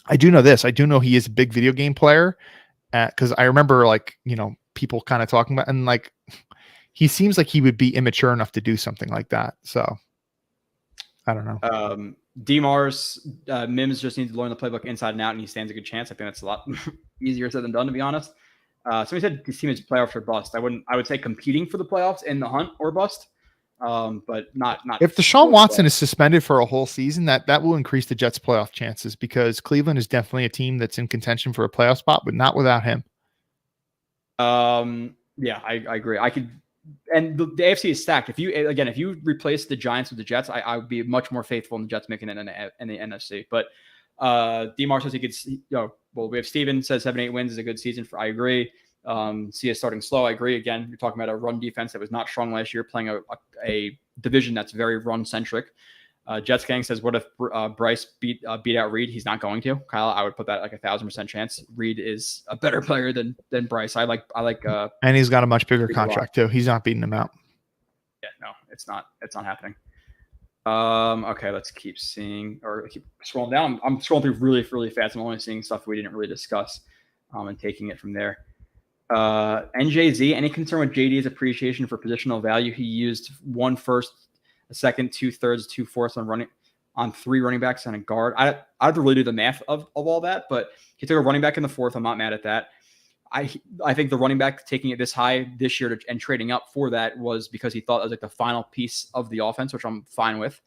I do know this. I do know he is a big video game player because I remember people kind of talking about, and like, he seems like he would be immature enough to do something like that. So I don't know. DMARS, Mims just needs to learn the playbook inside and out, and he stands a good chance. I think that's a lot easier said than done, to be honest. Somebody said his team is playoffs or bust. I would say competing for the playoffs in the hunt or bust. But not. If Deshaun Watson is suspended for a whole season, that will increase the Jets' playoff chances, because Cleveland is definitely a team that's in contention for a playoff spot, but not without him. Yeah, I agree. And the AFC is stacked. If you replace the Giants with the Jets, I would be much more faithful in the Jets making it in the NFC. But DMAR says he could. We have Steven says 7-8 wins is a good season for. I agree. See us starting slow. I agree. Again, you're talking about a run defense that was not strong last year, playing a division that's very run centric. Jets Gang says, what if Bryce beat out Reed? He's not going to. Kyle, I would put that like 1,000% chance. Reed is a better player than Bryce. I like. And he's got a much bigger contract too. He's not beating him out. Yeah, no, it's not happening. Okay, let's keep seeing or keep scrolling down. I'm scrolling through really, really fast. I'm only seeing stuff we didn't really discuss, and taking it from there. NJZ, any concern with JD's appreciation for positional value? He used 1 first, a second, 2 thirds, 2 fourths on 3 running backs and a guard. I have to really do the math of all that, but he took a running back in the 4th. I'm not mad at that. I think the running back taking it this high this year and trading up for that was because he thought it was like the final piece of the offense, which I'm fine with.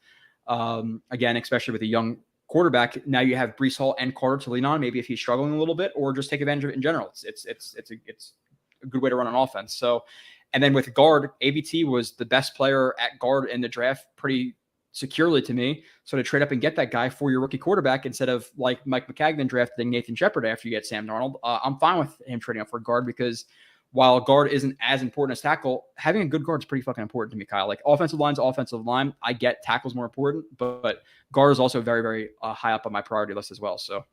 Again, especially with a young quarterback, now you have Breece Hall and Carter to lean on. Maybe if he's struggling a little bit, or just take advantage of it in general. It's a good way to run an offense. So, and then with guard, AVT was the best player at guard in the draft pretty securely to me. So to trade up and get that guy for your rookie quarterback instead of like Mike McCagnon drafting Nathan Shepard after you get Sam Darnold, I'm fine with him trading up for guard, because while guard isn't as important as tackle, having a good guard is pretty fucking important to me, Kyle. Like offensive line. I get tackle's more important, but guard is also very, very high up on my priority list as well. So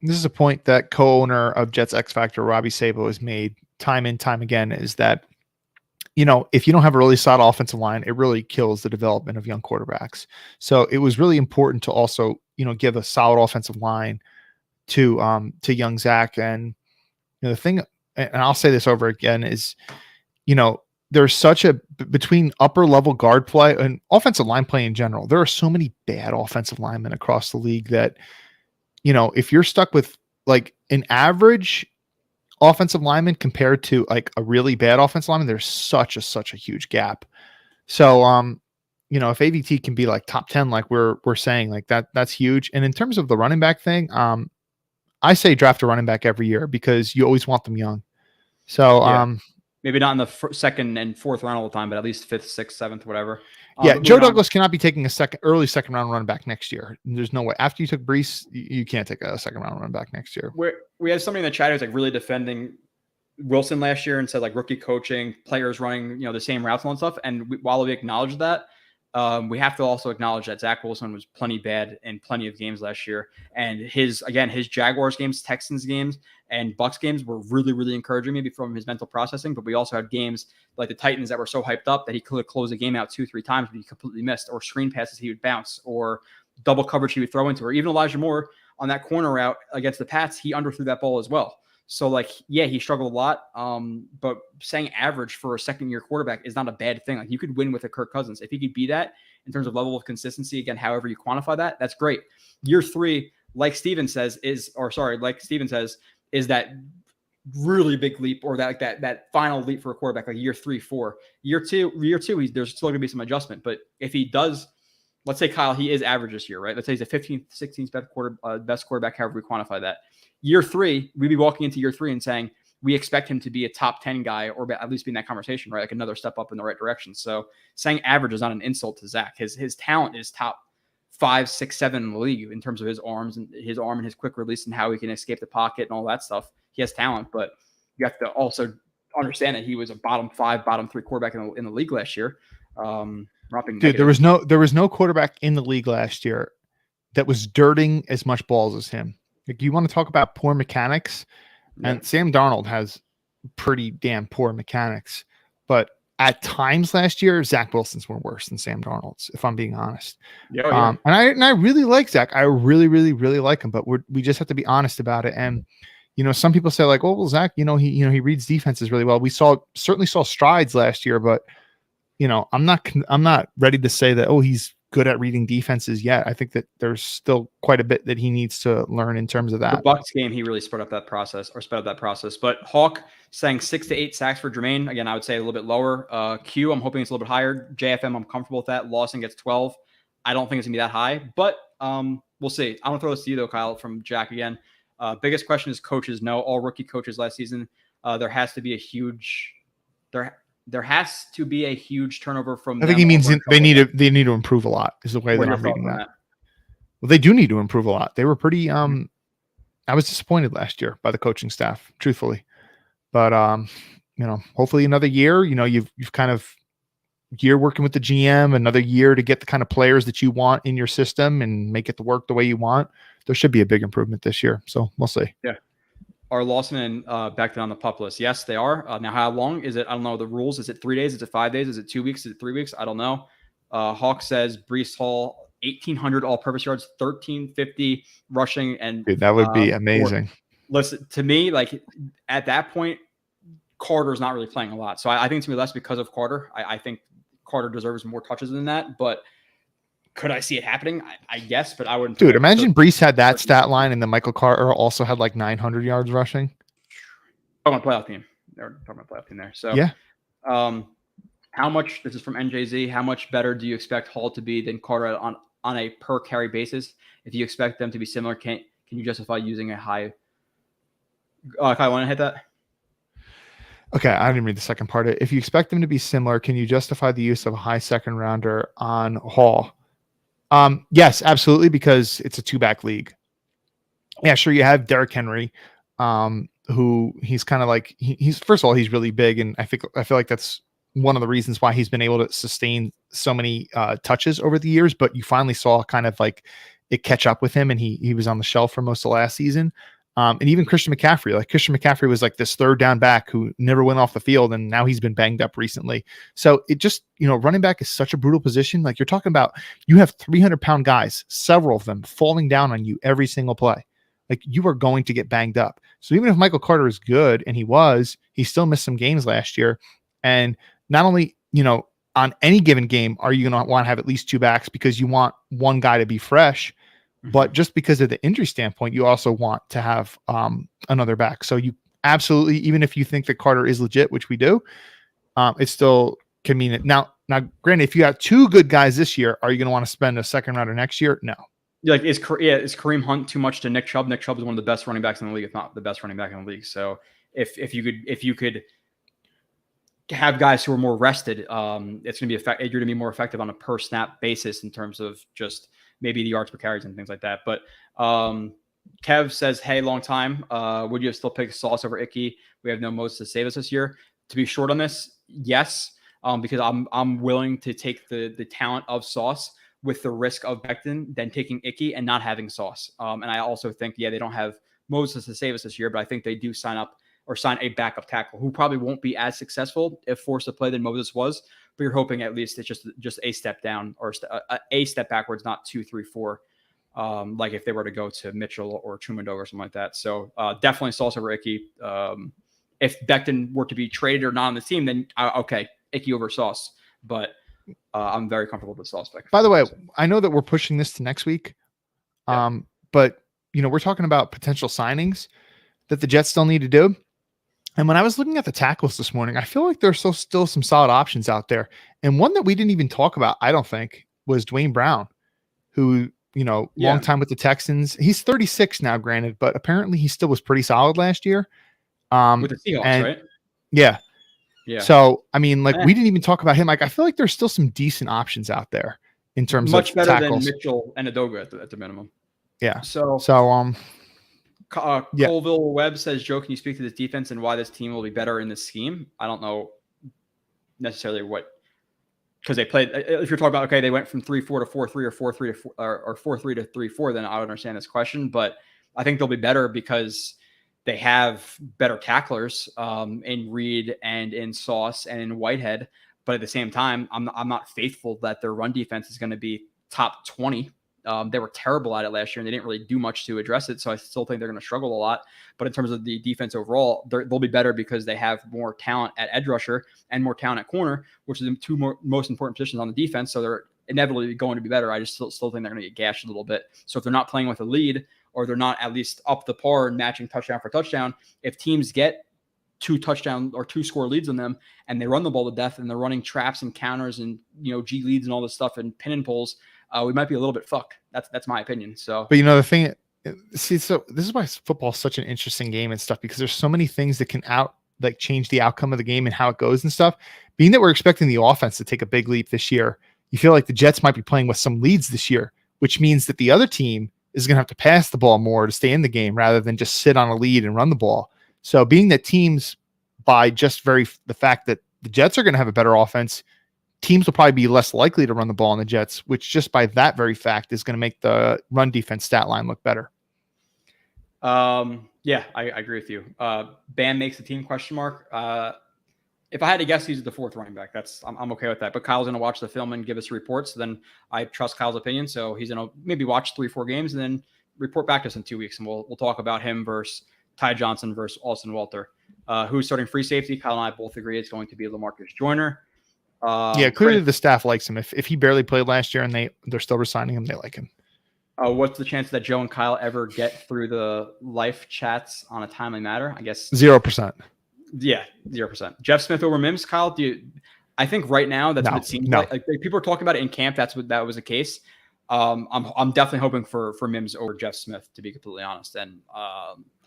this is a point that co-owner of Jets X Factor, Robbie Sabo, has made time and time again, is that, if you don't have a really solid offensive line, it really kills the development of young quarterbacks. So it was really important to also, give a solid offensive line to young Zach. And the thing, and I'll say this over again, is, there's such a between upper level guard play and offensive line play in general. There are so many bad offensive linemen across the league that, if you're stuck with like an average offensive lineman compared to like a really bad offensive lineman, there's such a huge gap. So, if AVT can be like top 10, like we're saying, like that's huge. And in terms of the running back thing, I say draft a running back every year because you always want them young. So, maybe not in the 2nd and 4th round all the time, but at least 5th, 6th, 7th, whatever. Joe Douglas cannot be taking early second round running back next year. There's no way. After you took Breece, you can't take a second round running back next year. We have somebody in the chat who's like really defending Wilson last year and said like rookie coaching, players running, the same routes and stuff. And while we acknowledge that, we have to also acknowledge that Zach Wilson was plenty bad in plenty of games last year. And his Jaguars games, Texans games, and Bucks games were really, really encouraging, maybe from his mental processing. But we also had games like the Titans that were so hyped up that he could have closed the game out 2-3 times, but he completely missed, or screen passes he would bounce, or double coverage he would throw into, or even Elijah Moore on that corner route against the Pats, he underthrew that ball as well. So like, yeah, he struggled a lot. But saying average for a second-year quarterback is not a bad thing. Like you could win with a Kirk Cousins. If he could be that in terms of level of consistency, again, however you quantify that, that's great. Year 3, like Steven says, is that really big leap, or that final leap for a quarterback, like year 3, 4. Year two, there's still going to be some adjustment. But if he does, let's say Kyle, he is average this year, right? Let's say he's a 15th, 16th best quarterback, however we quantify that. Year 3, we'd be walking into year 3 and saying we expect him to be a top 10 guy, or at least be in that conversation, right? Like another step up in the right direction. So saying average is not an insult to Zach. His talent is top 5, 6, 7 in the league in terms of his arm and his quick release and how he can escape the pocket and all that stuff. He has talent, but you have to also understand that he was a bottom 5, bottom 3 quarterback in the league last year. Dude, there was no quarterback in the league last year that was dirting as much balls as him. Like, you want to talk about poor mechanics, and Sam Darnold has pretty damn poor mechanics. But at times last year, Zach Wilson's were worse than Sam Darnold's, if I'm being honest. And I really like Zach. I really, really, really like him. But we just have to be honest about it. And some people say like, oh, well, Zach, he reads defenses really well. We certainly saw strides last year, but I'm not ready to say that, oh, he's good at reading defenses yet. I think that there's still quite a bit that he needs to learn in terms of that. The Bucs game, he really sped up that process. But Hawk saying 6 to 8 sacks for Jermaine. Again, I would say a little bit lower. Q, I'm hoping it's a little bit higher. JFM, I'm comfortable with that. Lawson gets 12. I don't think it's gonna be that high, but we'll see. I'm gonna throw this to you though, Kyle, from Jack again. Biggest question is coaches. No, all rookie coaches last season. There has to be a huge turnover from. I think he means they need to improve a lot. Is the way that I'm reading that. Well, they do need to improve a lot. They were pretty. I was disappointed last year by the coaching staff, truthfully, but hopefully another year. You've kind of year working with the GM, another year to get the kind of players that you want in your system and make it to work the way you want. There should be a big improvement this year. So we'll see. Yeah. Are Lawson and Becton on the PUP list? Yes, they are. Now, how long is it? I don't know the rules. Is it 3 days? Is it 5 days? Is it 2 weeks? Is it 3 weeks? I don't know. Hawk says Brees Hall, 1,800 all-purpose yards, 1,350 rushing, and dude, that would be amazing. Listen, to me, like at that point, Carter's not really playing a lot. So I think it's going to be less because of Carter. I think Carter deserves more touches than that, but could I see it happening? I guess, but I wouldn't. Dude, imagine Brees had that stat line and then Michael Carter also had like 900 yards rushing. Talking about playoff team. They're talking about playoff team there. So yeah. How much, this is from NJZ, how much better do you expect Hall to be than Carter on a per carry basis? If you expect them to be similar, can you justify using a high? Kyle, want to hit that? Okay, I didn't read the second part. If you expect them to be similar, can you justify the use of a high second rounder on Hall? Yes, absolutely, because it's a 2-back league. Yeah, sure. You have Derrick Henry, who he's kind of like he's first of all, he's really big, and I feel like that's one of the reasons why he's been able to sustain so many touches over the years. But you finally saw kind of like it catch up with him, and he was on the shelf for most of last season. And even Christian McCaffrey was like this third down back who never went off the field. And now he's been banged up recently. So it just, running back is such a brutal position. Like you're talking about, you have 300-pound guys, several of them falling down on you every single play. Like you are going to get banged up. So even if Michael Carter is good, and he still missed some games last year. And not only, on any given game, are you going to want to have at least 2 backs because you want one guy to be fresh. But just because of the injury standpoint, you also want to have another back. So you absolutely, even if you think that Carter is legit, which we do, it still can mean it. Now, granted, if you have 2 good guys this year, are you going to want to spend a second rounder next year? No. Like is Kareem Hunt too much to Nick Chubb? Nick Chubb is one of the best running backs in the league, if not the best running back in the league. So if you could have guys who are more rested, it's going to be you're going to be more effective on a per snap basis in terms of just maybe the yards per carries and things like that. But Kev says, hey, long time. Would you have still picked Sauce over Icky? We have no Moses to save us this year. To be short on this, yes, because I'm willing to take the talent of Sauce with the risk of Becton than taking Icky and not having Sauce. And I also think, they don't have Moses to save us this year, but I think they do sign a backup tackle who probably won't be as successful if forced to play than Moses was. But you're hoping at least it's just a step down or a step backwards, not 2, 3, 4. like if they were to go to Mitchell or Trumando or something like that. So definitely Sauce over Icky. If Becton were to be traded or not on the team, then okay, Icky over Sauce. But I'm very comfortable with Sauce pick. By the way, I know that we're pushing this to next week, but we're talking about potential signings that the Jets still need to do. And when I was looking at the tackles this morning, I feel like there's still some solid options out there. And one that we didn't even talk about, I don't think, was Dwayne Brown, who, long time with the Texans. He's 36 now, granted, but apparently he still was pretty solid last year. With the Seahawks, right? Yeah. Yeah. So, we didn't even talk about him. Like, I feel like there's still some decent options out there in terms much of better tackles. than Mitchell and Adoga at the minimum. Yeah. Colville Webb says, Joe, can you speak to this defense and why this team will be better in this scheme? I don't know necessarily because they played. If you're talking about, okay, they went from 3-4 to 4-3 or 4-3 to 4, or 4-3 to 3-4, then I would understand this question. But I think they'll be better because they have better tacklers in Reed and in Sauce and in Whitehead. But at the same time, I'm not faithful that their run defense is going to be top 20. They were terrible at it last year, and they didn't really do much to address it. So I still think they're going to struggle a lot. But in terms of the defense overall, they'll be better because they have more talent at edge rusher and more talent at corner, which are the two most important positions on the defense. So they're inevitably going to be better. I just still think they're going to get gashed a little bit. So if they're not playing with a lead, or they're not at least up the par and matching touchdown for touchdown, if teams get 2 touchdown or 2 score leads on them and they run the ball to death and they're running traps and counters and G leads and all this stuff and pin and pulls, we might be a little bit fucked. That's my opinion. So, but the thing, so this is why football is such an interesting game and stuff, because there's so many things that can change the outcome of the game and how it goes and stuff. Being that we're expecting the offense to take a big leap this year, you feel like the Jets might be playing with some leads this year, which means that the other team is going to have to pass the ball more to stay in the game rather than just sit on a lead and run the ball. So being that teams, by just the fact that the Jets are going to have a better offense, teams will probably be less likely to run the ball on the Jets, which just by that very fact is going to make the run defense stat line look better. Yeah, I agree with you. Bam makes the team ? If I had to guess, he's the 4th running back. I'm okay with that. But Kyle's going to watch the film and give us a report. So then I trust Kyle's opinion. So he's going to maybe watch 3-4 games and then report back to us in 2 weeks. And we'll talk about him versus Ty Johnson versus Austin Walter. Who's starting free safety? Kyle and I both agree it's going to be LaMarcus Joyner. Clearly the staff likes him. If he barely played last year and they're still resigning him, they like him. What's the chance that Joe and Kyle ever get through the live chats on a timely matter? I guess 0%. Yeah, 0%. Jeff Smith over Mims, Kyle. I think right now that's what it seems like. Like people are talking about it in camp. That was the case. I'm definitely hoping for Mims over Jeff Smith, to be completely honest. And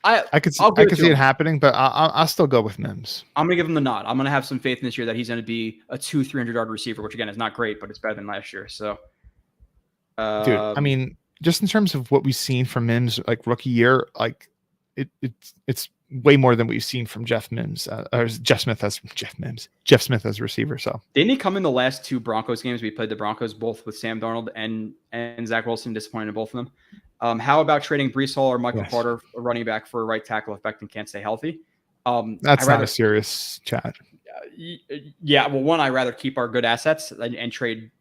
I could see it happening, but I'll still go with Mims. I'm gonna give him the nod. I'm gonna have some faith in this year that he's gonna be a 200-300 yard receiver, which again is not great, but it's better than last year. So, dude, just in terms of what we've seen from Mims, like rookie year, like it's way more than we've seen from Jeff Smith as a receiver. So didn't he come in the last 2 Broncos games? We played the Broncos both with Sam Darnold and Zach Wilson, disappointed in both of them. How about trading Breece Hall or Michael Carter, a running back, for a right tackle if Becton can't stay healthy? That's not a serious chat. Yeah, well, one, I'd rather keep our good assets and trade,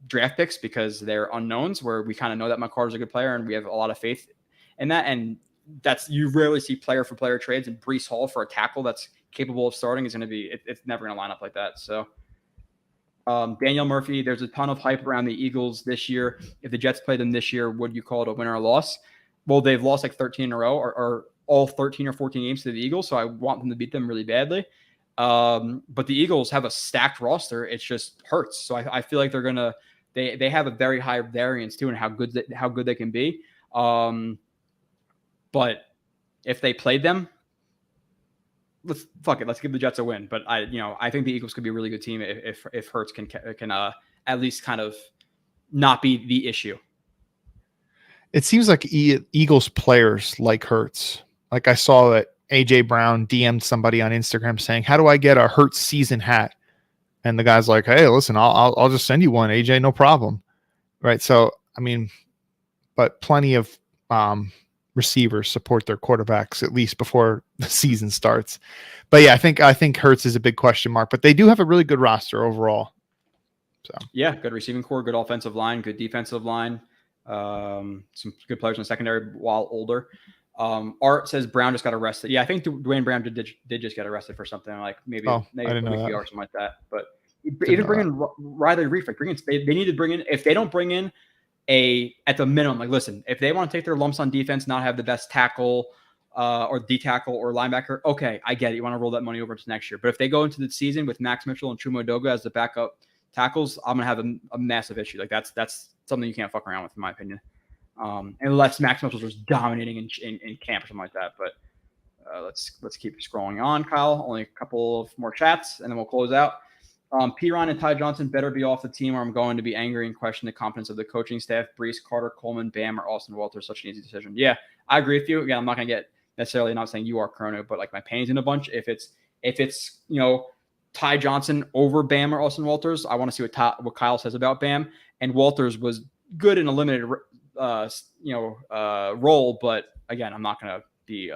draft picks because they're unknowns, where we kind of know that McCarter's a good player and we have a lot of faith in that. And you rarely see player for player trades, and Breece Hall for a tackle that's capable of starting is going to be, it's never going to line up like that. So Daniel Murphy, there's a ton of hype around the Eagles this year. If the Jets play them this year, would you call it a win or a loss? Well, they've lost like 13 in a row or all 13 or 14 games to the Eagles. So I want them to beat them really badly. But the Eagles have a stacked roster. It just hurts. So I feel like they're going to, they have a very high variance too, and how good they can be. But if they played them, let's give the Jets a win. But I think the Eagles could be a really good team if Hurts can at least kind of not be the issue. It seems like Eagles players like Hurts. Like I saw that AJ Brown DM'd somebody on Instagram saying, "How do I get a Hurts season hat?" And the guy's like, "Hey, listen, I'll just send you one, AJ, no problem." Right. So, but plenty of receivers support their quarterbacks at least before the season starts. But yeah, I think Hurts is a big question mark, but they do have a really good roster overall. So yeah, good receiving core, good offensive line, good defensive line. Some good players in the secondary while older. Art says Brown just got arrested. Yeah, I think Dwayne Brown did just get arrested for something like maybe I a didn't know week that. ago or something like that. But even bring in Riley Reef, like they need to bring in, if they don't bring in at the minimum, like listen, if they want to take their lumps on defense, not have the best tackle or D tackle or linebacker, okay, I get it. You want to roll that money over to next year. But if they go into the season with Max Mitchell and Chuma Edoga as the backup tackles, I'm gonna have a massive issue. Like that's something you can't fuck around with, in my opinion. Unless Max Mitchell's just dominating in camp or something like that. But let's keep scrolling on, Kyle. Only a couple of more chats, and then we'll close out. Piron and Ty Johnson better be off the team, or I'm going to be angry and question the competence of the coaching staff. Brees, Carter, Coleman, Bam, or Austin Walters. Such an easy decision. Yeah, I agree with you. Again, I'm not going to get necessarily, not saying you are Chrono, but like my pain's in a bunch. If it's Ty Johnson over Bam or Austin Walters, I want to see what Kyle says about Bam. And Walters was good in a limited role, but again, I'm not going to be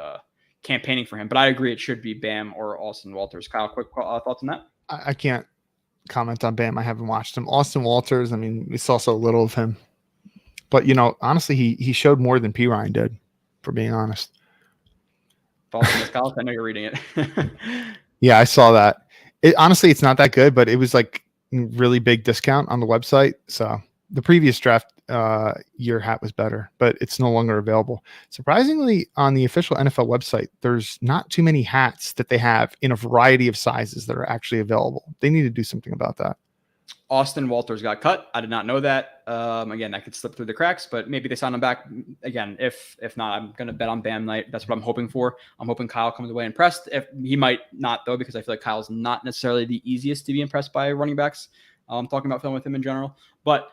campaigning for him. But I agree, it should be Bam or Austin Walters. Kyle, quick thoughts on that? I can't comment on Bam. I haven't watched him. Austin Walters, I mean, we saw so little of him. But, honestly, he showed more than P. Ryan did, for being honest. Kyle, I know you're reading it. Yeah, I saw that. Honestly, it's not that good, but it was like really big discount on the website. So the previous draft year hat was better, but it's no longer available. Surprisingly, on the official NFL website, there's not too many hats that they have in a variety of sizes that are actually available. They need to do something about that. Austin Walters got cut. I did not know that. Again, that could slip through the cracks, but maybe they sign him back. Again, if not, I'm going to bet on Bam night. That's what I'm hoping for. I'm hoping Kyle comes away impressed. If he might not, though, because I feel like Kyle's not necessarily the easiest to be impressed by running backs. I'm talking about film with him in general. But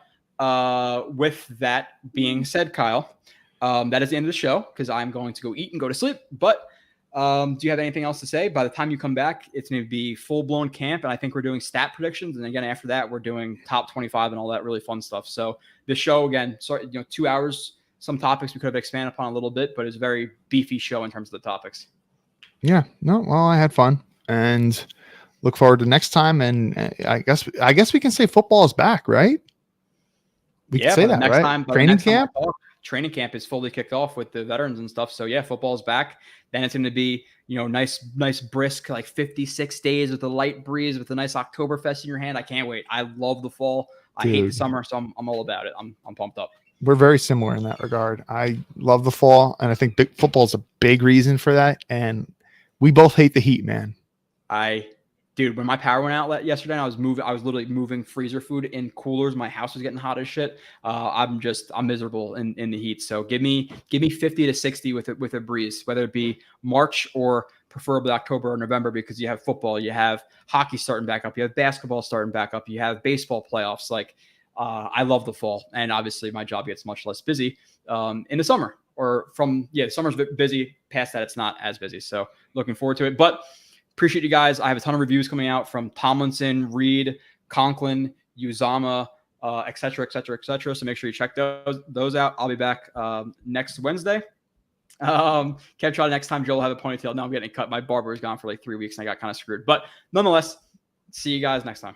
with that being said, Kyle, that is the end of the show because I'm going to go eat and go to sleep. But do you have anything else to say? By the time you come back, it's going to be full-blown camp, and I think we're doing stat predictions. And again, after that, we're doing top 25 and all that really fun stuff. So the show, again, 2 hours, some topics we could have expanded upon a little bit, but it's a very beefy show in terms of the topics. Yeah, no, well, I had fun and look forward to next time. And I guess we can say football is back, right? We can say that, next right? Time, training camp is fully kicked off with the veterans and stuff. So yeah, football is back. Then it's going to be, nice brisk, like 56 days with a light breeze with a nice Oktoberfest in your hand. I can't wait. I love the fall. I hate the summer, so I'm all about it. I'm pumped up. We're very similar in that regard. I love the fall, and I think football is a big reason for that. And we both hate the heat, man. Dude, when my power went out yesterday, and I was literally moving freezer food in coolers. My house was getting hot as shit. I'm miserable in the heat. So give me 50 to 60 with a breeze, whether it be March or preferably October or November, because you have football, you have hockey starting back up, you have basketball starting back up, you have baseball playoffs. Like I love the fall, and obviously my job gets much less busy in the summer. Summer's busy. Past that, it's not as busy. So looking forward to it, but. Appreciate you guys. I have a ton of reviews coming out from Tomlinson, Reed, Conklin, Uzama, et cetera, et cetera, et cetera. So make sure you check those out. I'll be back next Wednesday. Kev tried next time Joel will have a ponytail. Now I'm getting cut. My barber is gone for like 3 weeks and I got kind of screwed. But nonetheless, see you guys next time.